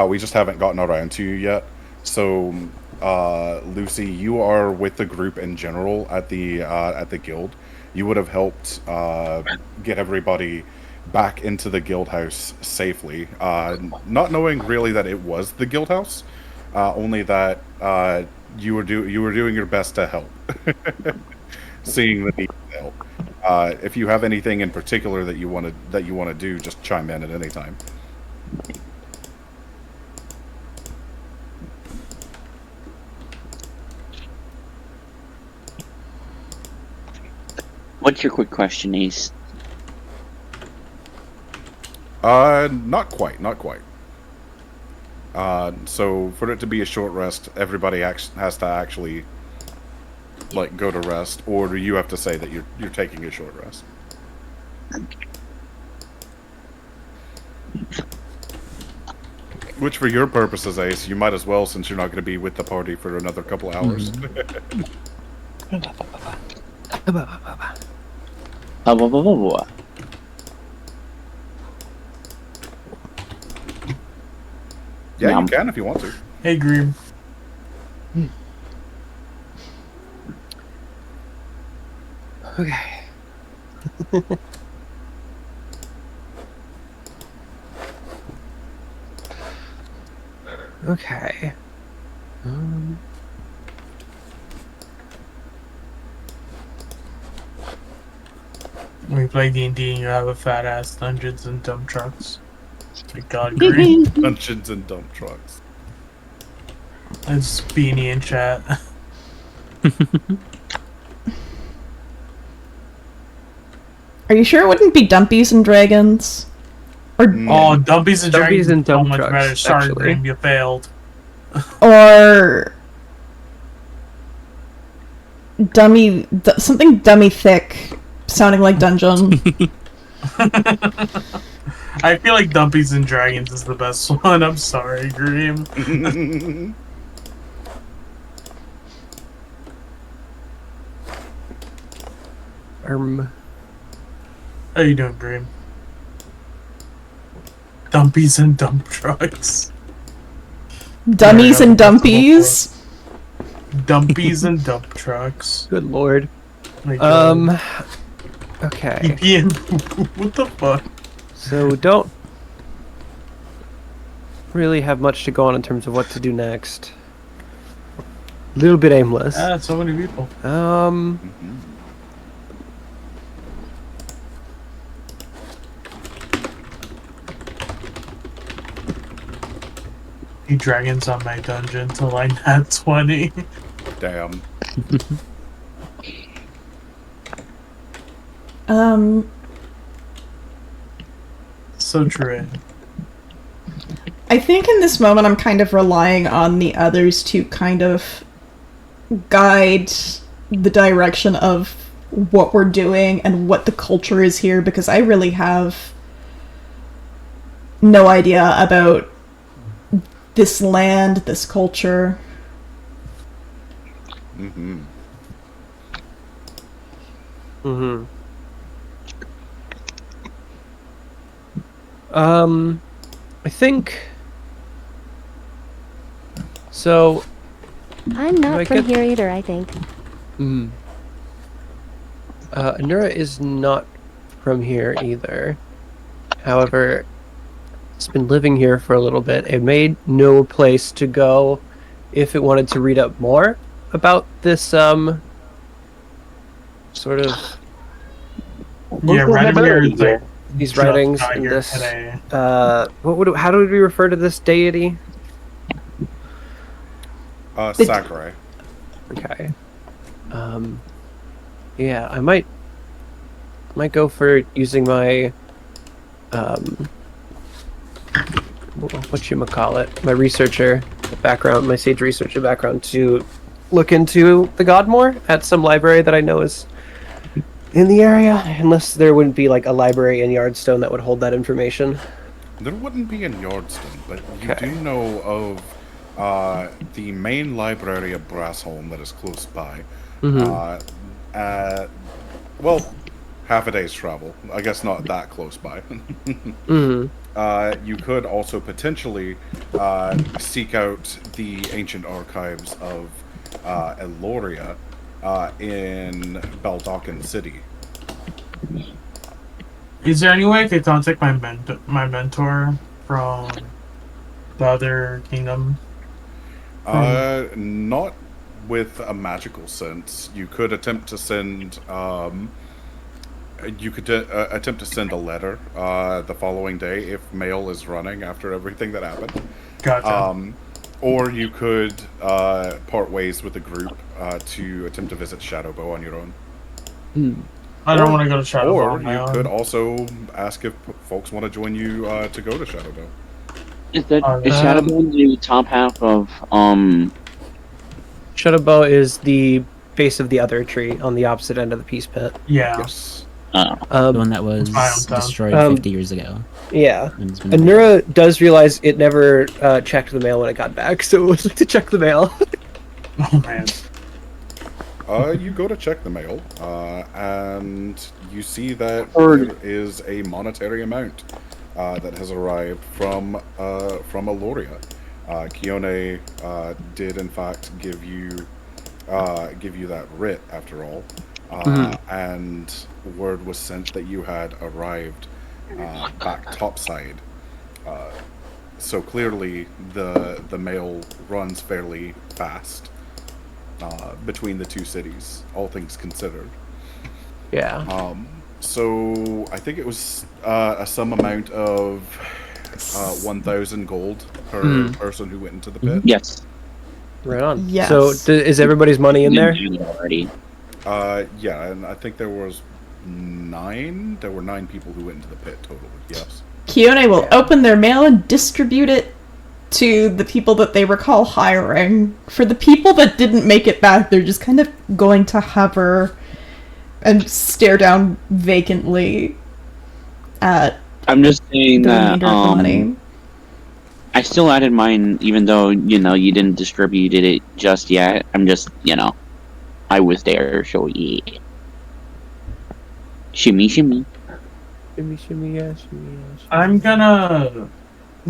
We just haven't gotten around to you yet. So Lucy, you are with the group in general at the guild. You would have helped get everybody back into the guild house safely. Not knowing really that it was the guild house, only that you were doing your best to help. Seeing the need to help. If you have anything in particular that you want to do, just chime in at any time. What's your quick question, Ace? Not quite. So for it to be a short rest, everybody has to actually like go to rest, or do you have to say that you're taking a short rest? Which, for your purposes, Ace, you might as well, since you're not going to be with the party for another couple hours. Blah, blah, blah, blah, blah. Yeah, you can if you want to. Hey, Green. Okay. Okay. When you play D&D and you have a fat ass Dungeons and Dump Trucks. My God, Green. Dungeons and Dump Trucks. It's Beanie in chat. Are you sure it wouldn't be Dumpies and Dragons? Or Oh, Dumpies and Dragons and so Dump much Trucks, better. Sorry, actually. Green, you failed. or something dummy thick, sounding like dungeon. I feel like Dumpies and Dragons is the best one. I'm sorry, Green. How you doing, Green? Dumpies and Dump Trucks. Dummies and Dumpies. Dumpies and Dump Trucks. Good lord. My God. Okay. PP and what the fuck? So we don't really have much to go on in terms of what to do next. A little bit aimless. Ah, so many people. Dragons on my dungeon till I nat 20. Damn. So true. I think in this moment I'm kind of relying on the others to kind of guide the direction of what we're doing and what the culture is here, because I really have no idea about this land, this culture. I think so. I'm not from here either, I think. Anura is not from here either. However, it's been living here for a little bit. It made no place to go if it wanted to read up more about this sort of Yeah, Radimir is like these writings and this how do we refer to this deity? Sakurai. Okay. Yeah, I might go for using my whatchamacallit, my researcher background, my sage researcher background, to look into the god more at some library that I know is in the area, unless there wouldn't be like a library in Yardstone that would hold that information. There wouldn't be in Yardstone, but you do know of the main library of Brassholm that is close by. Well, half a day's travel. I guess not that close by. You could also potentially seek out the ancient archives of Eloria in Baldocken City. Is there any way I could contact my mentor from the other kingdom? Not with a magical sense. You could attempt to send attempt to send a letter the following day if mail is running after everything that happened. Gotcha. Or you could part ways with the group to attempt to visit Shadowbow on your own. I don't want to go to Shadowbow. Or you could also ask if folks want to join you to go to Shadowbow. Is Shadowbow the top half of Shadowbow is the base of the other tree on the opposite end of the peace pit. Yeah. Yes. The one that was destroyed 50 years ago. Yeah. Anura does realize it never checked the mail when it got back, so it was to check the mail. Oh man. You go to check the mail, and you see that there is a monetary amount that has arrived from Aloria. Kione did in fact give you that writ after all, and word was sent that you had arrived back topside. So clearly, the mail runs fairly fast between the two cities, all things considered. Yeah. So I think it was a sum amount of 1,000 gold per person who went into the pit. Yes. Right on. Yes. So is everybody's money in there? Already. Yeah, and I think there were 9 people who went into the pit total. Yes. Kione will open their mail and distribute it to the people that they recall hiring. For the people that didn't make it back, they're just kind of going to hover and stare down vacantly at I'm just saying the that remainder of the money. I still added mine, even though you didn't distribute it just yet. I'm just I was there, so yeah. Shimmy, shimmy. Shimmy, shimmy, yeah, shimmy, yeah. Shimmy. I'm gonna.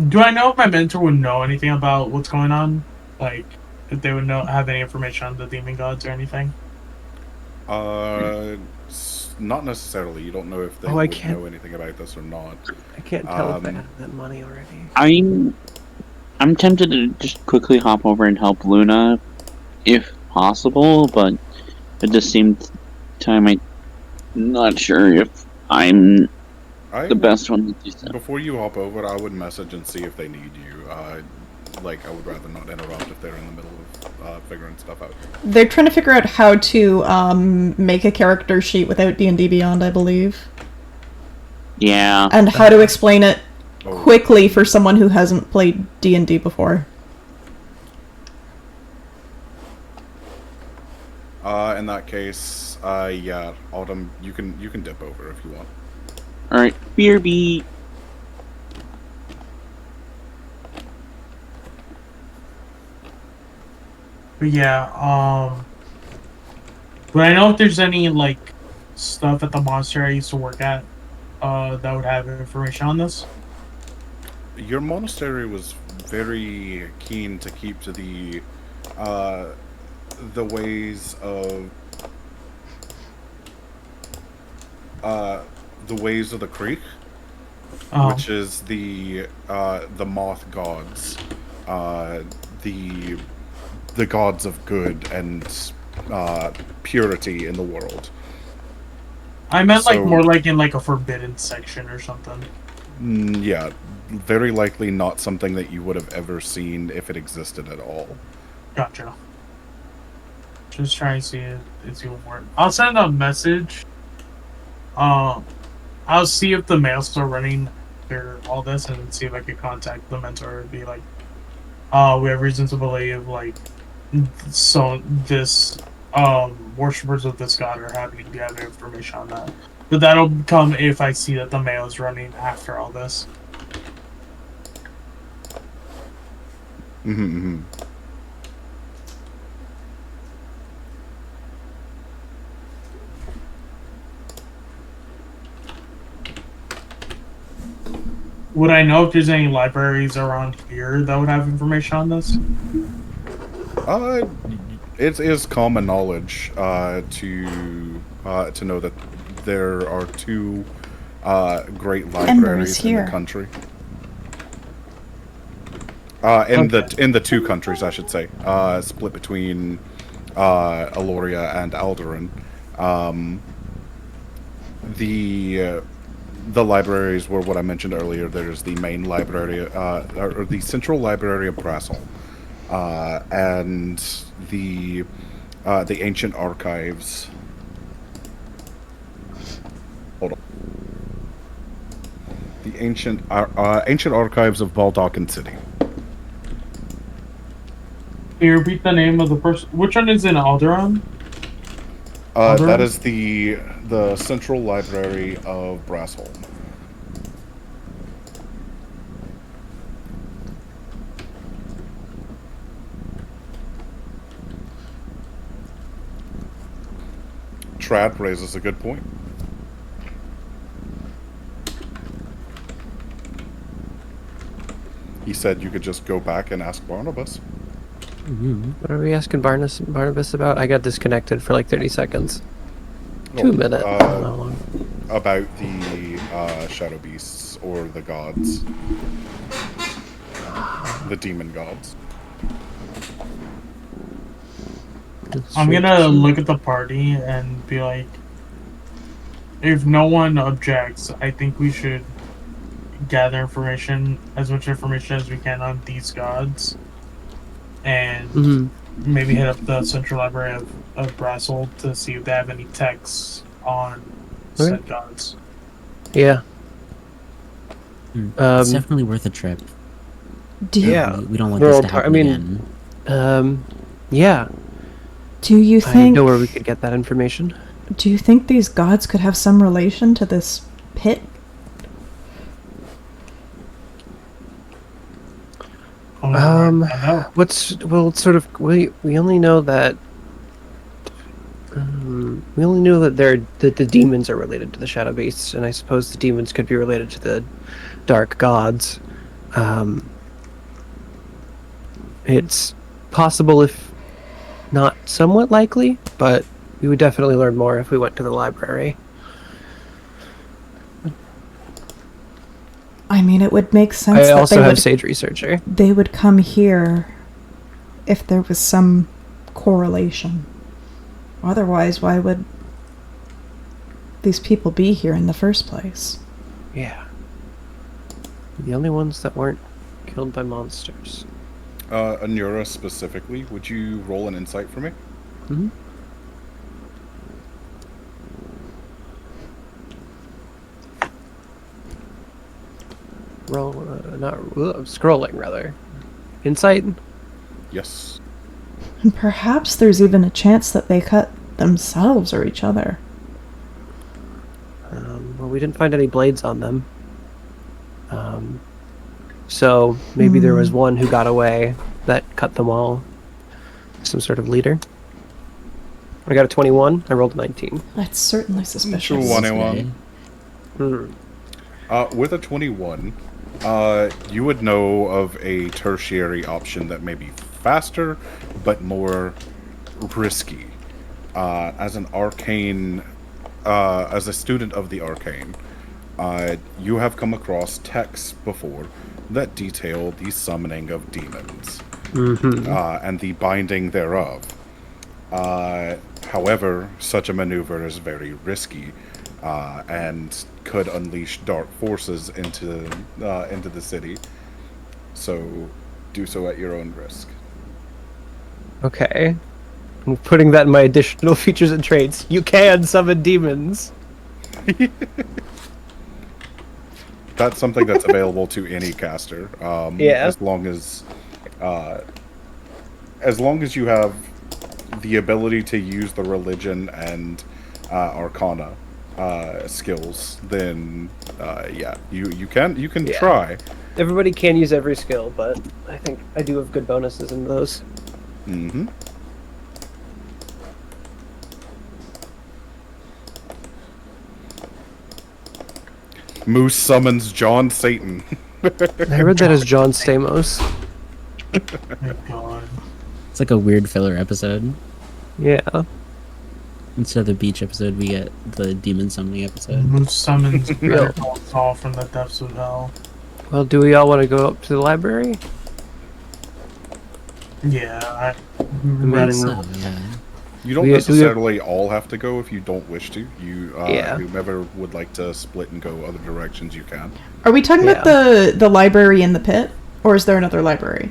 Do I know if my mentor would know anything about what's going on? Like, if they would have any information on the demon gods or anything? Not necessarily. You don't know if they would know anything about this or not. I can't tell if they have that money already. I'm tempted to just quickly hop over and help Luna, if possible, but at the same time, I'm not sure if I'm the best one to do so. Before you hop over, I would message and see if they need you. I would rather not interrupt if they're in the middle of figuring stuff out. They're trying to figure out how to make a character sheet without D&D Beyond, I believe. Yeah. And how to explain it quickly for someone who hasn't played D&D before. In that case, yeah, Autumn, you can dip over if you want. All right, BRB. But yeah, but I know if there's any stuff at the monastery I used to work at that would have information on this. Your monastery was very keen to keep to the ways of the creek, which is the moth gods, the gods of good and purity in the world. I meant more in a forbidden section or something. Yeah, very likely not something that you would have ever seen if it existed at all. Gotcha. Just trying to see if it's going to work. I'll send a message. I'll see if the mail's still running after all this and see if I can contact the mentor and be like, we have reason to believe so this worshippers of this god are happy to have information on that. But that'll come if I see that the mail is running after all this. Mm-hmm. Would I know if there's any libraries around here that would have information on this? It is common knowledge to know that there are 2 great libraries in the country. In the 2 countries, I should say, split between Aloria and Alderaan. The libraries were what I mentioned earlier. There's the main library, or the central library of Brassel, and the ancient archives. Hold on. The ancient archives of Baldock City. Can you repeat the name of the person? Which one is in Alderaan? That is the central library of Brassholm. Trad raises a good point. He said you could just go back and ask Barnabas. What are we asking Barnabas about? I got disconnected for like 30 seconds. 2 minutes. About the shadow beasts or the gods. The demon gods. I'm gonna look at the party and be like, if no one objects, I think we should gather information, as much information as we can on these gods, and maybe hit up the Central Library of Brassel to see if they have any texts on said gods. Yeah. It's definitely worth a trip. Yeah. We don't want this to happen again. Yeah. Do you think... I know where we could get that information. Do you think these gods could have some relation to this pit? We only know that that the demons are related to the shadow beasts, and I suppose the demons could be related to the dark gods. It's possible, if not somewhat likely, but we would definitely learn more if we went to the library. I mean, it would make sense. I also have Sage Researcher. They would come here if there was some correlation. Otherwise, why would these people be here in the first place? Yeah. The only ones that weren't killed by monsters. Anura specifically, would you roll an insight for me? Mm-hmm. Scrolling, rather. Insight? Yes. And perhaps there's even a chance that they cut themselves or each other. Well, we didn't find any blades on them. So maybe there was one who got away that cut them all. Some sort of leader. I got a 21. I rolled a 19. That's certainly suspicious. 21. With a 21, you would know of a tertiary option that may be faster, but more risky. As an arcane, as a student of the arcane, you have come across texts before that detail the summoning of demons and the binding thereof. However, such a maneuver is very risky and could unleash dark forces into the city. So, do so at your own risk. Okay. I'm putting that in my additional features and traits. You can summon demons. That's something that's available to any caster. As long as you have the ability to use the religion and arcana skills, then you can try. Everybody can use every skill, but I think I do have good bonuses in those. Mm-hmm. Moose summons John Satan. I read that as John Stamos. It's like a weird filler episode. Yeah. Instead of the beach episode, we get the demon summoning episode. Moose summons Better Call Saul from the depths of hell. Well, do we all want to go up to the library? Yeah, You don't necessarily all have to go if you don't wish to. Whomever would like to split and go other directions, you can. Are we talking about the library in the pit, or is there another library?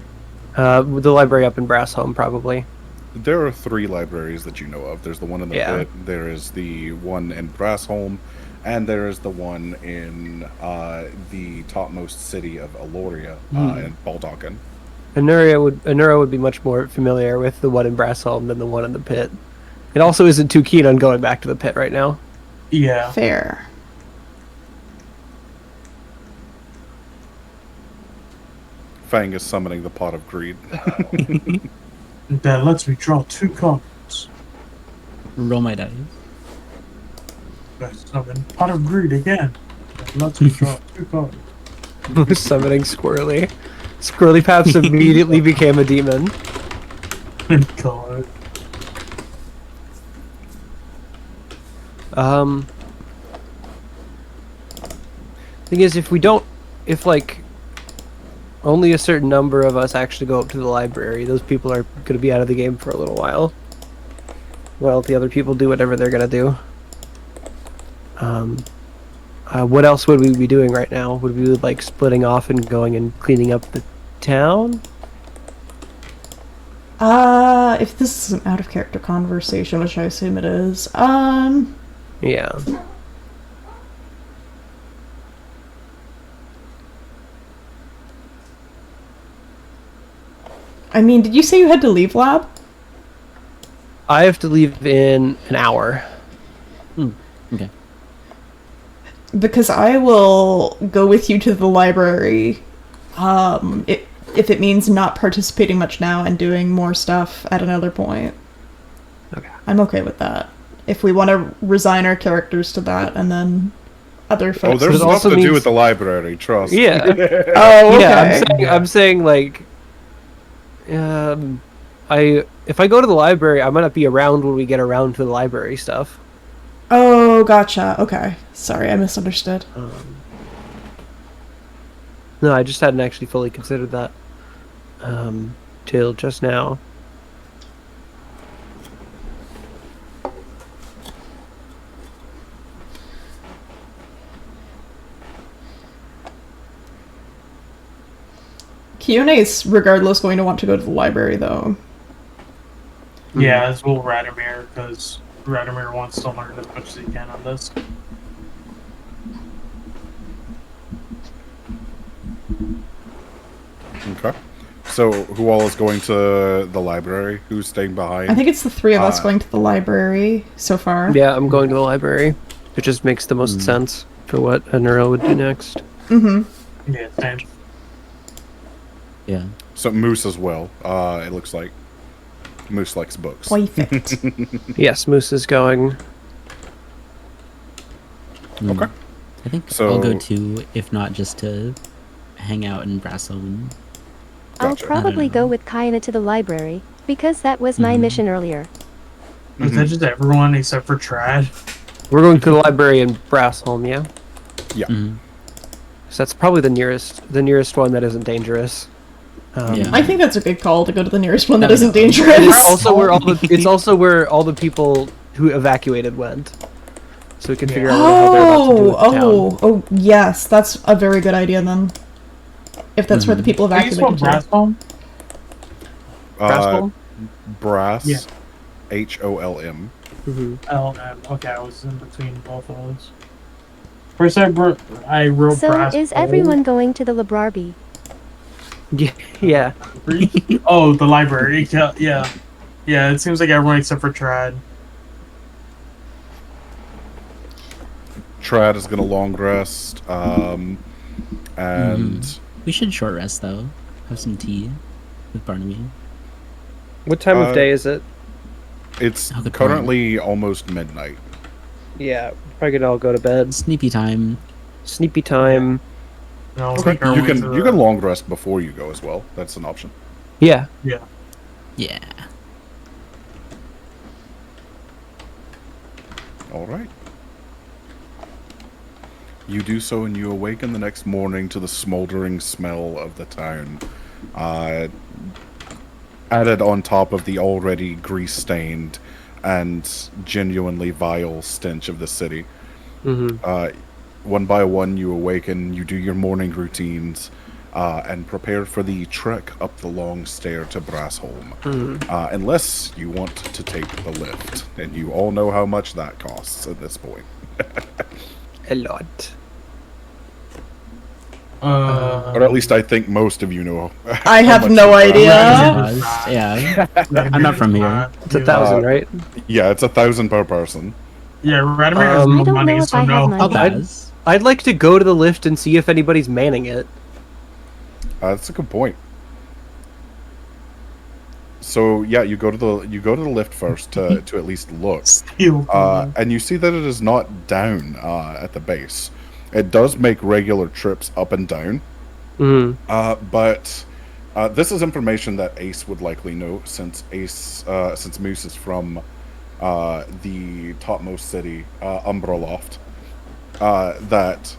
The library up in Brassholm, probably. There are 3 libraries that you know of. There's the one in the pit, there is the one in Brassholm, and there is the one in the topmost city of Aloria, in Baldocken. Anura would be much more familiar with the one in Brassholm than the one in the pit. It also isn't too keen on going back to the pit right now. Yeah. Fair. Fang is summoning the pot of greed. That lets me draw 2 cards. Roll my dice. Let's summon Pot of Greed again. Let's draw 2 cards. Summoning Squirrely. Squirrely Paps immediately became a demon. God. Thing is, if like only a certain number of us actually go up to the library, those people are going to be out of the game for a little while. Well, the other people do whatever they're going to do. What else would we be doing right now? Would we be like splitting off and going and cleaning up the town? If this is an out of character conversation, which I assume it is, Yeah. I mean, did you say you had to leave lab? I have to leave in an hour. Okay. Because I will go with you to the library, if it means not participating much now and doing more stuff at another point. Okay. I'm okay with that. If we want to resign our characters to that, and then other folks... Oh, there's stuff to do with the library, trust. Yeah. Oh, okay. Yeah, I'm saying like... if I go to the library, I might not be around when we get around to the library stuff. Oh, gotcha. Okay. Sorry, I misunderstood. No, I just hadn't actually fully considered that. Till just now. Kione is regardless going to want to go to the library, though. Yeah, as will Radomir, because Radomir wants to learn as much as he can on this. Okay. So, who all is going to the library? Who's staying behind? I think it's the three of us going to the library so far. Yeah, I'm going to the library. It just makes the most sense for what a neuro would do next. Mm-hmm. Yeah, same. Yeah. So Moose as well. It looks like Moose likes books. Perfect. Yes, Moose is going. Okay. I think So- I'll go too, if not just to hang out in Brasselman. I'll Gotcha. probably go with Kaina to the library, because that was my mission earlier. Is that just everyone except for Trad? We're going to the library in Brassholm, yeah? Yeah. So that's probably the nearest one that isn't dangerous. Yeah. I think that's a good call to go to the nearest one that No, isn't no. dangerous. It's also where all the people who evacuated went. So we can figure out what the hell they're about to do with the town. Oh, yes, that's a very good idea then. If that's where the people I guess what evacuated to. Brassholm? Brassholm? Brass. Yeah. HOLM. LM. Okay, I was in between both of those. First, I wrote So, Brass. is everyone going to the Library? Yeah. Oh, the library. Yeah. Yeah, it seems like everyone except for Trad. Trad is going to long rest. And We should short rest though. Have some tea with Barnaby. What time of day is it? it's Oh, good currently almost midnight. Yeah, probably gonna all go to bed. Sleepy time. Sleepy time. No, You can long rest before you go as well. That's an option. Yeah. Yeah. Yeah. All right. You do so, and you awaken the next morning to the smoldering smell of the town, added on top of the already grease-stained and genuinely vile stench of the city. One by one, you awaken, you do your morning routines, and prepare for the trek up the long stair to Brassholm. Unless you want to take the lift, and you all know how much that costs at this point. A lot. Or at least I think most of you know. I have no idea. Yeah. I'm not from here. It's 1,000, right? Yeah, it's 1,000 per person. Yeah, Radomir has I no don't money, know if so I no. have money. I'd like to go to the lift and see if anybody's manning it. That's a good point. So yeah, you go to the lift first to at least look, and you see that it is not down at the base. It does make regular trips up and down, but this is information that Ace would likely know, since Moose is from the topmost city, Umbra Loft. That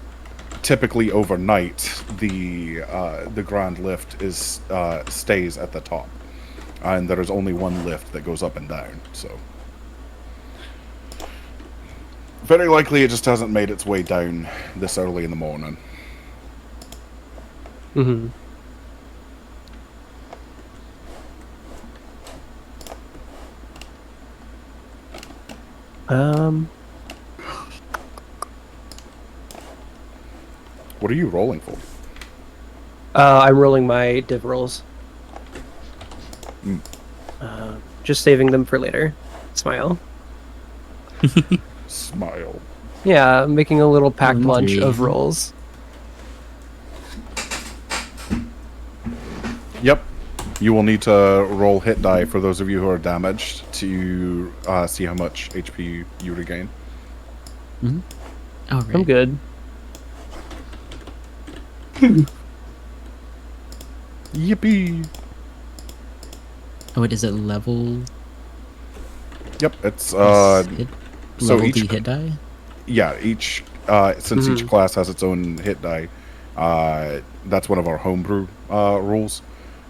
typically overnight the grand lift stays at the top, and there is only one lift that goes up and down. So very likely it just hasn't made its way down this early in the morning. What are you rolling for? I'm rolling my div rolls. Just saving them for later. Smile. Smile. Yeah, I'm making a little packed lunch of rolls. Yep. You will need to roll hit die for those of you who are damaged to see how much HP you regain. All right. I'm good. Yippee! Oh, wait, is it level? Yep, it's level D hit die? Yeah, each since each class has its own hit die, that's one of our homebrew rules.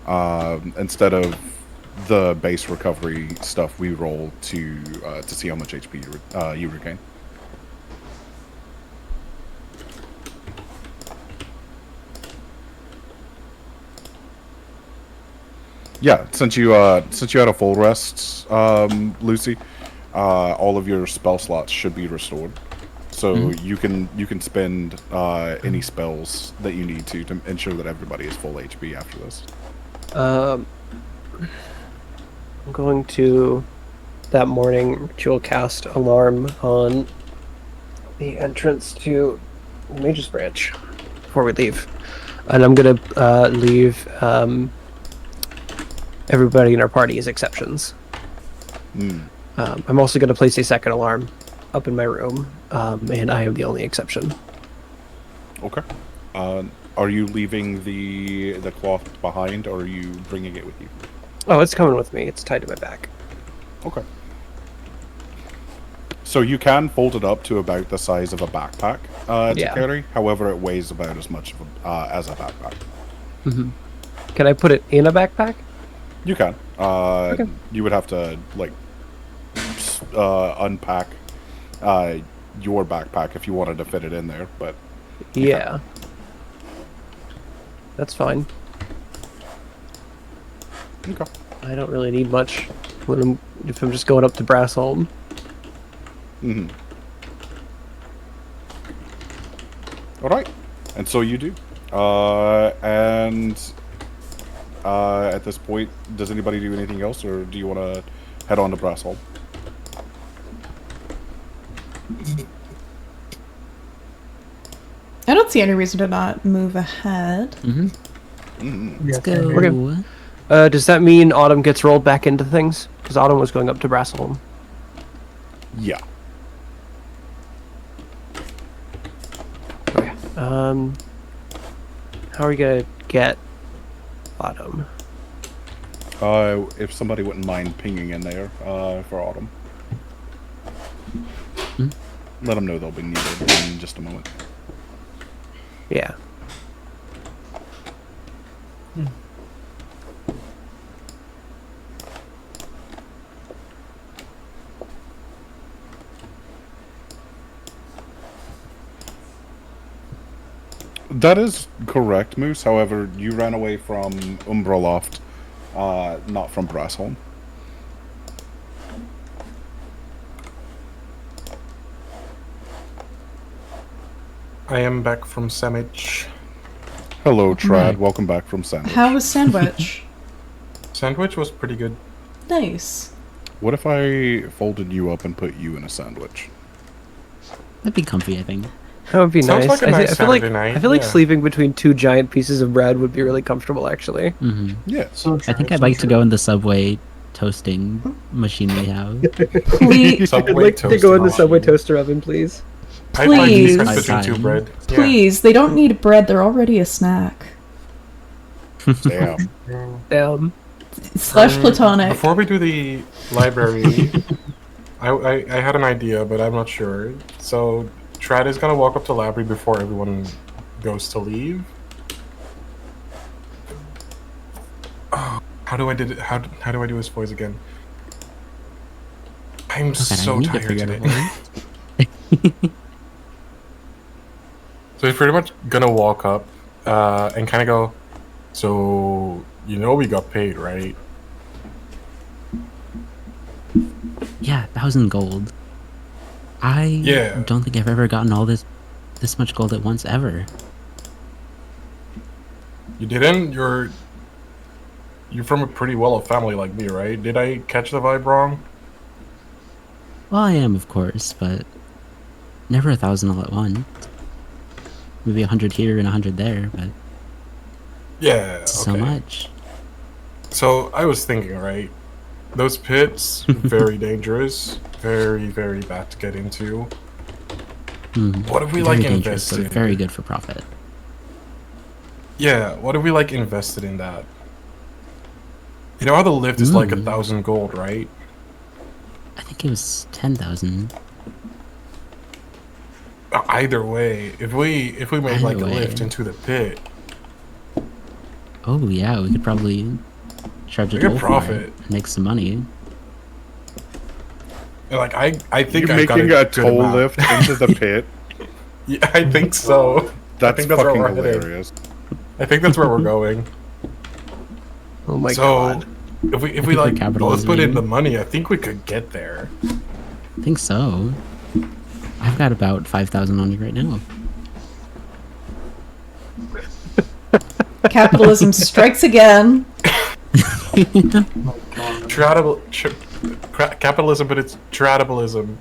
Instead of the base recovery stuff, we roll to see how much HP you regain. Yeah, since you had a full rest, Lucy, all of your spell slots should be restored. So you can spend any spells that you need to ensure that everybody is full HP after this. I'm going to that morning ritual cast alarm on the entrance to Mage's Branch before we leave, and I'm gonna leave everybody in our party as exceptions. I'm also going to place a second alarm up in my room, and I am the only exception. Okay. Are you leaving the cloth behind, or are you bringing it with you? Oh, it's coming with me. It's tied to my back. Okay. So you can fold it up to about the size of a backpack to carry. However, it weighs about as much as a backpack. Can I put it in a backpack? You can. Okay. You would have to unpack your backpack if you wanted to fit it in there, but yeah, that's fine. Okay. I don't really need much if I'm just going up to Brassholm. All right, and so you do. And at this point, does anybody do anything else, or do you want to head on to Brassholm? I don't see any reason to not move ahead. Let's go. Okay. Does that mean Autumn gets rolled back into things? Because Autumn was going up to Brassholm. Yeah. Okay. How are we gonna get Autumn? If somebody wouldn't mind pinging in there for Autumn. Let them know they'll be needed in just a moment. Yeah. That is correct, Moose. However, you ran away from Umbra Loft, not from Brassholm. I am back from Sandwich. Hello, Trad. Welcome back from Sandwich. How was Sandwich? Sandwich was pretty good. Nice. What if I folded you up and put you in a sandwich? That'd be comfy, I think. That would be Sounds nice. like a nice I feel like Saturday night, I feel like yeah. sleeping between two giant pieces of bread would be really comfortable, actually. Yeah. So I think I'd like to go in the Subway toasting machine we have. Please, I'd like to go in the Subway toaster oven, please. I'd like to Please. sleep between two bread. Yeah. please, they don't need bread. They're already a snack. Damn. Damn. Slash platonic. Before we do the library, I had an idea, but I'm not sure. So Trad is gonna walk up to library before everyone goes to leave. Oh, how do I did it? How do I do his voice again? I'm Okay, I so need to tired figure it today. So he's pretty much gonna walk up and kind of go, so you know we got paid, right? Yeah, 1,000 gold. I Yeah. don't think I've ever gotten all this much gold at once ever. You didn't? You're from a pretty well-off family like me, right? Did I catch the vibe wrong? Well, I am, of course, but never 1,000 all at once. Maybe 100 here and 100 there, but Yeah. it's so much. So I was thinking, right? Those pits, very dangerous, very, very bad to get into. What if we Very like dangerous, invested? but very good for profit. Yeah. What if we like invested in that? You know how the lift is like 1,000 gold, right? I think it was 10,000. Either way, if we made like Either a way. lift into the pit, Oh yeah, we could probably charge a We could toll for profit. it and make some money. and like I think You're I got making a a good toll amount. lift into the pit. Yeah, I think so. That's I think that's where fucking we're headed. hilarious. I think that's where we're going. Oh my so, god. if we think we're like let's put in capitalism. the money, I think we could get there. I think so. I've got about 5,000 on you right now. Capitalism strikes again. Capitalism, but it's tradibalism.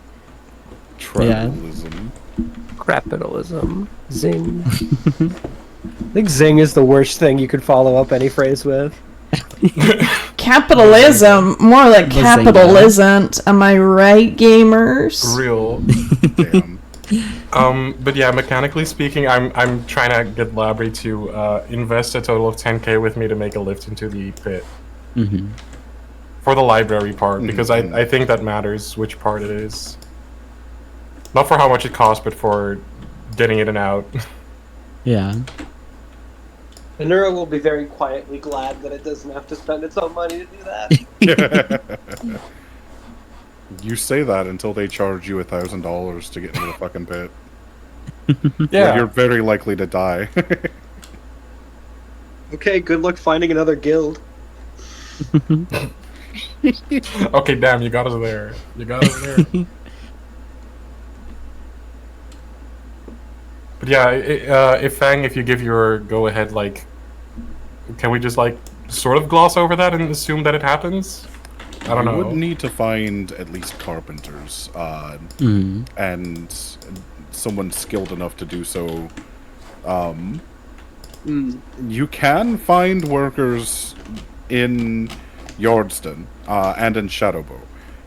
Tribalism. Capitalism. Zing. I think zing is the worst thing you could follow up any phrase with. Capitalism, more like The capital Zynga. isn't. Am I right, gamers? Real. Damn. But yeah, mechanically speaking, I'm trying to get Labry to invest a total of 10k with me to make a lift into the pit for the library part, because I think that matters which part it is. Not for how much it costs, but for getting in and out. Yeah. Anura will be very quietly glad that it doesn't have to spend its own money to do that. You say that until they charge you $1,000 to get into the fucking pit. Yeah. Where you're very likely to die. Okay, good luck finding another guild. Okay, damn, you got us there. You got us there. But yeah, if Fang, if you give your go-ahead, like, can we just, like, sort of gloss over that and assume that it happens? I don't know. You would need to find at least carpenters, and someone skilled enough to do so. You can find workers in Yardston and in Shadowbow.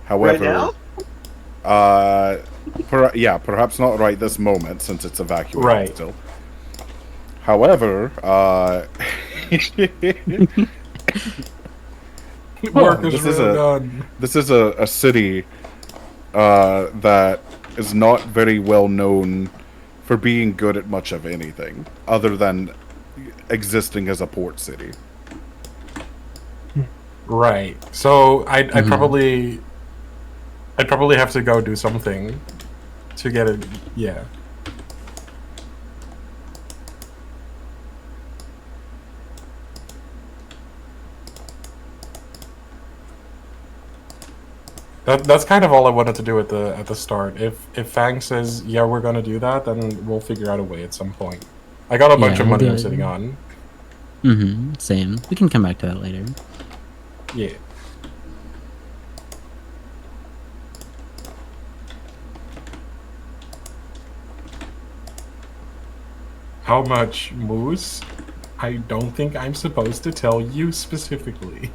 However, Right yeah, perhaps not right this moment since it's evacuated Right. still. However, Work is this is really a done. this is a city that is not very well known for being good at much of anything other than existing as a port city. Right. So I'd probably have to go do something to get it. Yeah. That's kind of all I wanted to do at the start. If Fang says yeah we're gonna do that, then we'll figure out a way at some point. I got a bunch of we'll money do I'm it. sitting on. Same. We can come back to that later. Yeah. How much, Moose? I don't think I'm supposed to tell you specifically.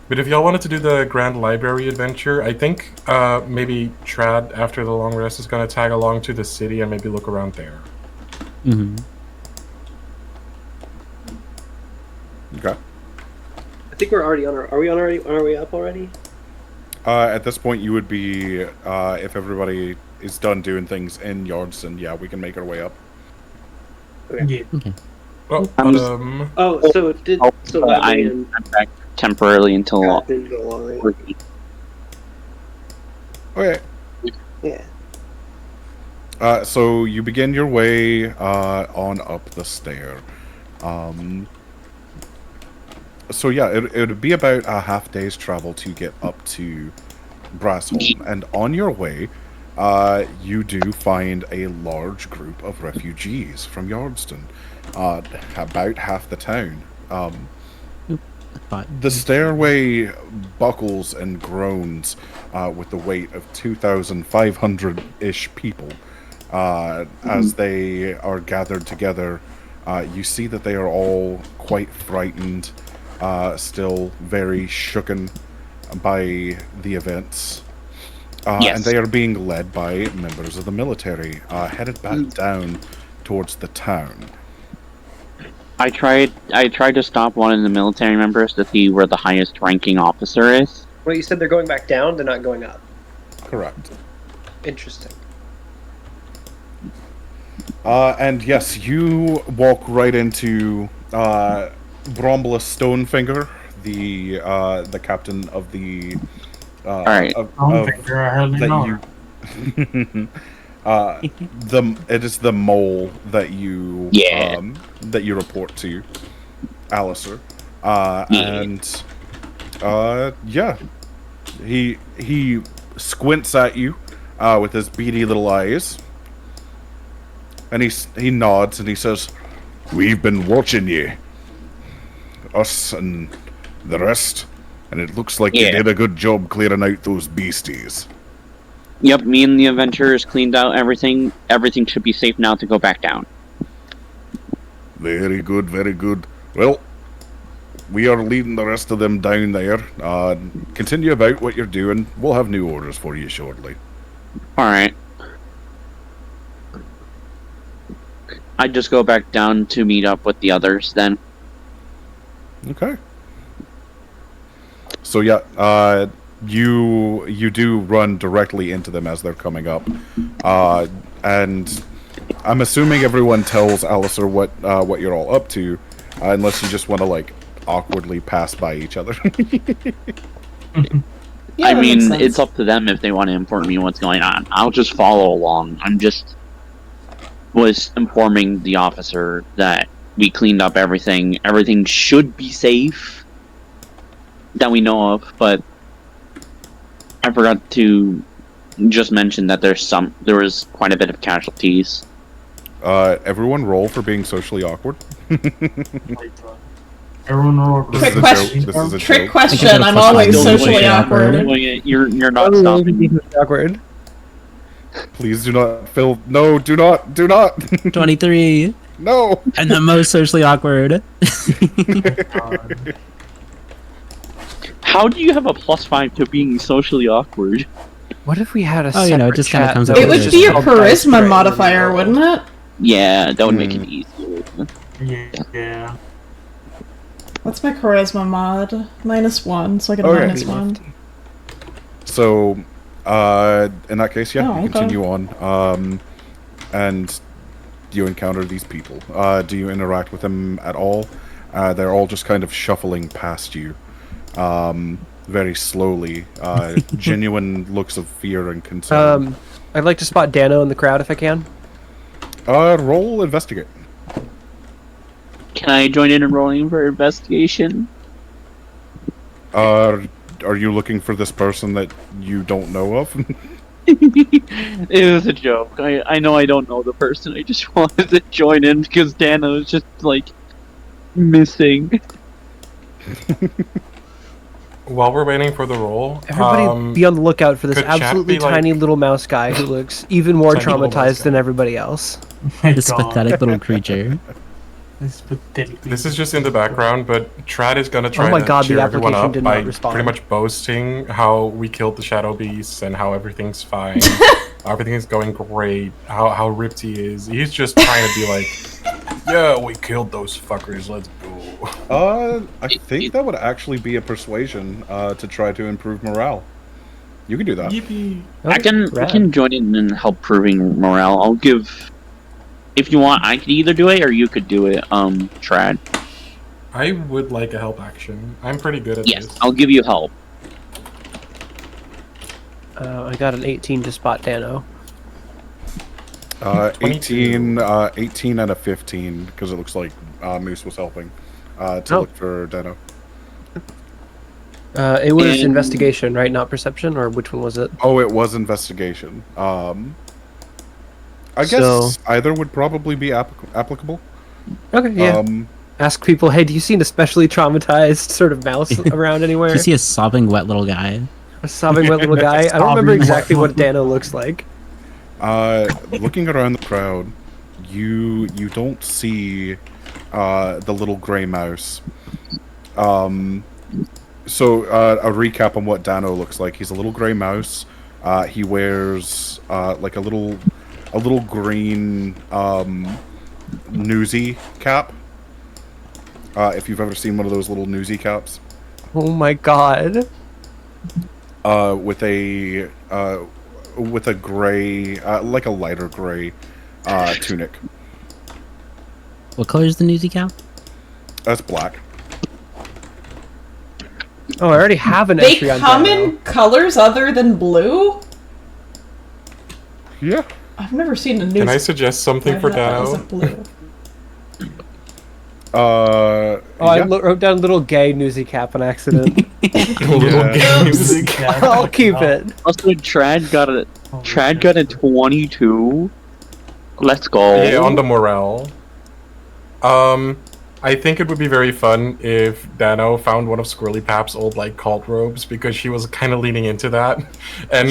But if y'all wanted to do the Grand Library adventure, I think maybe Trad, after the long rest, is going to tag along to the city and maybe look around there. Mm-hmm. Okay. I think we're already on our. Are we on our way up already? At this point, you would be if everybody is done doing things in Yardston. Yeah, we can make our way up. Okay. Okay. Well, so I'm back temporarily until. Okay. Yeah. So you begin your way on up the stair. So yeah, it would be about a half day's travel to get up to Brassholm, and on your way, you do find a large group of refugees from Yardston, about half the town. The stairway buckles and groans with the weight of 2,500-ish people as they are gathered together. You see that they are all quite frightened, still very shooken by the events. Yes. And they are being led by members of the military, headed back down towards the town. I tried to stop one of the military members to see where the highest ranking officer is. Wait, you said they're going back down? They're not going up? Correct. Interesting. And yes, you walk right into Brombless Stonefinger, the captain of the. All right. It is the mole that you that you report to, Alistair, and he squints at you with his beady little eyes, and he nods and he says, "We've been watching you, us and the rest, and it looks like you did a good job clearing out those beasties." Yep, me and the adventurers cleaned out everything. Everything should be safe now to go back down. Very good, very good. Well, we are leading the rest of them down there. Continue about what you're doing. We'll have new orders for you shortly. Alright. I just go back down to meet up with the others then. Okay. So yeah, you do run directly into them as they're coming up, and I'm assuming everyone tells Alistair what you're all up to, unless you just want to like awkwardly pass by each other. Yeah, I that mean, makes sense. it's up to them if they want to inform me what's going on. I'll just follow along. Was informing the officer that we cleaned up everything. Everything should be safe that we know of, but I forgot to just mention that there was quite a bit of casualties. Everyone roll for being socially awkward. Everyone roll. Trick question. This is a Trick joke. question. I'm always socially awkward. You're not stopping me. Awkward. Please do not, Phil. No, do not. 23. No. And the most socially awkward. How do you have a +5 to being socially awkward? What if we had a Oh, you know, it just kinda chat comes that up It with was would just be a called charisma Dice modifier, Train? wouldn't it? Yeah, that would make it easier. Yeah. What's my charisma mod? -1, so I get a Okay. -1. So, in that case, yeah, Oh, you okay. continue on, and you encounter these people. Do you interact with them at all? They're all just kind of shuffling past you, very slowly. Genuine looks of fear and concern. I'd like to spot Dano in the crowd if I can. Roll investigate. Can I join in rolling for investigation? Are you looking for this person that you don't know of? It was a joke. I know I don't know the person. I just wanted to join in because Dana was just like missing. while we're waiting for the roll, Everybody be on the lookout for this could chat absolutely be, like- tiny little mouse guy who looks even more Tiny little mouse traumatized guy. than everybody else. My This God. pathetic little creature. This pathetic. This is just in the background, but Trad is gonna try my to God, the cheer everyone application up did by not respond. pretty much boasting how we killed the shadow beasts and how everything's fine, everything is going great, how ripped he is. He's just trying to be like, yeah, we killed those fuckers. Let's go. I think that would actually be a persuasion to try to improve morale. You can do that. Yippee! I can join in and help proving morale. I'll give. If you want, I could either do it or you could do it. Trad. I would like a help action. I'm pretty good at Yes, this. I'll give you help. I got an 18 to spot Dano. 18 and a 15, because it looks like Moose was helping to look for Deno. It was And- investigation, right? Not perception, or which one was it? Oh, it was investigation. I guess So- either would probably be applicable. Okay, yeah. Ask people, hey, do you see an especially traumatized sort of mouse around anywhere? Do you see a sobbing wet little guy? A sobbing wet little guy? I don't remember exactly what Dano looks like. Looking around the crowd, you don't see the little gray mouse. So a recap on what Dano looks like. He's a little gray mouse. He wears like a little green newsy cap. If you've ever seen one of those little newsy caps. Oh my god. With a gray, like a lighter gray tunic. What color is the newsy cap? That's black. Oh, I already have an They entry on come Dano. in colors other than blue? Yeah. I've never seen a news. Can I suggest something for that Dano? wasn't blue. Oh, I wrote down little gay newsy cap on accident. Little games. I'll keep it. Also, Trad got a 22. Let's go. Yeah, on the morale. I think it would be very fun if Dano found one of Squirrely Pap's old like cult robes, because she was kind of leaning into that, and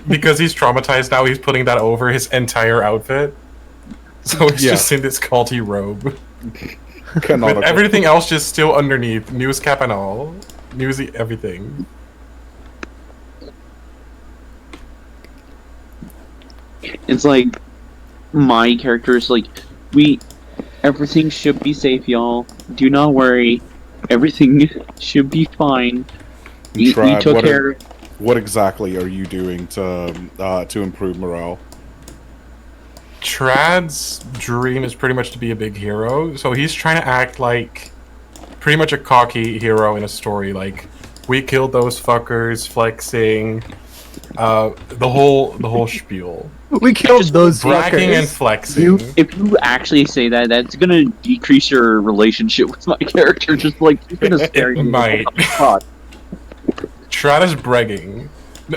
because he's traumatized now, he's putting that over his entire outfit. So it's just in this culty robe. With everything else just still underneath, news cap and all, newsy everything. It's like my character is like, everything should be safe, y'all. Do not worry. Everything should be fine. We took care. What exactly are you doing to improve morale? Trad's dream is pretty much to be a big hero, so he's trying to act like pretty much a cocky hero in a story, like we killed those fuckers, flexing, the whole spiel. We killed those bragging fuckers. and flexing. If you actually say that, that's gonna decrease your relationship with my character. Just like you're gonna stare. It might. Trad is bragging,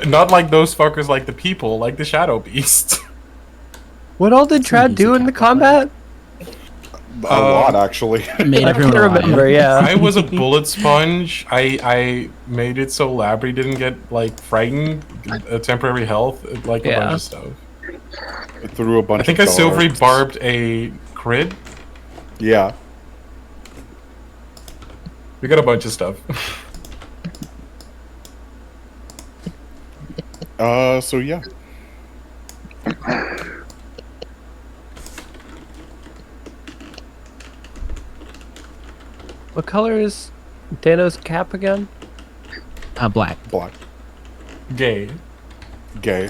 not like those fuckers, like the people, like the shadow beast. What all did Trad do in the combat? A lot, actually. Made I everyone can't remember, yeah. I was a bullet sponge. I made it so Labry didn't get like frightened, temporary health, like a bunch of stuff. It threw a bunch. I think of I silvery darts. barbed a crit. Yeah. We got a bunch of stuff. So yeah. What color is Dano's cap again? Black. Black. Gay. Gay.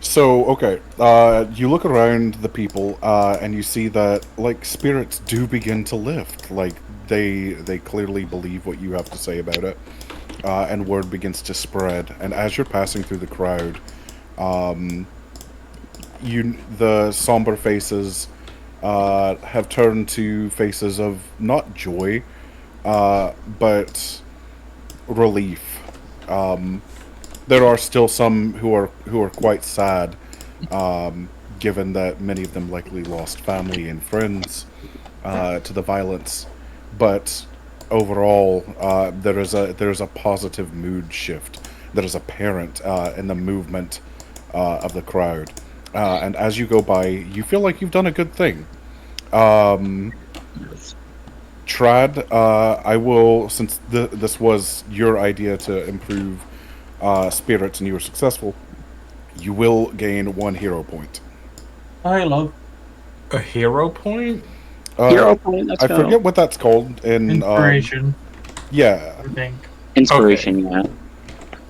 So, okay, you look around the people, and you see that, like, spirits do begin to lift. Like, they clearly believe what you have to say about it, and word begins to spread. And as you're passing through the crowd, the somber faces have turned to faces of not joy, but relief. There are still some who are quite sad, given that many of them likely lost family and friends. to the violence, but overall, there's a positive mood shift that is apparent in the movement of the crowd, and as you go by, you feel like you've done a good thing. Trad, I will, since this was your idea to improve spirits and you were successful, you will gain 1 hero point. I love a hero point. Hero point. Let's I go. forget what that's called in inspiration. Yeah, I think inspiration. Okay.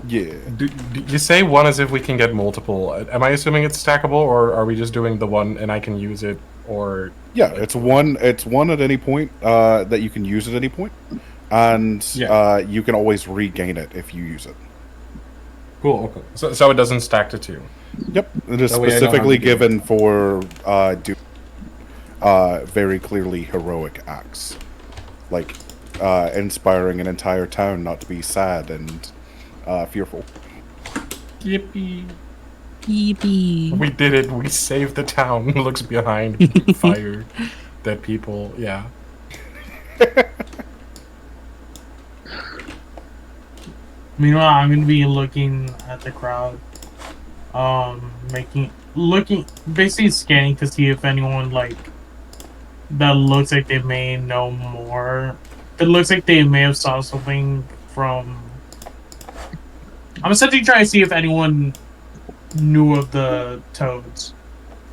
Yeah. Do you say 1 as if we can get multiple? Am I assuming it's stackable, or are we just doing the 1 and I can use it? Or yeah, it's one. It's 1 at any point that you can use at any point, and you can always regain it if you use it. Cool. Okay. So it doesn't stack to 2. Yep, it is specifically given for very clearly heroic acts, like inspiring an entire town not to be sad and fearful. Yippee! Yippee! We did it. We saved the town. Looks behind fire. Dead people. Yeah. Meanwhile, I'm gonna be looking at the crowd, basically scanning to see if anyone that looks like they may know more. It looks like they may have saw something from. I'm essentially trying to see if anyone knew of the toads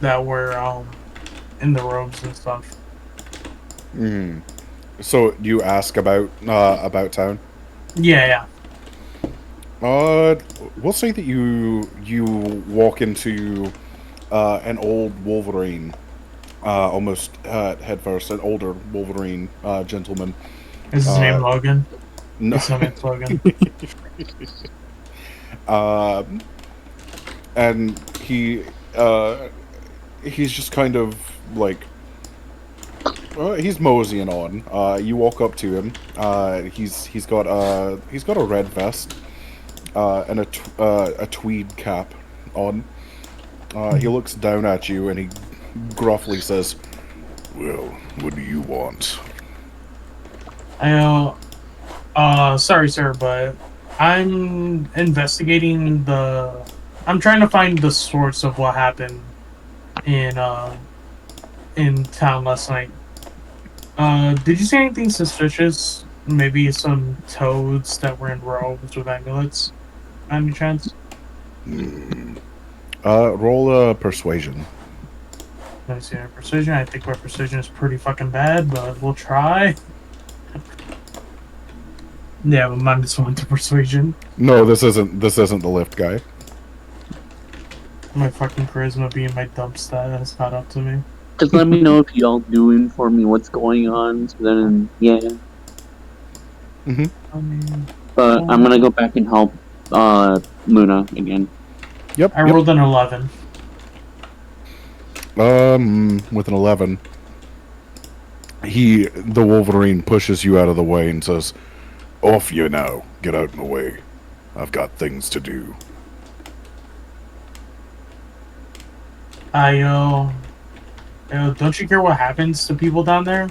that were in the robes and stuff. Mm. So you ask about town? Yeah. We'll say that you walk into an old Wolverine, almost headfirst, an older Wolverine gentleman. Is his name Logan? No. His name is Logan. And he's just kind of like he's moseying on. You walk up to him. He's got a red vest and a tweed cap on. He looks down at you and he gruffly says, "Well, what do you want?" Sorry, sir, but I'm investigating I'm trying to find the source of what happened in town last night. Did you see anything suspicious? Maybe some toads that were in robes with amulets, by any chance? Roll a persuasion. Let me see our precision. I think our precision is pretty fucking bad, but we'll try. Yeah, but -1 to persuasion. No, this isn't the lift guy. My fucking charisma being my dump stat is not up to me. Just let me know if y'all do inform me what's going on. So then, yeah. But I'm gonna go back and help Luna again. Yep. I rolled an 11. With an 11, the Wolverine pushes you out of the way and says, "Off you now. Get out of the way. I've got things to do." Don't you care what happens to people down there?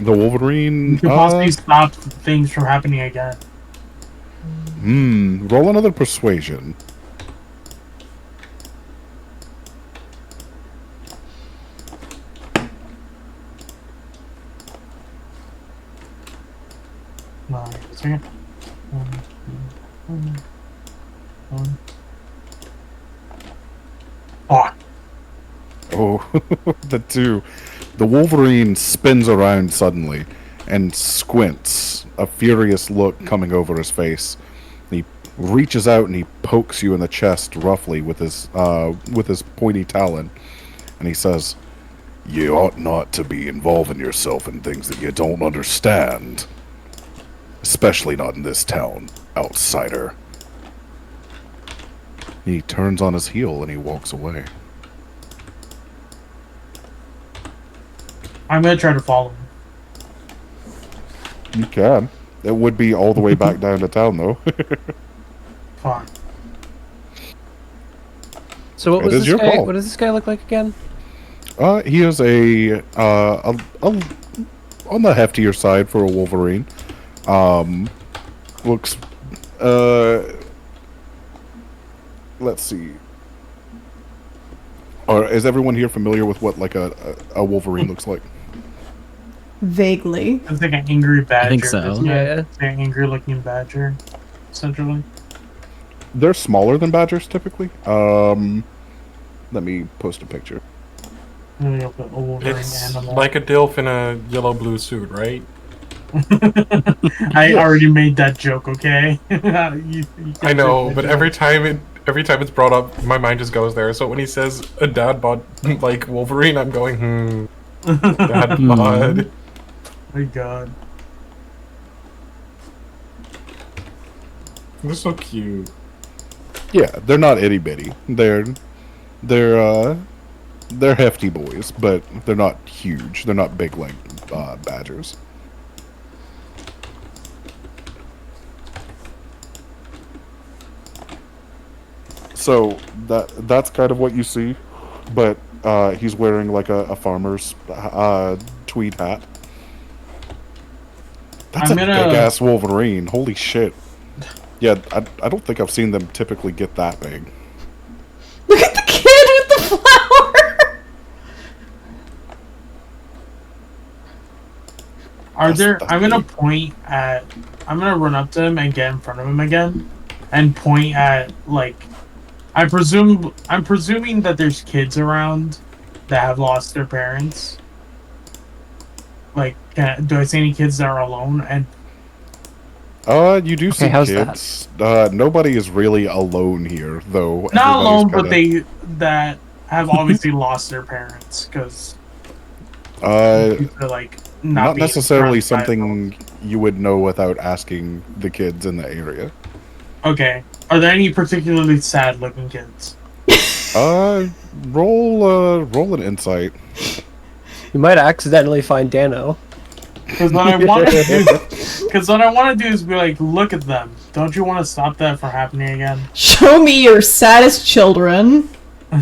The Wolverine. You can possibly stop things from happening again. Roll another persuasion. Wait a second. One. Fuck. Oh, the 2. The Wolverine spins around suddenly and squints, a furious look coming over his face. He reaches out and he pokes you in the chest roughly with his pointy talon, and he says, "You ought not to be involving yourself in things that you don't understand. Especially not in this town, outsider." He turns on his heel and he walks away. I'm gonna try to follow him. You can. It would be all the way back down to town, though. Fine. So what does this guy look like again? He is a on the heftier side for a Wolverine. Looks let's see. Or is everyone here familiar with what like a Wolverine looks like? Vaguely. It's like an angry badger. I think so. Yeah. It's an angry looking badger, essentially. They're smaller than badgers typically. Let me post a picture. It's like a dilf in a yellow-blue suit, right? I already made that joke, okay? you I know, but every time it's brought up, my mind just goes there. So when he says a dad bod like Wolverine, I'm going, dad bod. My God. They're so cute. Yeah, they're not itty bitty. They're hefty boys, but they're not huge. They're not big like badgers. So that's kind of what you see, but he's wearing like a farmer's tweed hat. That's a big ass Wolverine. Holy shit. Yeah, I don't think I've seen them typically get that big. Look at the kid with the flower! I'm gonna run up to him and get in front of him again and point at, like, I'm presuming that there's kids around that have lost their parents. Like, do I see any kids that are alone? And you do see kids. Nobody is really alone here, though. Not alone, but that have obviously lost their parents because like not necessarily something you would know without asking the kids in the area. Okay, are there any particularly sad-looking kids? Roll an insight. You might accidentally find Dano. Because what I want to do is be like, look at them. Don't you want to stop that from happening again? Show me your saddest children.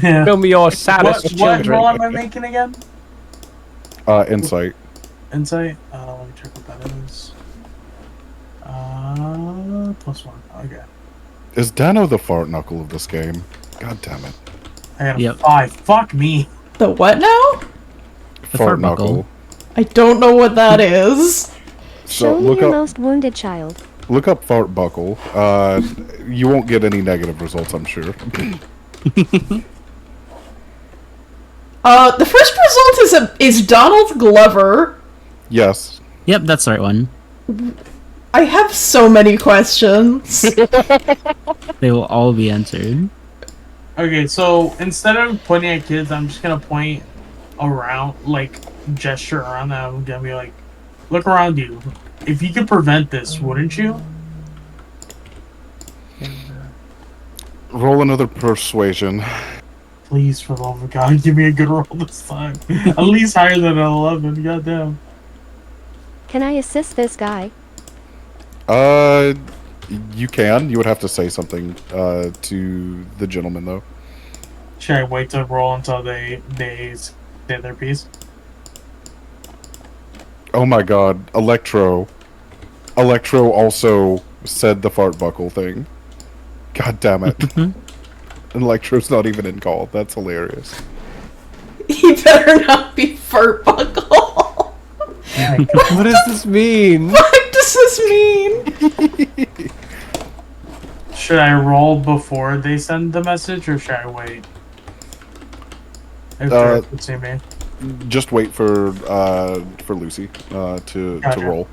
Yeah. Show me your saddest children. What roll am I making again? Insight. Insight? Let me check what that is. +1. Okay. Is Dano the fart knuckle of this game? God damn it. I got a 5. Fuck me. The what now? The fart knuckle. I don't know what that is. Show me your most wounded child. Look up fart buckle. You won't get any negative results, I'm sure. The first result is Donald Glover. Yes. Yep, that's the right one. I have so many questions. They will all be answered. Okay, so instead of pointing at kids, I'm just gonna point around, like, gesture around them. I'm gonna be like, look around you. If you could prevent this, wouldn't you? Roll another persuasion. Please, for the love of God, give me a good roll this time. At least higher than an 11. Goddamn. Can I assist this guy? You can. You would have to say something to the gentleman, though. Should I wait to roll until they say their piece? Oh my God, Electro also said the fart buckle thing. God damn it. Electro's not even in call. That's hilarious. He better not be fart buckle. What does this mean? What does this mean? Should I roll before they send the message, or should I wait? If they would see me. Just wait for Lucy to roll.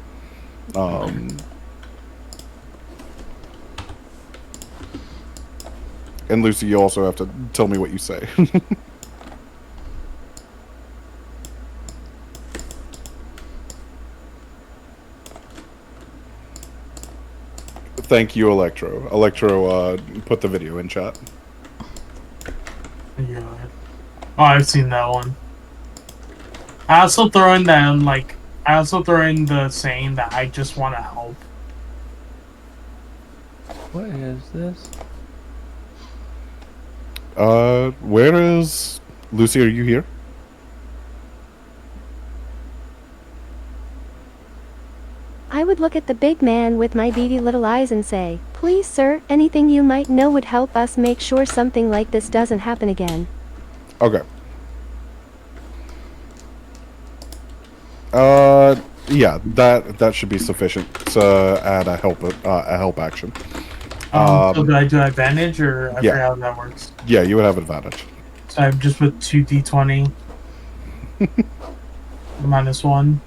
And Lucy, you also have to tell me what you say. Thank you, Electro. Electro put the video in chat. Yeah. Oh, I've seen that one. I also throw in the saying that I just want to help. What is this? Where is Lucy? Are you here? I would look at the big man with my beady little eyes and say, "Please, sir, anything you might know would help us make sure something like this doesn't happen again." Okay. Yeah, that should be sufficient to add a help action. So do I do advantage, or I yeah. forget how that works? Yeah, you would have advantage. So I just put 2d20 minus 1.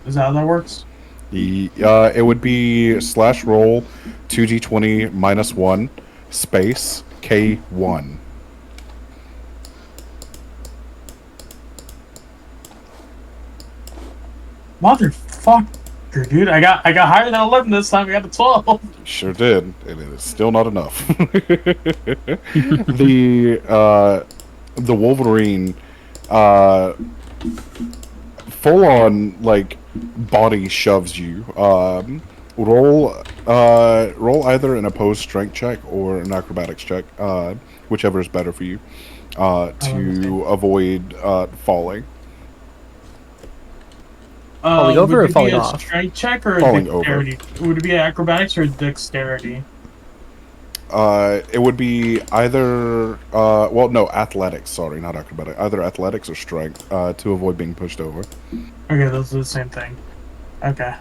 Is that how that works? It would be /roll 2d20 minus 1 space K1. Motherfucker, dude! I got higher than 11 this time. I got a 12. Sure did. It is still not enough. The Wolverine, full on like body shoves you. Roll either an opposed strength check or an acrobatics check, whichever is better for you, to avoid falling. Falling over or falling off? Would it be a strength check or a Falling dexterity? Would it be acrobatics or dexterity? It would be either well, no, athletics. Sorry, not acrobatic. Either athletics or strength to avoid being pushed over. Okay, those are the same thing. Okay.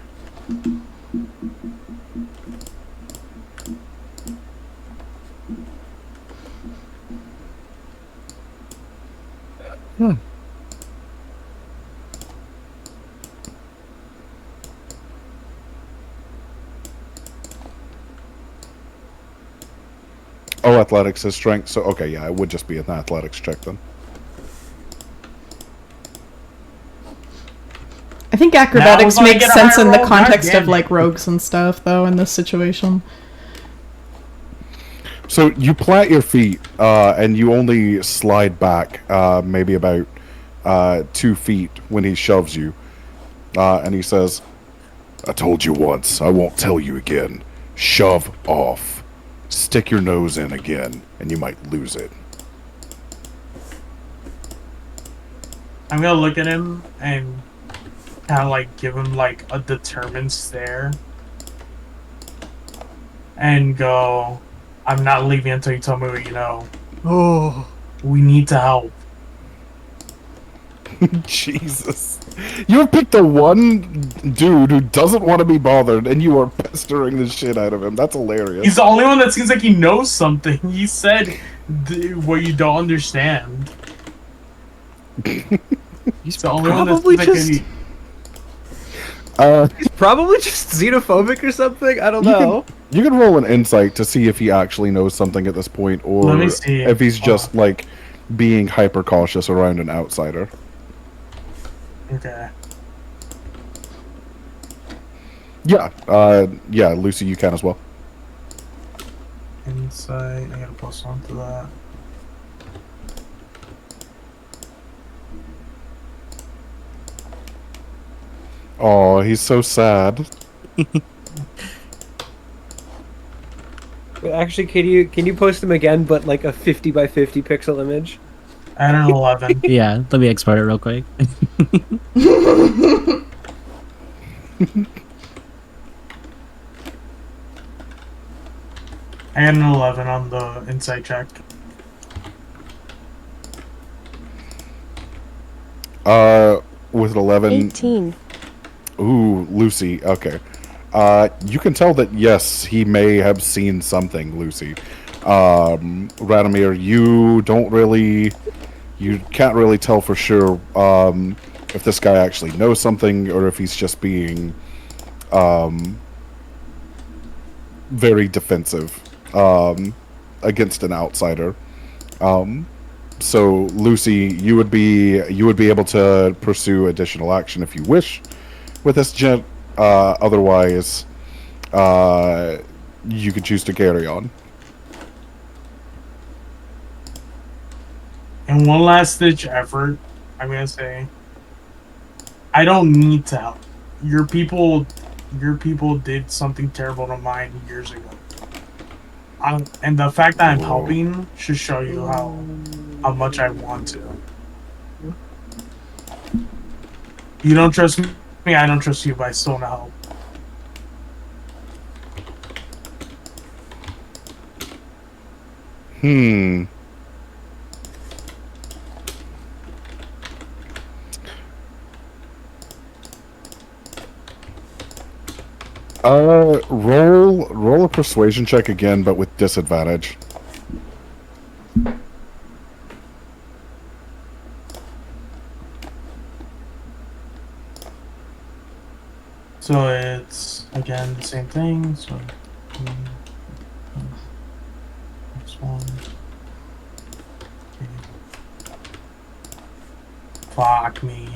Oh, athletics is strength. So okay, yeah, it would just be an athletics check then. I think acrobatics makes sense in the context of like rogues and stuff, though, in this situation. So you plant your feet, and you only slide back maybe about 2 feet when he shoves you, and he says, "I told you once, I won't tell you again. Shove off. Stick your nose in again, and you might lose it." I'm gonna look at him and kind of like give him like a determined stare and go, "I'm not leaving until you tell me what you know. Oh, we need to help." Jesus. You have picked the one dude who doesn't want to be bothered, and you are pestering the shit out of him. That's hilarious. He's the only one that seems like he knows something. He said what you don't understand. He's the only one probably that just... He's probably just xenophobic or something. I don't know. You can roll an insight to see if he actually knows something at this point, or Let me see. if he's just like being hyper cautious around an outsider. Okay. Yeah, yeah, Lucy, you can as well. Insight. I gotta plus 1 to that. Oh, he's so sad. Actually, can you post him again, but like a 50 by 50 pixel image? I don't know, 11. Yeah, let me export it real quick. I got an 11 on the insight check. With an 11... 18. Ooh, Lucy, okay. You can tell that, yes, he may have seen something, Lucy. Radomir, you can't really tell for sure if this guy actually knows something or if he's just being very defensive against an outsider. So Lucy, you would be able to pursue additional action if you wish with this gent. Otherwise, you could choose to carry on. In one last ditch effort, I'm gonna say, I don't need to help. Your people did something terrible to mine years ago. And the fact that I'm helping should show you how much I want to. You don't trust me, I don't trust you, but I still want to help. Roll a persuasion check again, but with disadvantage. So it's again the same thing. So next one. Okay. Fuck me.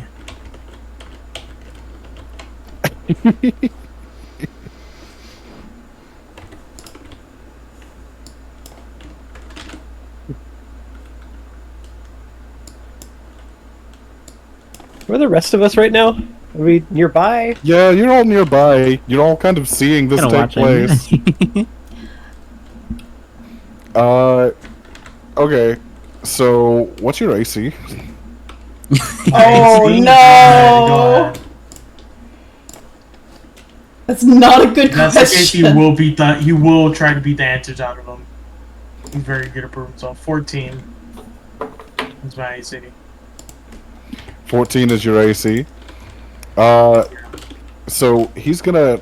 Where are the rest of us right now? Are we nearby? Yeah, you're all nearby. You're all kind of seeing this take place. Okay. So, what's your AC? Oh no! That's not a good That's question. the case. You will beat that. You will try to beat the answers out of him. He's very good at proving himself. 14. That's my AC. 14 is your AC. So he's gonna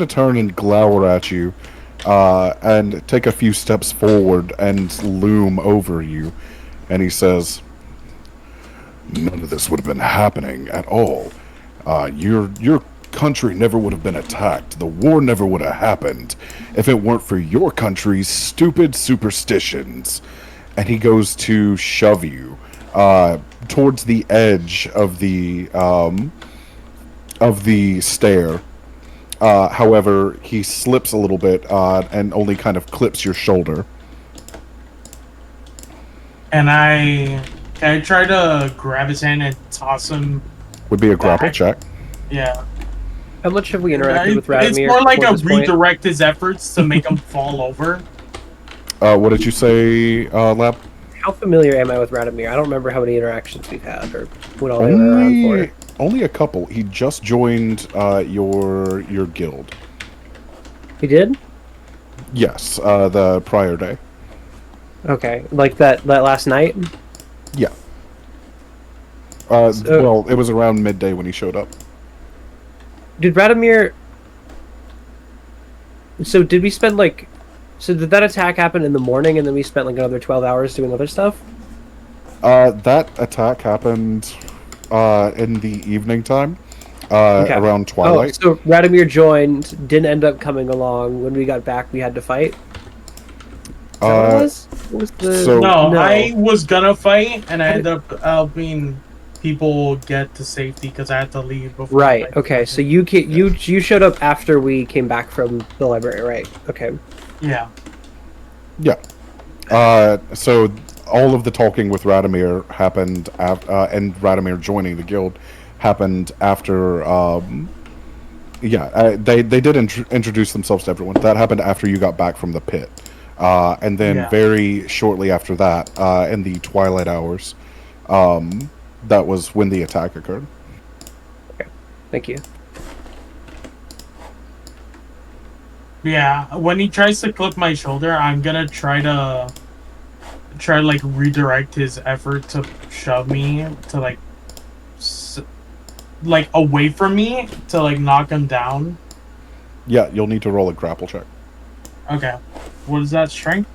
turn and glower at you, and take a few steps forward and loom over you, and he says, "None of this would have been happening at all. Your country never would have been attacked. The war never would have happened if it weren't for your country's stupid superstitions." And he goes to shove you towards the edge of the stair. However, he slips a little bit and only kind of clips your shoulder. And can I try to grab his hand and toss him? Would be a grapple check. Yeah. How much have we interacted with Radomir? It's more like a this point? redirect his efforts to make him fall over. What did you say, Lab? How familiar am I with Radomir? I don't remember how many interactions we've had or what all they were around for. Only a couple. He just joined your guild. He did? Yes, the prior day. Okay, like that last night? Yeah. Well, it was around midday when he showed up. Did Radomir... So did we spend like... So did that attack happen in the morning and then we spent like another 12 hours doing other stuff? That attack happened in the evening time, around twilight. Oh, so Radomir joined, didn't end up coming along. When we got back, we had to fight? What was the... No, I was gonna fight, and I ended up helping people get to safety because I had to leave before. Right. Okay. So you showed up after we came back from the library, right? Okay. Yeah. Yeah. So all of the talking with Radomir happened, and Radomir joining the guild happened after. They did introduce themselves to everyone. That happened after you got back from the pit, and then very shortly after that, in the twilight hours, that was when the attack occurred. Okay. Thank you. Yeah, when he tries to clip my shoulder, I'm gonna try to like redirect his effort to shove me to like away from me to like knock him down. Yeah, you'll need to roll a grapple check. Okay, what is that, strength?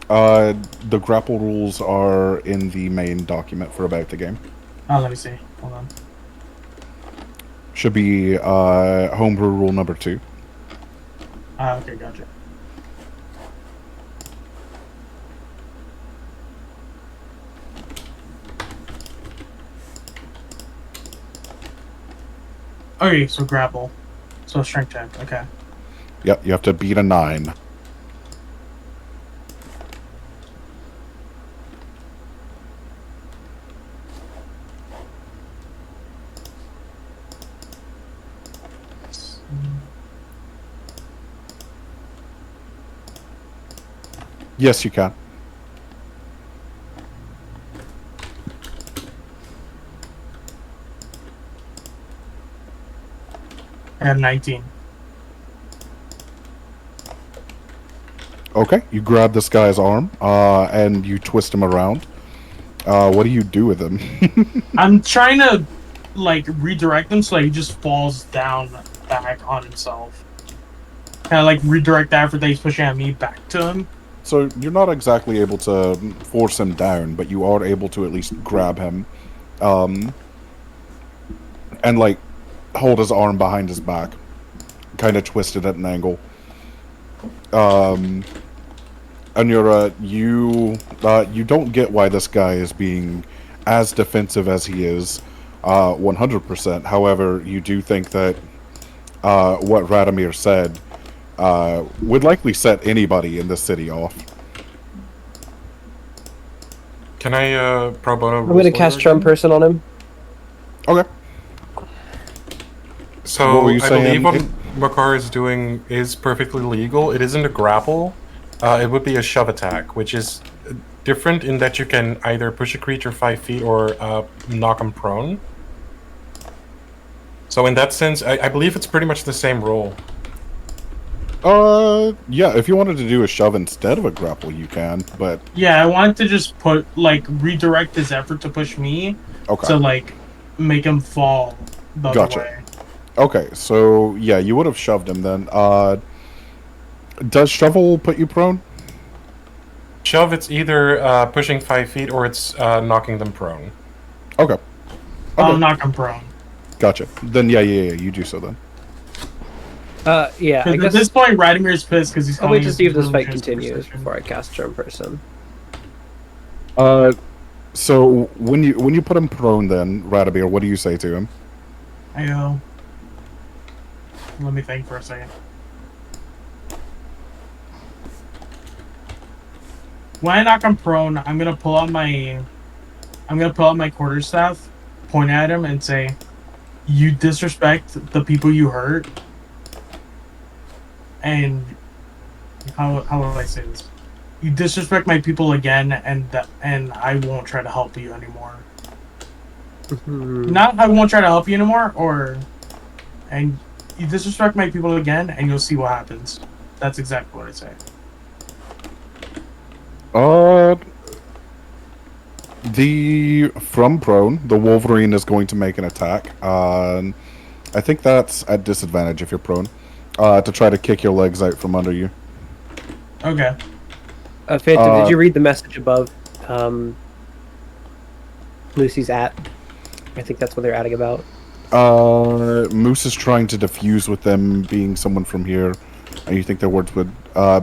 The grapple rules are in the main document for About the Game. Oh, let me see. Hold on. Should be homebrew rule number 2. Okay, gotcha. Okay, so grapple. So strength check, okay. Yep, you have to beat a 9. Yes, you can. I have 19. Okay, you grab this guy's arm, and you twist him around. What do you do with him? I'm trying to, like, redirect him so he just falls down back on himself. Kind of, like, redirect the effort that he's pushing at me back to him. So you're not exactly able to force him down, but you are able to at least grab him, and, like, hold his arm behind his back. Kind of twisted at an angle. Anura, you don't get why this guy is being as defensive as he is, 100%. However, you do think that what Radomir said would likely set anybody in this city off. Can I pro bono? I'm going to cast Charm Person on him. Okay. So what were you saying? believe what Makar is doing is perfectly legal. It isn't a grapple. It would be a shove attack, which is different in that you can either push a creature 5 feet or knock him prone. So in that sense, I believe it's pretty much the same rule. Yeah, if you wanted to do a shove instead of a grapple, you can, but... Yeah, I wanted to just redirect his effort to push me to, like, make him fall the other way. Okay, so, yeah, you would have shoved him then. Does shovel put you prone? Shove, it's either pushing 5 feet or it's knocking them prone. Okay. I'll knock him prone. Gotcha. Then, yeah, you do so then. Yeah, I guess... At this point, Radomir's pissed because he's... I'll wait to see if this fight continues before I cast Charm Person. So, when you put him prone then, Radomir, what do you say to him? I go... Let me think for a second. When I knock him prone, I'm gonna pull out my quarterstaff, point at him, and say, "You disrespect the people you hurt." And how will I say this? You disrespect my people again, and I won't try to help you anymore. Not I won't try to help you anymore, and you disrespect my people again, and you'll see what happens. That's exactly what I say. From prone, the Wolverine is going to make an attack. I think that's at disadvantage if you're prone. To try to kick your legs out from under you. Okay. Phantom, did you read the message above Lucy's at? I think that's what they're adding about. Moose is trying to diffuse with them being someone from here. And you think their words would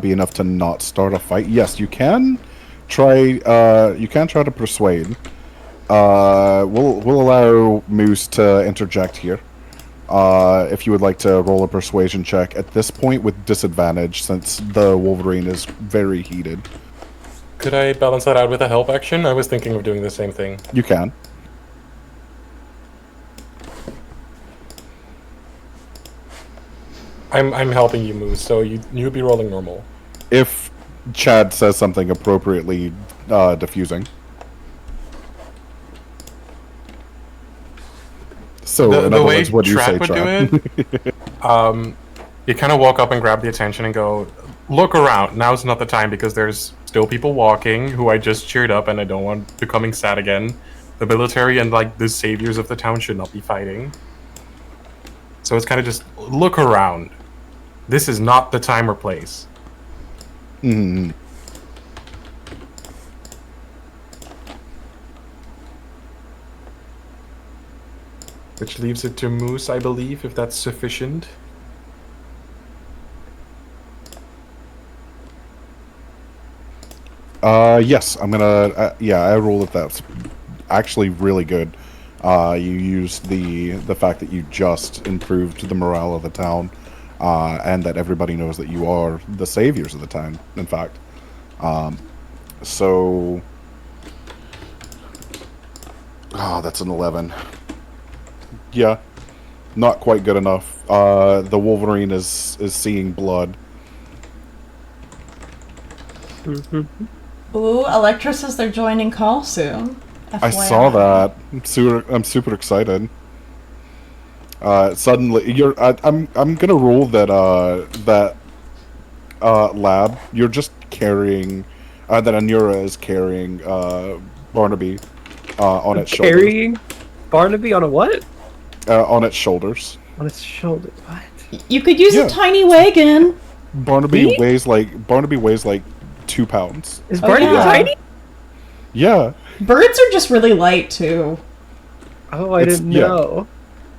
be enough to not start a fight? Yes, you can try. You can try to persuade. We'll allow Moose to interject here. If you would like to roll a persuasion check at this point with disadvantage, since the Wolverine is very heated. Could I balance that out with a help action? I was thinking of doing the same thing. You can. I'm helping you, Moose, so you'd be rolling normal. If Chad says something appropriately diffusing. So, in other words, what do you say, Chad? You kind of walk up and grab the attention and go, look around. Now's not the time because there's still people walking who I just cheered up and I don't want becoming sad again. The military and, like, the saviors of the town should not be fighting. So it's kind of just, look around. This is not the time or place. Mm-hmm. Which leaves it to Moose, I believe, if that's sufficient. Yes, I'm gonna, yeah, I rolled it. That's actually really good. You used the fact that you just improved the morale of the town, and that everybody knows that you are the saviors of the town, in fact. So... Oh, that's an 11. Yeah, not quite good enough. The Wolverine is seeing blood. Ooh, Electra says they're joining call soon. FYI. I saw that. I'm super excited. Suddenly, I'm gonna roll that lab. You're just carrying that Anura is carrying Barnaby on its shoulders. Carrying Barnaby on a what? On its shoulders. On its shoulder. What? You could use a tiny wagon. Barnaby weighs like 2 pounds. Is Barnaby tiny? Yeah. Birds are just really light too. Oh, I didn't know.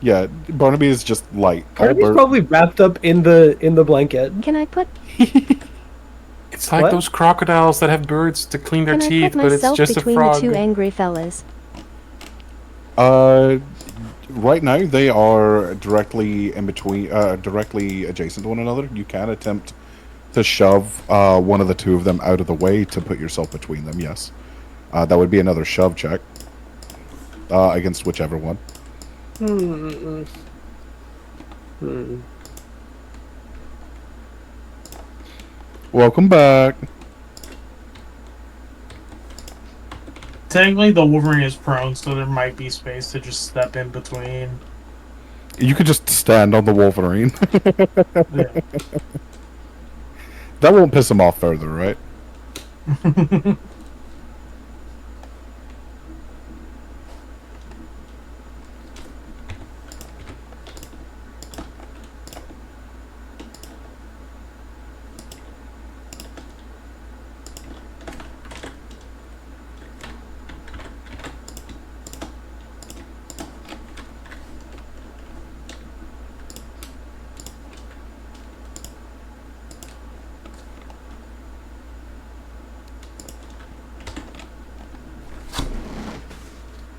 Yeah, Barnaby is just light. Barnaby's probably wrapped up in the blanket. Can I put? It's like those crocodiles that have birds to clean their teeth, but it's just a frog. Between the two angry fellas. Right now they are directly in between, directly adjacent to one another. You can attempt to shove one of the two of them out of the way to put yourself between them. Yes, that would be another shove check against whichever one. Welcome back. Technically, the Wolverine is prone, so there might be space to just step in between. You could just stand on the Wolverine. Yeah. That won't piss him off further, right?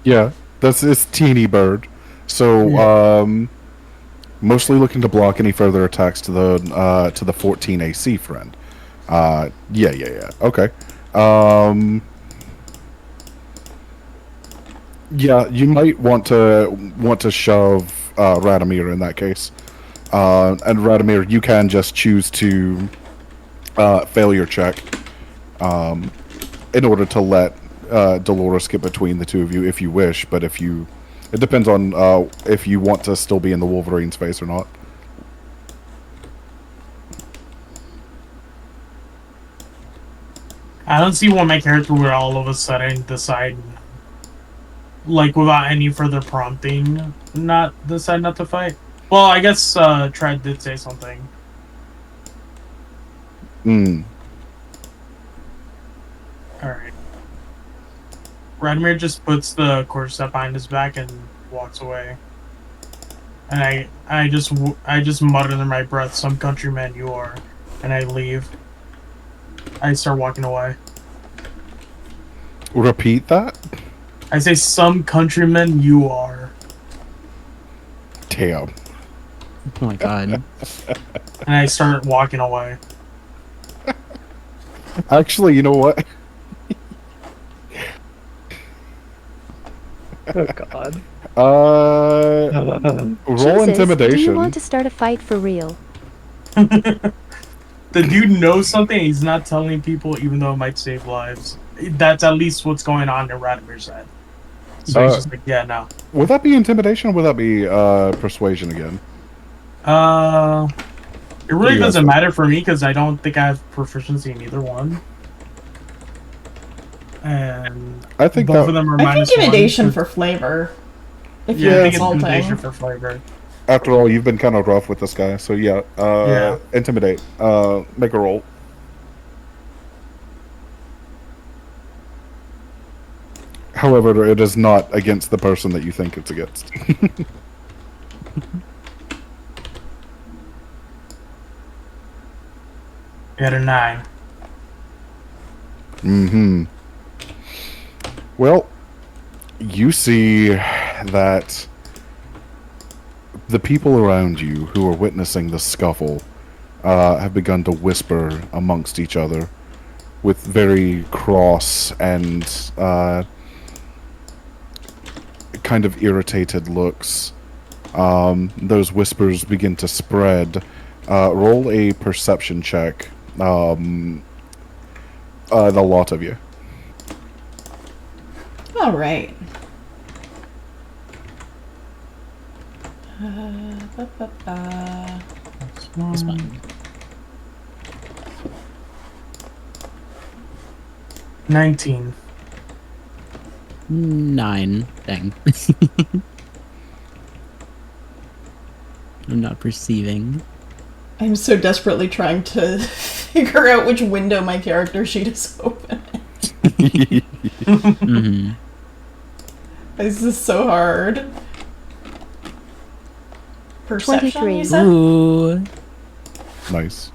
Yeah, that's this teeny bird. So, mostly looking to block any further attacks to the 14 AC friend. Yeah. Okay. Yeah, you might want to shove Radomir in that case. And Radomir, you can just choose to fail your check in order to let Dolores get between the two of you if you wish, but it depends on if you want to still be in the Wolverine's face or not. I don't see why my character would all of a sudden decide, like without any further prompting, decide not to fight. Well, I guess Tread did say something. Alright. Radomir just puts the corset behind his back and walks away. And I just mutter under my breath, "Some countryman you are," and I leave. I start walking away. Repeat that? I say, "Some countryman you are." Damn. Oh my god. And I start walking away. Actually, you know what? Oh god. Roll Jesus, intimidation. do you want to start a fight for real? The dude knows something, he's not telling people, even though it might save lives. That's at least what's going on in Radomir's head. So he's just like, yeah, no. Would that be intimidation or would that be persuasion again? It really doesn't matter for me because I don't think I have proficiency in either one. And I think both of them are I think intimidation -1. for flavor. If Yeah, you're I think it's insulting. intimidation for flavor. After all, you've been kind of rough with this guy, so yeah. Intimidate. Make a roll. However, it is not against the person that you think it's against. Got a 9. Mm-hmm. Well, you see that the people around you who are witnessing the scuffle have begun to whisper amongst each other with very cross and kind of irritated looks. Those whispers begin to spread. Roll a perception check. The lot of you. All right. That's fine. 19. 9. Dang. I'm not perceiving. I'm so desperately trying to figure out which window my character sheet is open. Mm-hmm. This is so hard. Perception, 23. you said? Ooh. Nice.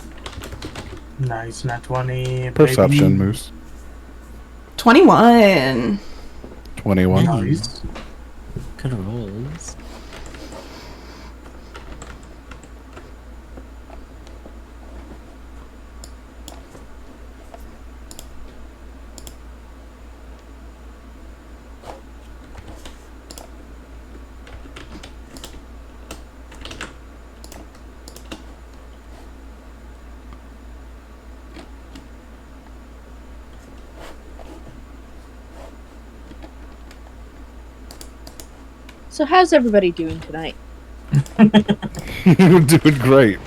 Nice, not 20. Perception, baby. Moose. 21. 21. Nice. Good rolls. So how's everybody doing tonight? We're doing great.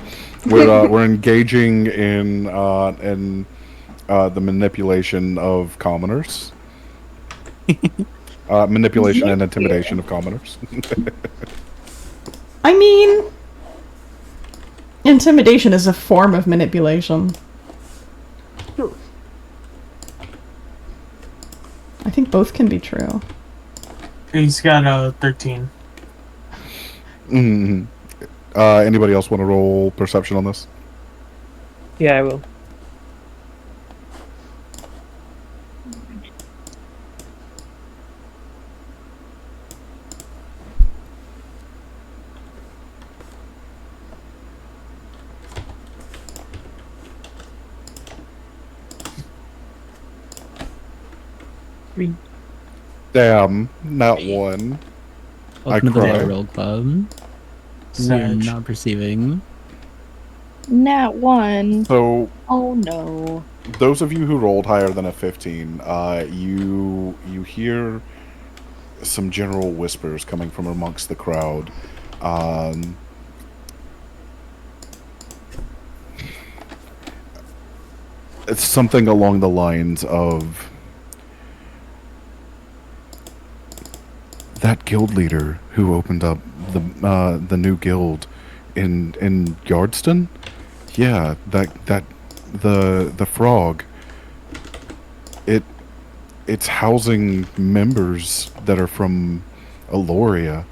We're engaging in the manipulation of commoners. Manipulation and intimidation of commoners. I mean, intimidation is a form of manipulation. I think both can be true. He's got a 13. Mm-hmm. Anybody else want to roll perception on this? Yeah, I will. Damn, not one. Welcome to the cry. Roll Club. We're not perceiving. Nat 1. So, Oh no. those of you who rolled higher than a 15, you hear some general whispers coming from amongst the crowd. It's something along the lines of that guild leader who opened up the new guild in Yardston. Yeah, the frog. It's housing members that are from Aloria,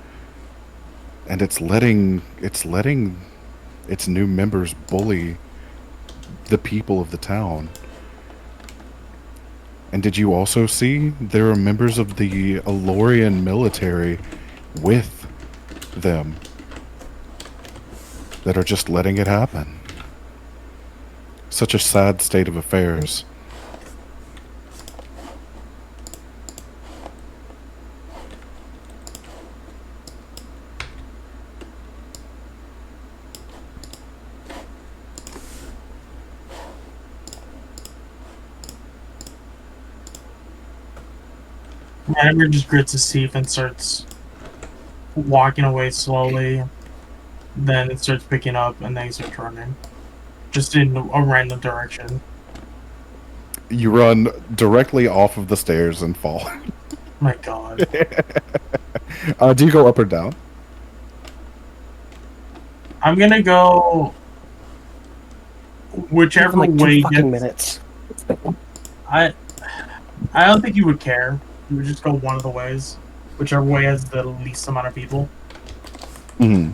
and it's letting its new members bully the people of the town. And did you also see there are members of the Alorian military with them that are just letting it happen? Such a sad state of affairs. Edward just grits his teeth and starts walking away slowly. Then it starts picking up, and then he starts running. Just in a random direction. You run directly off of the stairs and fall. My god. Do you go up or down? I'm gonna go whichever like way 2 fucking gets... minutes. I don't think you would care. You would just go one of the ways. Whichever way has the least amount of people. Mm-hmm.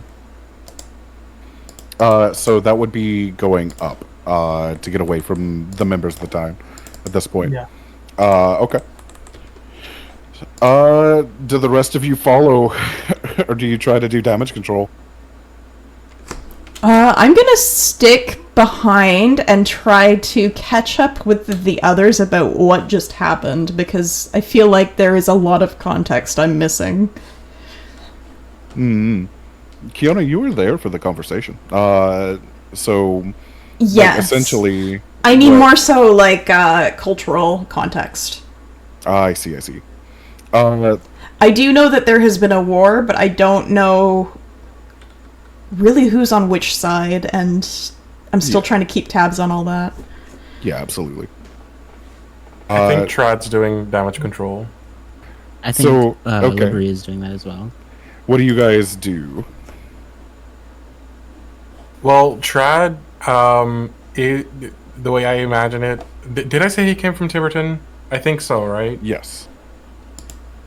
So that would be going up to get away from the members of the town at this point. Yeah. Okay. Do the rest of you follow, or do you try to do damage control? I'm gonna stick behind and try to catch up with the others about what just happened, because I feel like there is a lot of context I'm missing. Hmm. Kiona, you were there for the conversation. So Yes. like, essentially, I mean more so like cultural context. I see. I do know that there has been a war, but I don't know really who's on which side, and I'm still trying to keep tabs on all that. Yeah, absolutely. I think Trad's doing damage control. I think Liberty is doing that as well. What do you guys do? Well, Trad, the way I imagine it, did I say he came from Tiverton? I think so, right? Yes.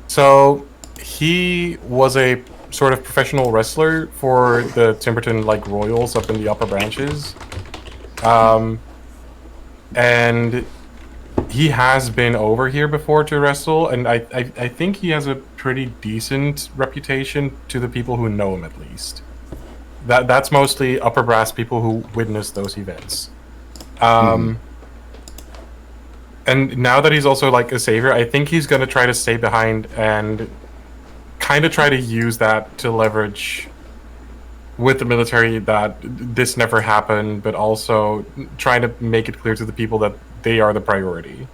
So he was a sort of professional wrestler for the Timberton like Royals up in the upper branches, and he has been over here before to wrestle, and I think he has a pretty decent reputation to the people who know him, at least. That's mostly upper brass people who witness those events. And now that he's also like a savior, I think he's gonna try to stay behind and kind of try to use that to leverage with the military that this never happened, but also trying to make it clear to the people that they are the priority.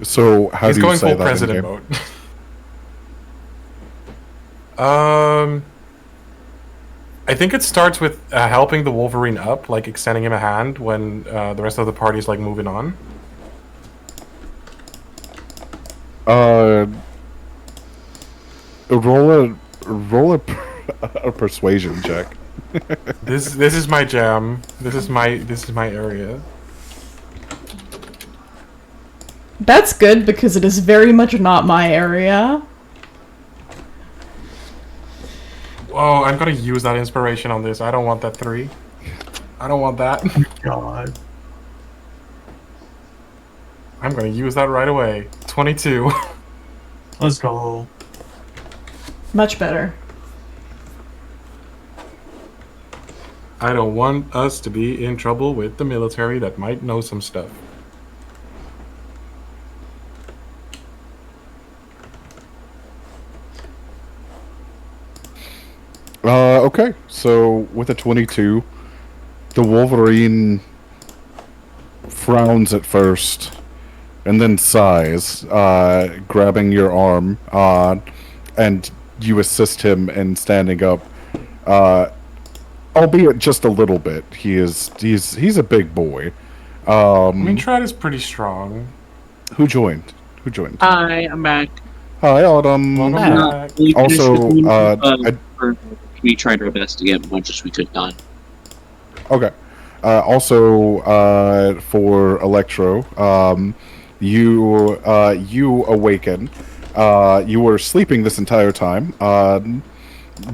So how he's do you going say full that president mode. I think it starts with helping the Wolverine up, like extending him a hand when the rest of the party is like moving on. Roll a persuasion check. This is my jam. This is my area. That's good because it is very much not my area. Oh, I'm gonna use that inspiration on this. I don't want that 3. I don't want that. Oh God. I'm gonna use that right away. 22. Let's go. Much better. I don't want us to be in trouble with the military that might know some stuff. Okay, so with a 22, the Wolverine frowns at first, and then sighs, grabbing your arm, and you assist him in standing up, albeit just a little bit. He's a big boy. I mean, Trad is pretty strong. Who joined? Hi, I'm back. Hi, Autumn. Welcome back. Also, we tried our best to get as much as we could done. Okay. Also, for Electro, you awaken. You were sleeping this entire time,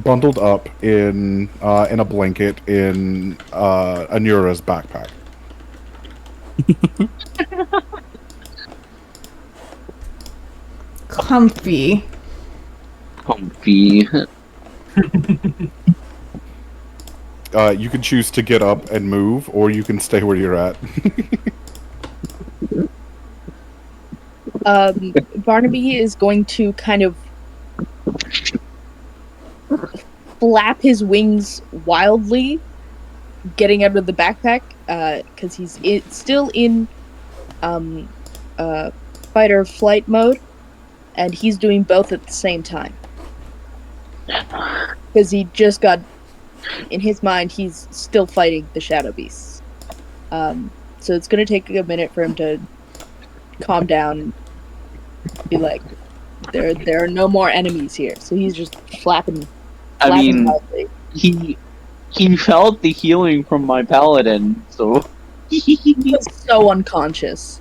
bundled up in a blanket in Anura's backpack. Comfy. You can choose to get up and move, or you can stay where you're at. Barnaby is going to kind of flap his wings wildly, getting out of the backpack, because he's still in fight or flight mode, and he's doing both at the same time. Because he just got, in his mind, he's still fighting the Shadow Beasts. So it's going to take a minute for him to calm down and be like, there are no more enemies here. So he's just flapping loudly. he felt the healing from my paladin, so he's so unconscious.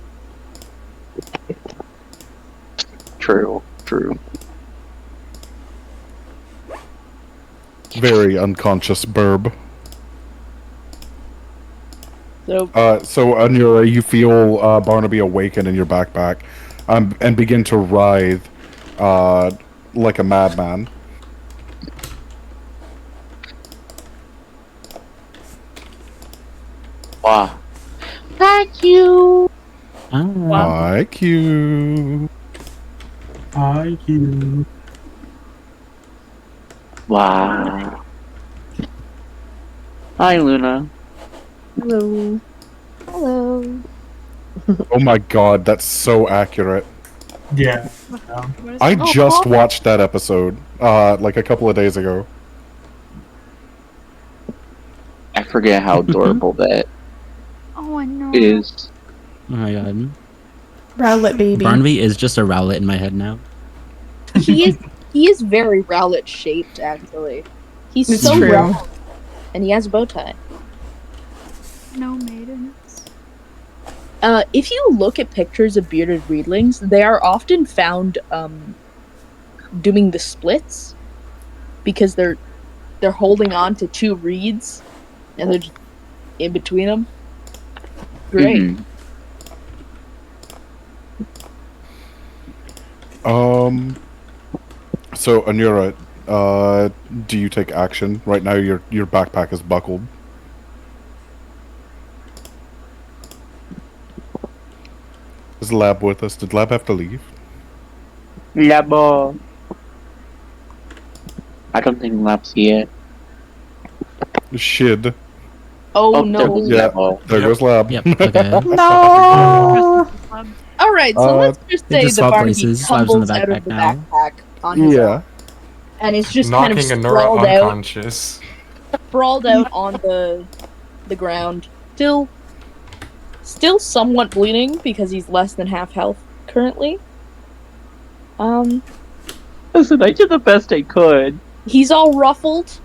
True. Very unconscious burb. So Anura, you feel Barnaby awaken in your backpack, and begin to writhe, like a madman. Wow. Thank you. Hi, Q. Hi, Q. Wow. Hi, Luna. Hello. Hello. Oh my god, that's so accurate. Yeah. I just watched that episode, like a couple of days ago. I forget how adorable that Oh, I know. It is. Oh my god. Rowlet baby. Barnaby is just a Rowlet in my head now. He is very Rowlet shaped, actually. He's It's so true. round, and he has a bow tie. No maidens. If you look at pictures of bearded reedlings, they are often found doing the splits because they're holding on to two reeds and they're just in between them. Great. Mhm. So Anura, do you take action right now? Your backpack is buckled. Is Lab with us? Did Lab have to leave? Labo. I don't think Lab's here. Shid. Oh, There no. goes Yeah, Labo. there goes Lab. Yep, okay. No. Alright, so let's just They say just the swap Barnaby places. Lab's in the tumbles out of backpack the now. backpack on his own. And it's just kind of Knocking Anura sprawled out, unconscious. on the ground. Still somewhat bleeding because he's less than half health currently. Listen, I did the best I could. He's all ruffled.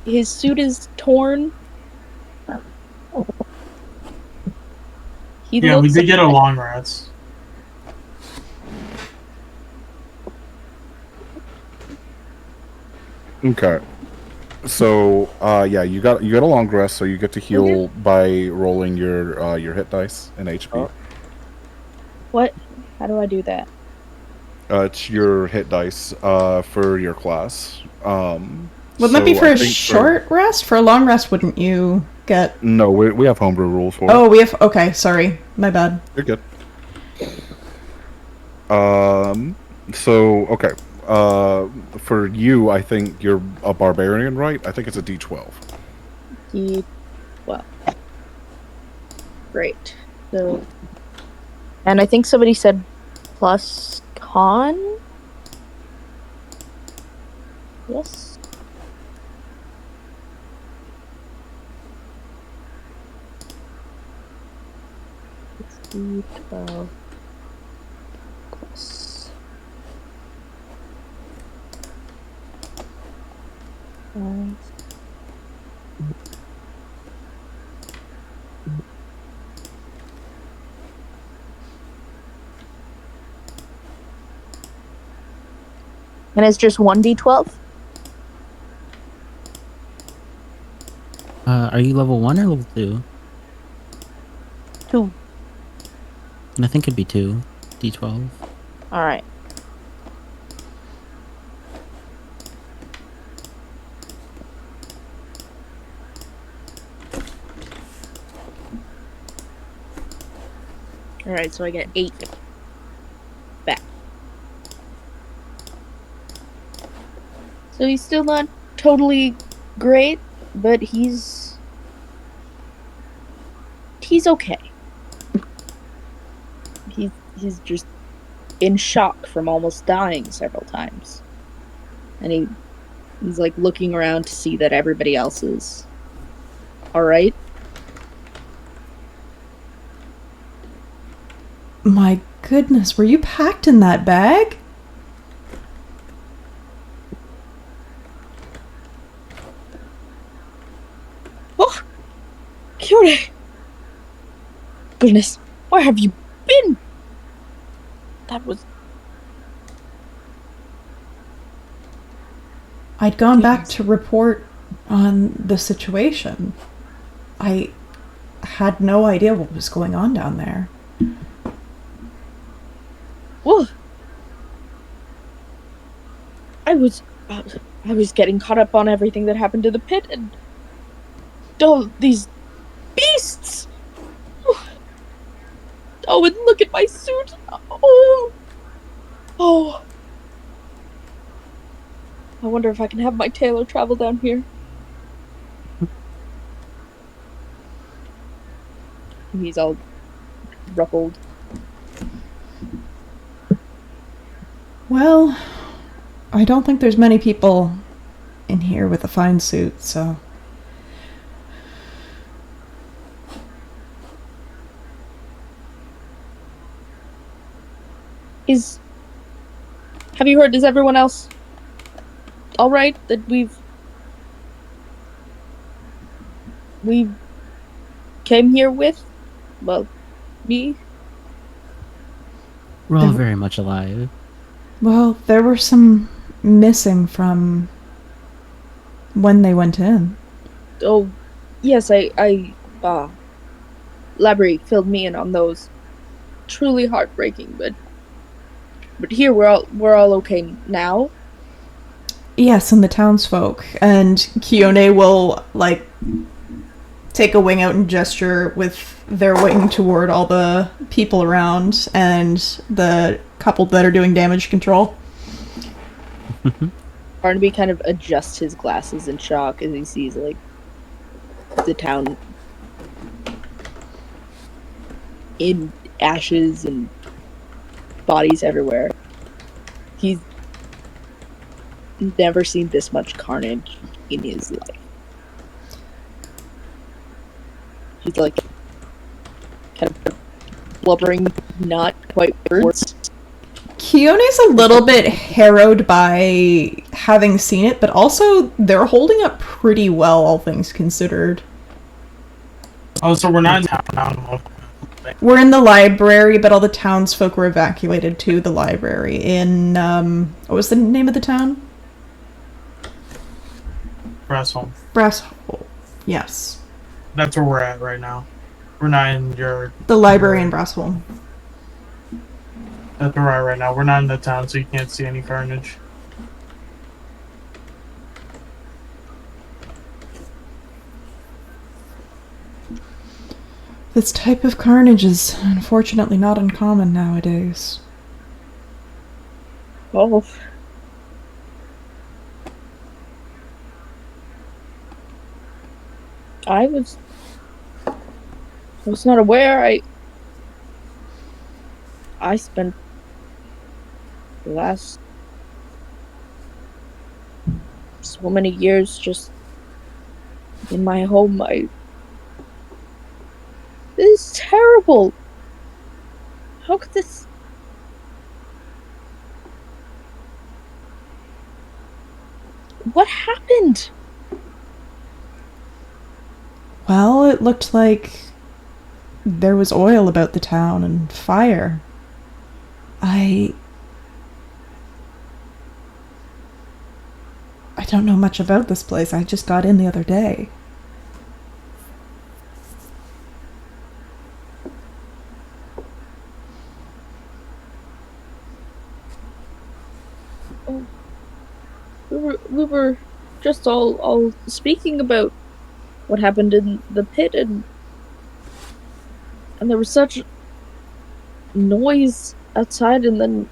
His suit is torn. Yeah, we did get a long rest. Okay. So, yeah, you got a long rest, so you get to heal by rolling your hit dice and HP. What? How do I do that? It's your hit dice for your class. Wouldn't that be for a short rest? For a long rest, wouldn't you get? No, we have homebrew rules for it. Oh, we have. Okay, sorry, my bad. You're good. So okay. For you, I think you're a barbarian, right? I think it's a D12. D12. Great. So, and I think somebody said plus con. Yes. It's D12 plus. And it's just 1d12? Are you level 1 or level 2? 2. I think it'd be 2. D12. Alright. Alright, so I get 8 back. So he's still not totally great, but he's okay. He's just in shock from almost dying several times. And he's like looking around to see that everybody else is alright. My goodness, were you packed in that bag? Oh! Kyore! Goodness, where have you been? That was... I'd gone back to report on the situation. I had no idea what was going on down there. Whoa! I was getting caught up on everything that happened to the pit, and these beasts! Oh, and look at my suit! Oh! I wonder if I can have my tailor travel down here. He's all ruffled. Well, I don't think there's many people in here with a fine suit, so... Have you heard? Is everyone else all right? That we came here with? Well, me. We're all very much alive. Well, there were some missing from when they went in. Oh, yes, Labrie filled me in on those. Truly heartbreaking, but here we're all okay now. Yes, and the townsfolk. And Kione will, like, take a wing out and gesture with their wing toward all the people around and the couple that are doing damage control. Barnaby kind of adjusts his glasses in shock as he sees, like, the town in ashes and bodies everywhere. He's never seen this much carnage in his life. He's like kind of blubbering, not quite words. Kione's a little bit harrowed by having seen it, but also they're holding up pretty well, all things considered. Oh, so we're not in town. We're in the library, but all the townsfolk were evacuated to the library in, what was the name of the town? Brasshole. Brasshole, yes. That's where we're at right now. We're not in the library in Brasshole. That's where we're at right now. We're not in the town, so you can't see any carnage. This type of carnage is unfortunately not uncommon nowadays. Oh. I was not aware. I spent the last so many years just in my home. This is terrible. How could this... What happened? Well, it looked like there was oil about the town and fire. I don't know much about this place. I just got in the other day. Oh, we were just all speaking about what happened in the pit, and there was such noise outside, and then...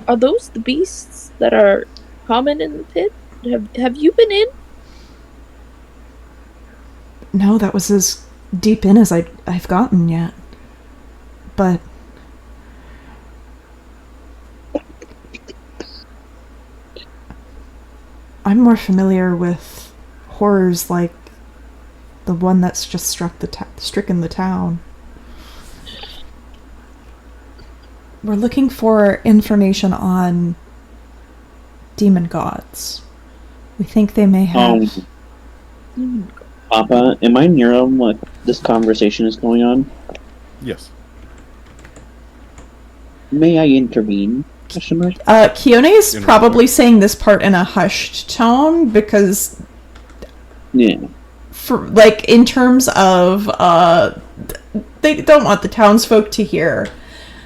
Are those the beasts that are common in the pit? Have you been in? No, that was as deep in as I've gotten yet. But I'm more familiar with horrors like the one that's just stricken the town. We're looking for information on demon gods. We think they may have... Papa, am I near what this conversation is going on? Yes. May I intervene? Kione is probably saying this part in a hushed tone because... Yeah. For, like, in terms of, they don't want the townsfolk to hear.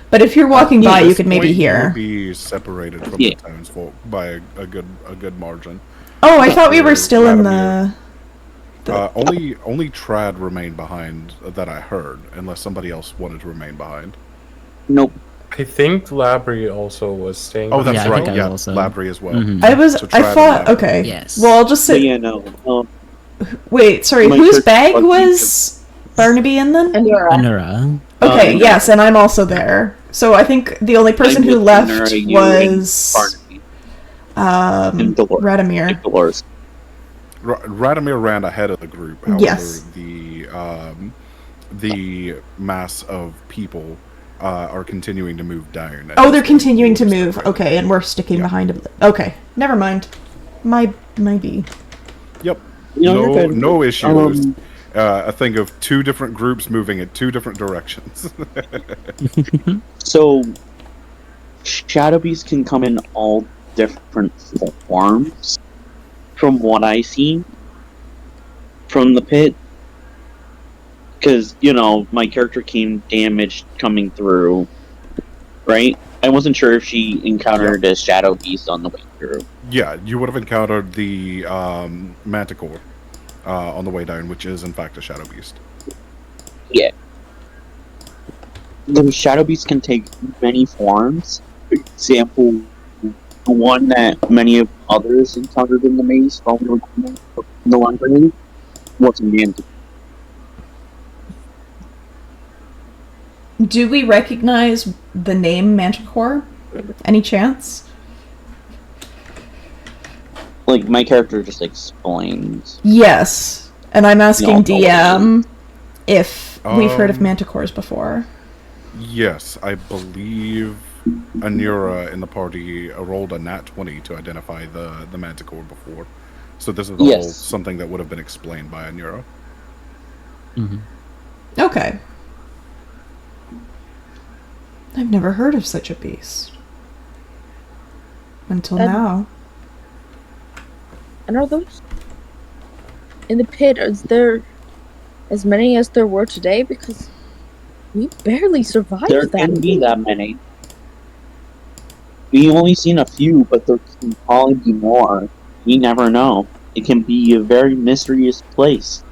But if you're walking by, you could maybe hear. Be separated from the townsfolk by a good margin. Oh, I thought we were still in the... Only Trad remained behind that I heard, unless somebody else wanted to remain behind. Nope. I think Labrie also was staying. Oh, that's behind. right. Yeah, Labrie as well. Mm-hmm. I thought. Okay. Yes. Well, I'll just say. Yeah, no. Wait, sorry. Whose bag was Barnaby in then? Anura. Okay. Yes, and I'm also there. So I think the only person who left was Radimir. Radimir ran ahead of the group. However, Yes. the mass of people are continuing to move down. Oh, they're continuing to move. Okay, and we're sticking behind them. Okay, never mind. My B. Yep. No, No issues. A thing of two different groups moving in two different directions. So, shadow beasts can come in all different forms, from what I see from the pit. Because, my character came damaged coming through, right? I wasn't sure if she encountered a shadow beast on the way through. Yeah, you would have encountered the manticore on the way down, which is in fact a shadow beast. Yeah. The shadow beast can take many forms. For example, the one that many of others encountered in the maze while we were in the library was a manticore. Do we recognize the name Manticore? Any chance? Like, my character just explains. Yes. And I'm asking DM if we've heard of Um, Manticores before. Yes, I believe Anura in the party rolled a nat 20 to identify the manticore before. So this is all something that would have been explained by Anura. Mm-hmm. Okay. I've never heard of such a beast. Until now. And are those in the pit? Is there as many as there were today? Because we barely survived There that. can be that many. We only seen a few, but there can probably be more. We never know. It can be a very mysterious place.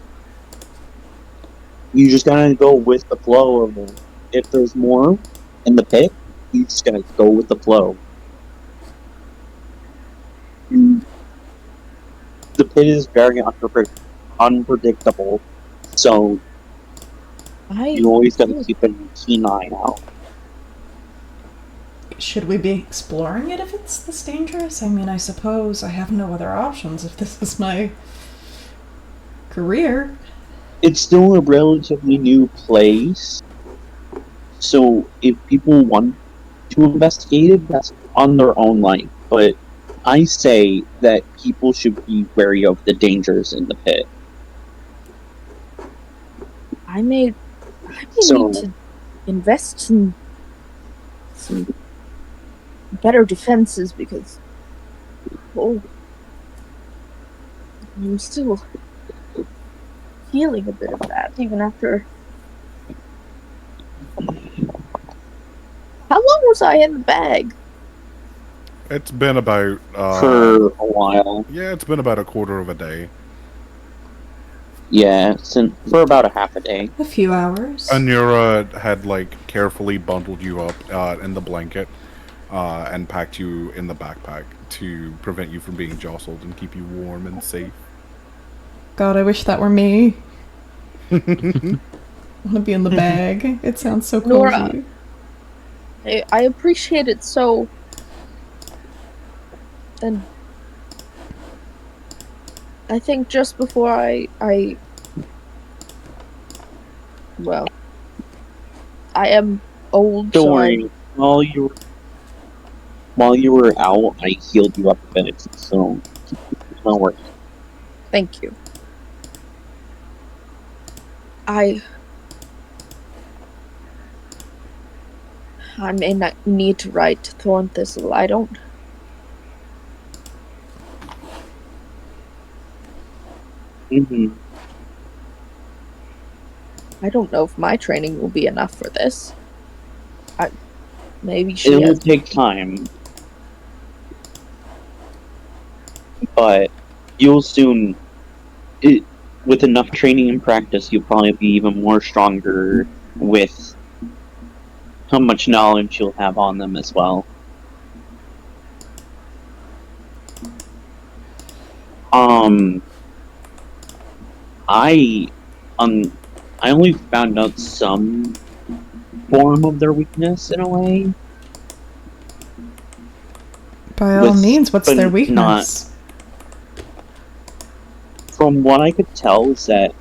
You just gotta go with the flow of it. If there's more in the pit, you just gotta go with the flow. The pit is very unpredictable, so you always gotta keep a keen eye out. Should we be exploring it if it's this dangerous? I mean, I suppose I have no other options if this is my career. It's still a relatively new place, so if people want to investigate it, that's on their own life. But I say that people should be wary of the dangers in the pit. I may need to invest in some better defenses because I'm still feeling a bit of that even after. How long was I in the bag? It's been about for a while. Yeah, it's been about a quarter of a day. Yeah, for about a half a day. A few hours. Anura had carefully bundled you up in the blanket and packed you in the backpack to prevent you from being jostled and keep you warm and safe. God, I wish that were me. I want to be in the bag. It sounds so cozy. Nora, I appreciate it so. And I think just before I am old. Don't worry. While you were out, I healed you up a bit, so don't worry. Thank you. I may not need to write to Thorn Thistle. I don't. I don't know if my training will be enough for this. Maybe it will take time, but you'll soon. With enough training and practice, you'll probably be even more stronger with how much knowledge you'll have on them as well. I only found out some form of their weakness in a way. By all means, what's their weakness? From what I could tell is that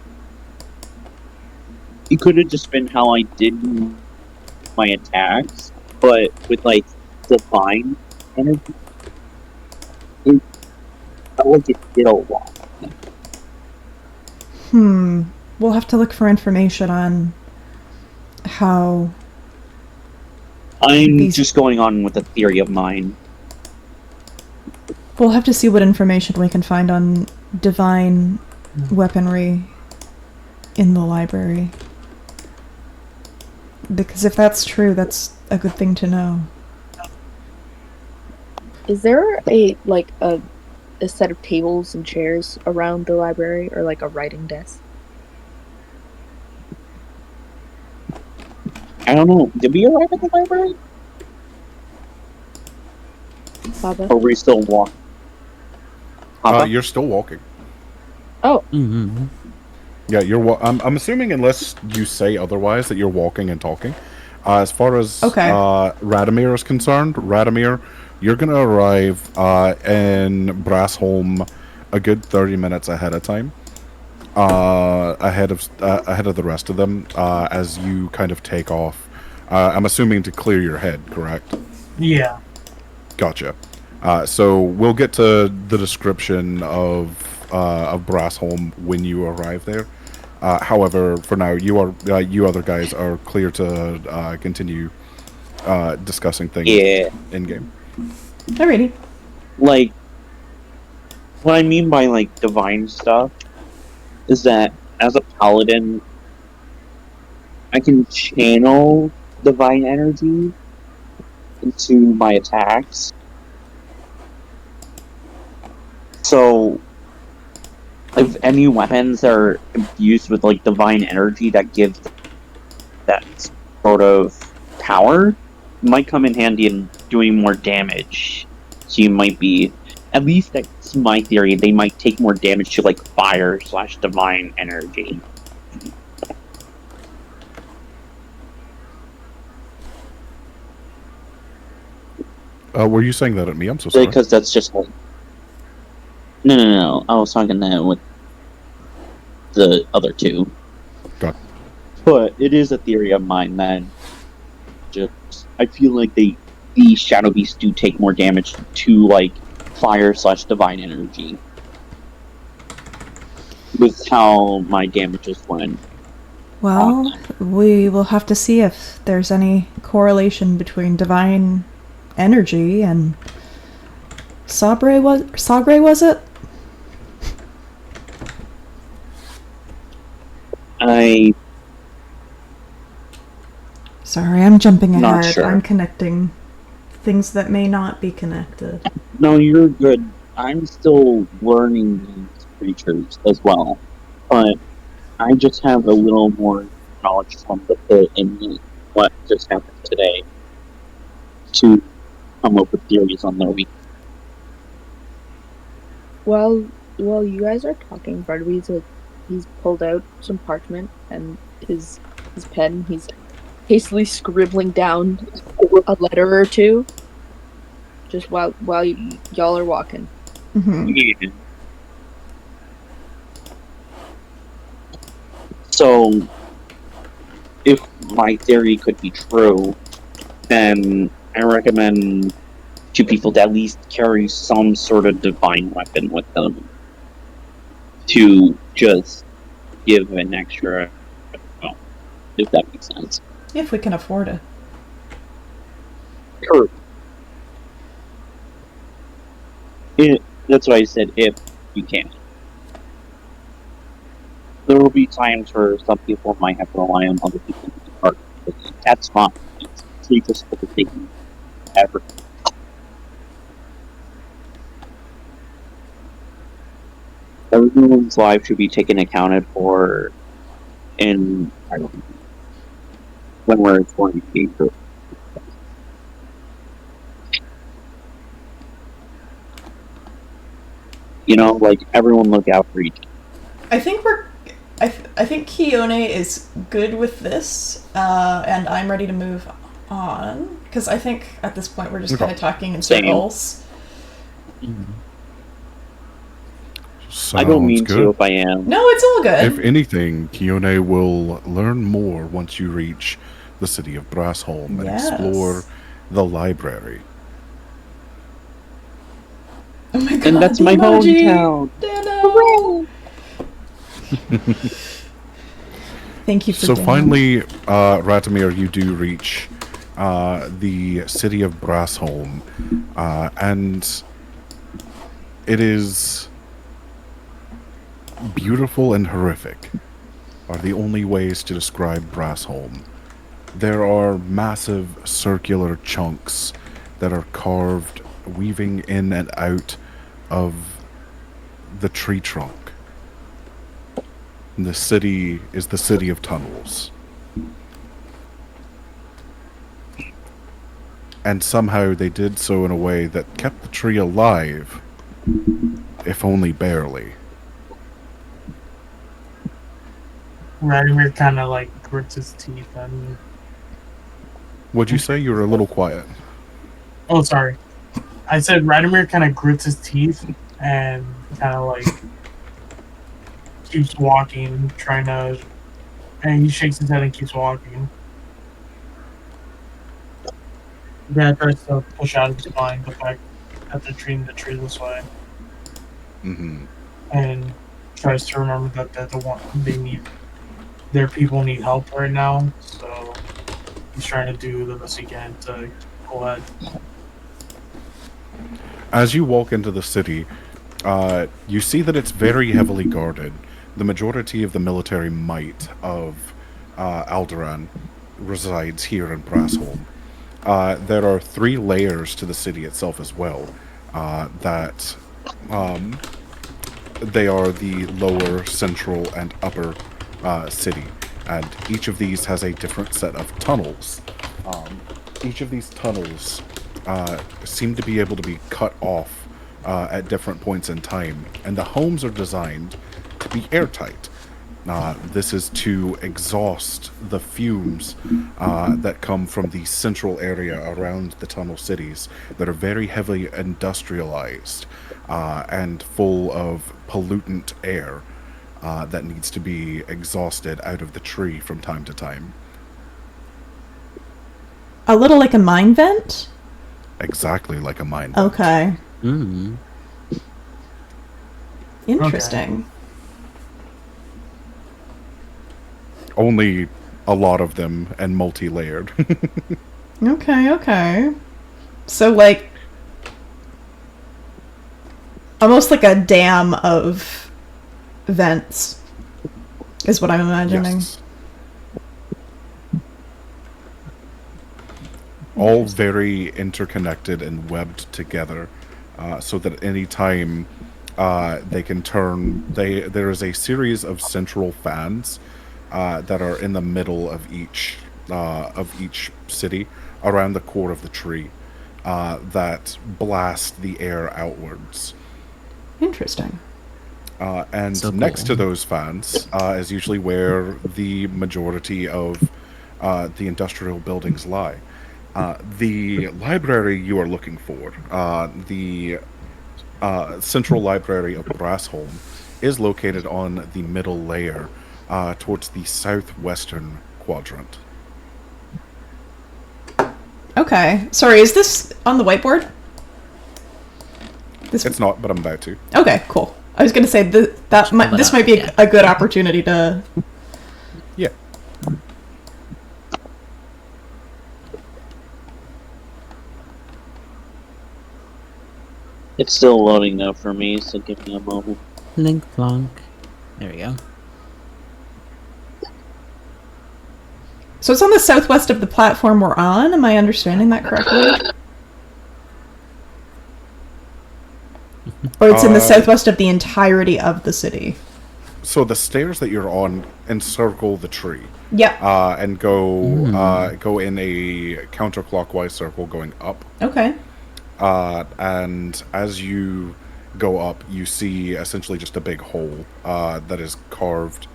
it could have just been how I did my attacks, but with like divine energy, it felt like it did a lot. We'll have to look for information on how. I'm just going on with a theory of mine. We'll have to see what information we can find on divine weaponry in the library. Because if that's true, that's a good thing to know. Is there a set of tables and chairs around the library, or like a writing desk? I don't know. Did we arrive at the library? Baba? Or are we still walking? You're still walking. Oh. Mm-hmm. Yeah, I'm assuming, unless you say otherwise, that you're walking and talking. As far as Radomir is concerned, Radomir, you're gonna arrive in Brassholm a good 30 minutes ahead of time. Ahead of the rest of them, as you kind of take off. I'm assuming to clear your head, correct? Yeah. Gotcha. So we'll get to the description of Brassholm when you arrive there. However, for now, you other guys are clear to continue discussing things in game. Alrighty. Like, what I mean by like divine stuff is that as a paladin, I can channel divine energy into my attacks. So, if any weapons are infused with like divine energy that gives that sort of power, might come in handy in doing more damage. So you might be, at least that's my theory, they might take more damage to like fire / divine energy. Were you saying that at me? I'm so sorry. Because that's just like... No. I was talking that with the other two. Got. But it is a theory of mine that just I feel like the shadow beasts do take more damage to like fire / divine energy with how my damages went. Well, we will have to see if there's any correlation between divine energy and Sagre, was it? Sorry, I'm jumping ahead. Sure. I'm connecting things that may not be connected. No, you're good. I'm still learning these creatures as well, but I just have a little more knowledge from the pit and what just happened today to come up with theories on their week. While you guys are talking, Barnaby's he's pulled out some parchment and his pen. He's hastily scribbling down a letter or two, just while y'all are walking. Mm-hmm. Yeah. So, if my theory could be true, then I recommend to people to at least carry some sort of divine weapon with them to just give an extra, well, if that makes sense. If we can afford it. Sure. That's what I said, if you can. There will be times where some people might have to rely on other people to part. That's fine. It's just taking effort. Everyone's life should be taken accounted for in, I don't know, when we're going to be through. You know, like, everyone look out for each other. I think Kione is good with this, and I'm ready to move on, because I think at this point we're just kind of talking in circles. I don't mean good. to if I am. No, it's all good. If anything, Kione will learn more once you reach the city of Brassholm and explore the library. Oh my god, and that's the my emoji. hometown. Thank you for So Dan. finally, Radomir, you do reach the city of Brassholm, and it is beautiful and horrific are the only ways to describe Brassholm. There are massive circular chunks that are carved, weaving in and out of the tree trunk. And the city is the city of tunnels. And somehow they did so in a way that kept the tree alive, if only barely. Radomir kind of like grits his teeth and. What'd you say? You were a little quiet. Oh, sorry. I said Radomir kind of grits his teeth and kind of like keeps walking, trying to. And he shakes his head and keeps walking. Dad tries to push out of his mind the fact that they're treating the tree this way. Mm-hmm. And tries to remember that they're the one they need. Their people need help right now, so he's trying to do the best he can to go ahead. As you walk into the city, you see that it's very heavily guarded. The majority of the military might of Alderaan resides here in Brassholm. There are 3 layers to the city itself as well. They are the lower, central, and upper city, and each of these has a different set of tunnels. Each of these tunnels seem to be able to be cut off at different points in time, and the homes are designed to be airtight. This is to exhaust the fumes that come from the central area around the tunnel cities that are very heavily industrialized and full of pollutant air that needs to be exhausted out of the tree from time to time. A little like a mine vent? Exactly like a mine vent. Okay. Mm. Interesting. Okay. Only a lot of them and multi-layered. Okay. So, like, almost like a dam of vents is what I'm imagining. Yes. All very interconnected and webbed together, so that any time they can turn. There is a series of central fans that are in the middle of each city around the core of the tree that blast the air outwards. Interesting. And So next cool. to those fans is usually where the majority of the industrial buildings lie. The library you are looking for, the Central Library of Brassholm, is located on the middle layer towards the southwestern quadrant. Okay. Sorry, is this on the whiteboard? It's not, but I'm about to. Okay, cool. I was going to say this might be a good opportunity to... Yeah. It's still loading though for me, so give me a moment. Link plonk. There we go. So it's on the southwest of the platform we're on. Am I understanding that correctly? Or it's in the southwest of the entirety of the city? So the stairs that you're on encircle the tree. Yep. And go in a counterclockwise circle going up. Okay. And as you go up, you see essentially just a big hole that is carved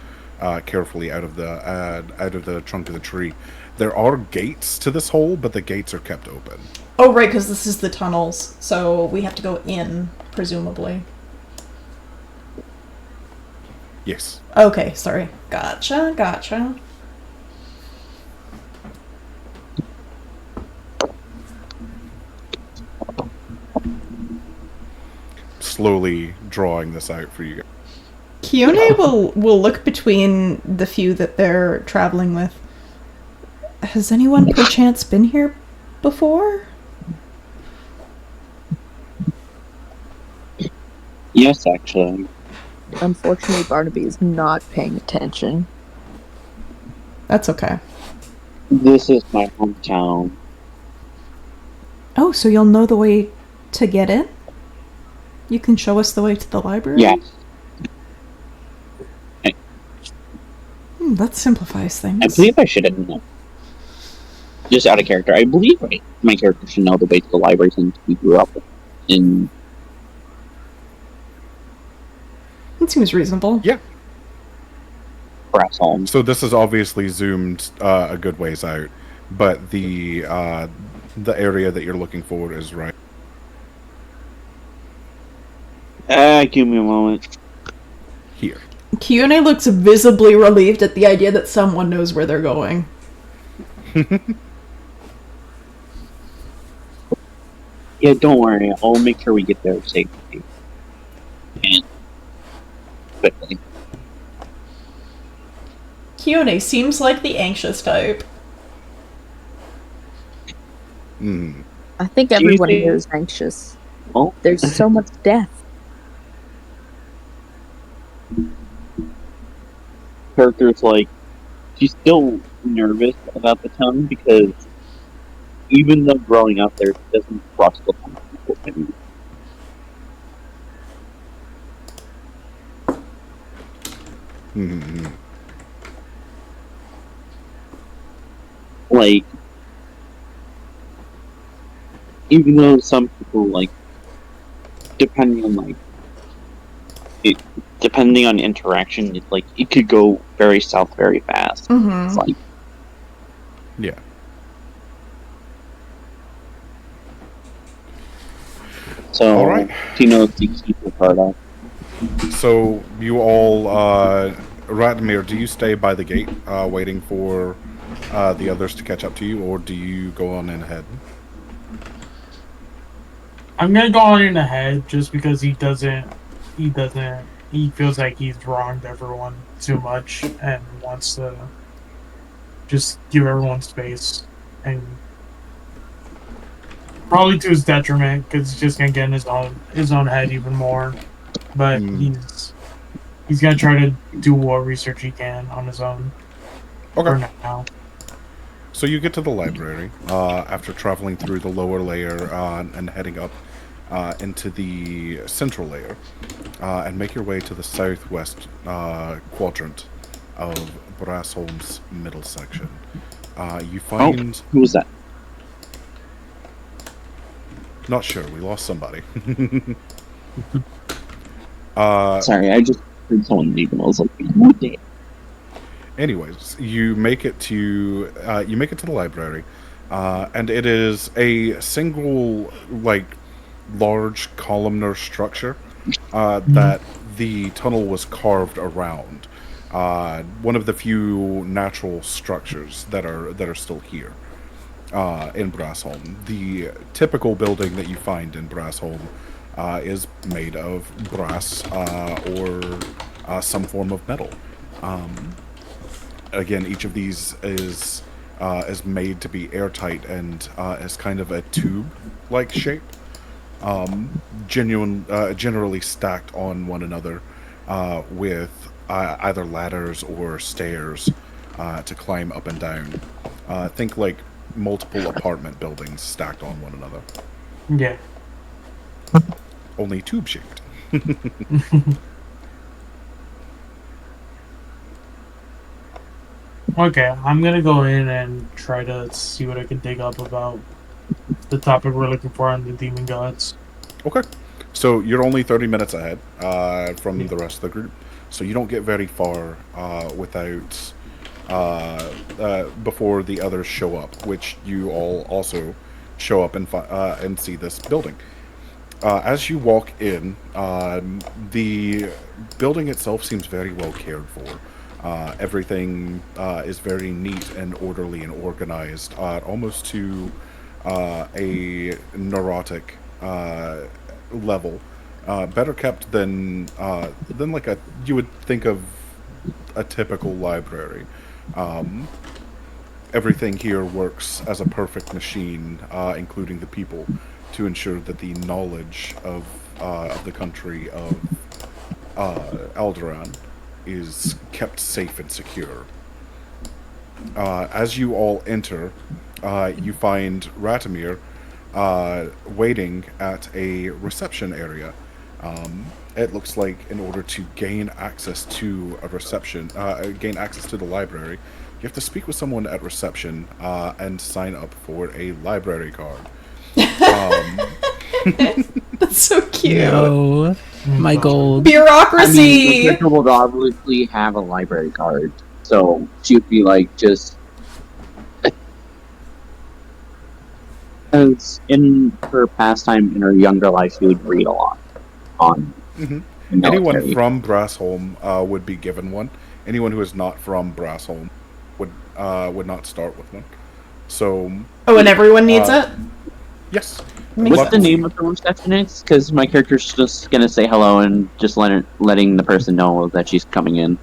carefully out of the trunk of the tree. There are gates to this hole, but the gates are kept open. Oh, right, because this is the tunnels, so we have to go in, presumably. Yes. Okay, sorry. Gotcha. Slowly drawing this out for you guys. Kione will look between the few that they're traveling with. Has anyone perchance been here before? Yes, actually. Unfortunately, Barnaby is not paying attention. That's okay. This is my hometown. Oh, so you'll know the way to get in? You can show us the way to the library? Yes. That simplifies things. I believe I should have known. Just out of character, I believe my character should know the way to the library since we grew up in. It seems reasonable. Yeah. Brass home. So this is obviously zoomed a good ways out, but the area that you're looking for is right. Give me a moment. Here. Kione looks visibly relieved at the idea that someone knows where they're going. Yeah, don't worry. I'll make sure we get there safely. And quickly. Kione seems like the anxious type. I think everyone here is anxious. Oh. There's so much death. Character's like, she's still nervous about the town because even though growing up there, she doesn't trust the town people anymore. Like, even though some people, like, depending on interaction, it could go very south very fast. Mm-hmm. It's like, yeah. So, all right. He knows to keep the part up. So you all, Radomir, do you stay by the gate, waiting for the others to catch up to you, or do you go on in ahead? I'm gonna go on in ahead just because he feels like he's wronged everyone too much and wants to just give everyone space, and probably to his detriment because he's just gonna get in his own head even more. But he's gonna try to do what research he can on his own. Okay. For now. So you get to the library after traveling through the lower layer and heading up into the central layer, and make your way to the southwest quadrant of Brassholm's middle section. You find... Oh, who was that? Not sure. We lost somebody. Sorry, I just heard someone leave and I was like, what the... Anyways, you make it to the library, and it is a single, large columnar structure that the tunnel was carved around. One of the few natural structures that are still here in Brassholm. The typical building that you find in Brassholm is made of brass or some form of metal. Again, each of these is made to be airtight and is kind of a tube-like shape, generally stacked on one another with either ladders or stairs to climb up and down. Think like multiple apartment buildings stacked on one another. Yeah. Only tube-shaped. Okay, I'm gonna go in and try to see what I can dig up about the topic we're looking for on the demon gods. Okay. So you're only 30 minutes ahead from the rest of the group. So you don't get very far without before the others show up, which you all also show up and see this building. as you walk in, the building itself seems very well cared for. Everything is very neat and orderly and organized, almost to a neurotic level. Better kept than like you would think of a typical library. Everything here works as a perfect machine, including the people, to ensure that the knowledge of the country of Alderaan is kept safe and secure. As you all enter, you find Ratimir waiting at a reception area. It looks like in order to gain access to a reception, gain access to the library, you have to speak with someone at reception and sign up for a library card. That's so cute. No, my gold. Bureaucracy! I mean, the character would obviously have a library card, so she would be like, just... Because in her pastime, in her younger life, she would read a lot on Anyone from Brassholm would be given one. Anyone who is not from Brassholm would not start with one. So. Oh, and everyone needs it? Yes. What's the name of the receptionist? Because my character's just gonna say hello and just letting the person know that she's coming in.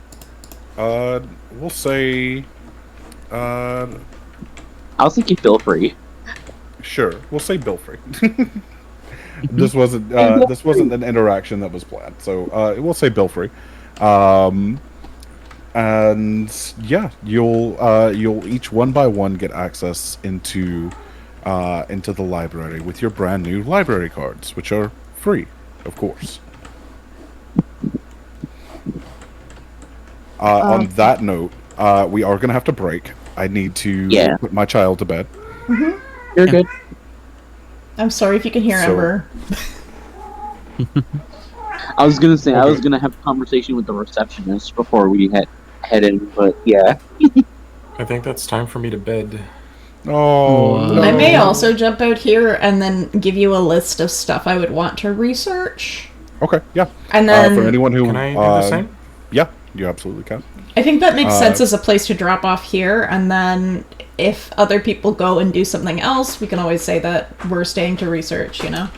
We'll say. I was thinking feel free. Sure, we'll say bill free. This wasn't an interaction that was planned, so we'll say bill free. And yeah, you'll each one by one get access into the library with your brand new library cards, which are free, of course. On that note, we are gonna have to break. I need to put my child to bed. Mm-hmm. You're good. I'm sorry if you can hear Ember. I was gonna say, I was gonna have a conversation with the receptionist before we head in, but yeah. I think that's time for me to bed. Oh, no. I may also jump out here and then give you a list of stuff I would want to research. Okay, yeah. And then for anyone who can I do the same? Yeah, you absolutely can. I think that makes sense as a place to drop off here, and then if other people go and do something else, we can always say that we're staying to research, you know?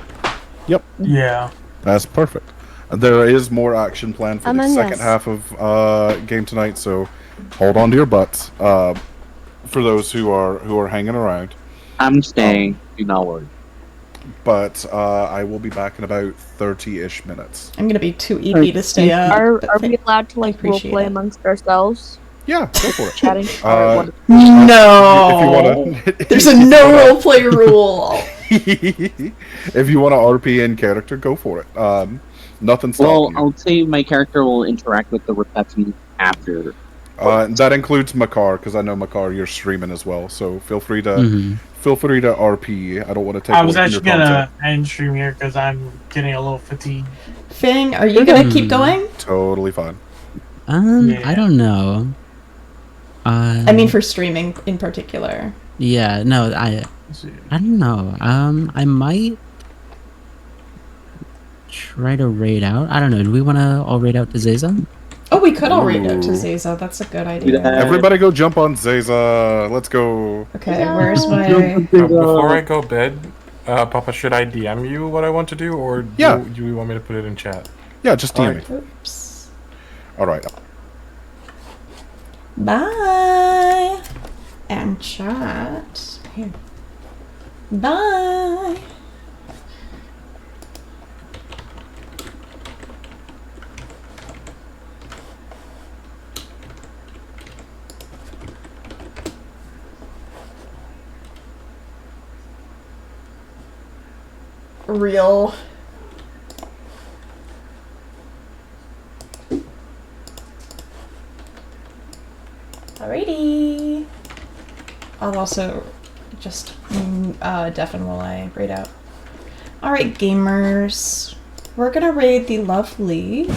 Yep. Yeah. That's perfect. There is more action planned for the Among second Us. half of game tonight, so hold on to your butts. For those who are hanging around. I'm staying. Do not worry. But I will be back in about 30-ish minutes. I'm gonna be too eepy to stay up. Are we allowed to like role play amongst ourselves? Yeah, go for it. Chatting. No. If you wanna, There's a no roleplay rule. If you want to RP in character, go for it. Nothing stopping Well, you. I'll say my character will interact with the reception after. That includes Makar, because I know Makar, you're streaming as well. So feel free to RP. I don't want to take. I was away from actually your gonna content. end stream here because I'm getting a little fatigued. Fang, are you gonna keep going? Totally fine. I don't know. I mean, for streaming in particular. Yeah, no, I don't know. I might try to raid out. I don't know. Do we want to all raid out to Zeza? Oh, we could all raid out to Zeza. That's a good idea. Everybody go jump on Zeza. Let's go. Okay, where's my... Before I go bed, Papa, should I DM you what I want to do, or do you want me to put it in chat? Yeah, just DM me. Oops. All right. Bye. And chat. Here. Bye. Real. Alrighty. I'll also just deafen while I raid out. Alright, gamers. We're gonna raid the lovely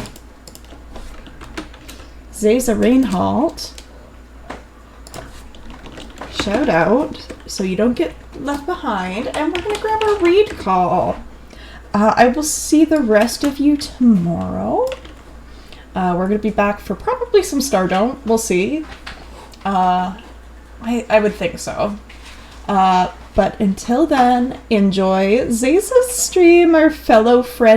Zeza Reinhold. Shout out so you don't get left behind, and we're gonna grab a read call. I will see the rest of you tomorrow. We're going to be back for probably some Stardome. We'll see. I would think so. But until then, enjoy Zaza's stream, our fellow friend.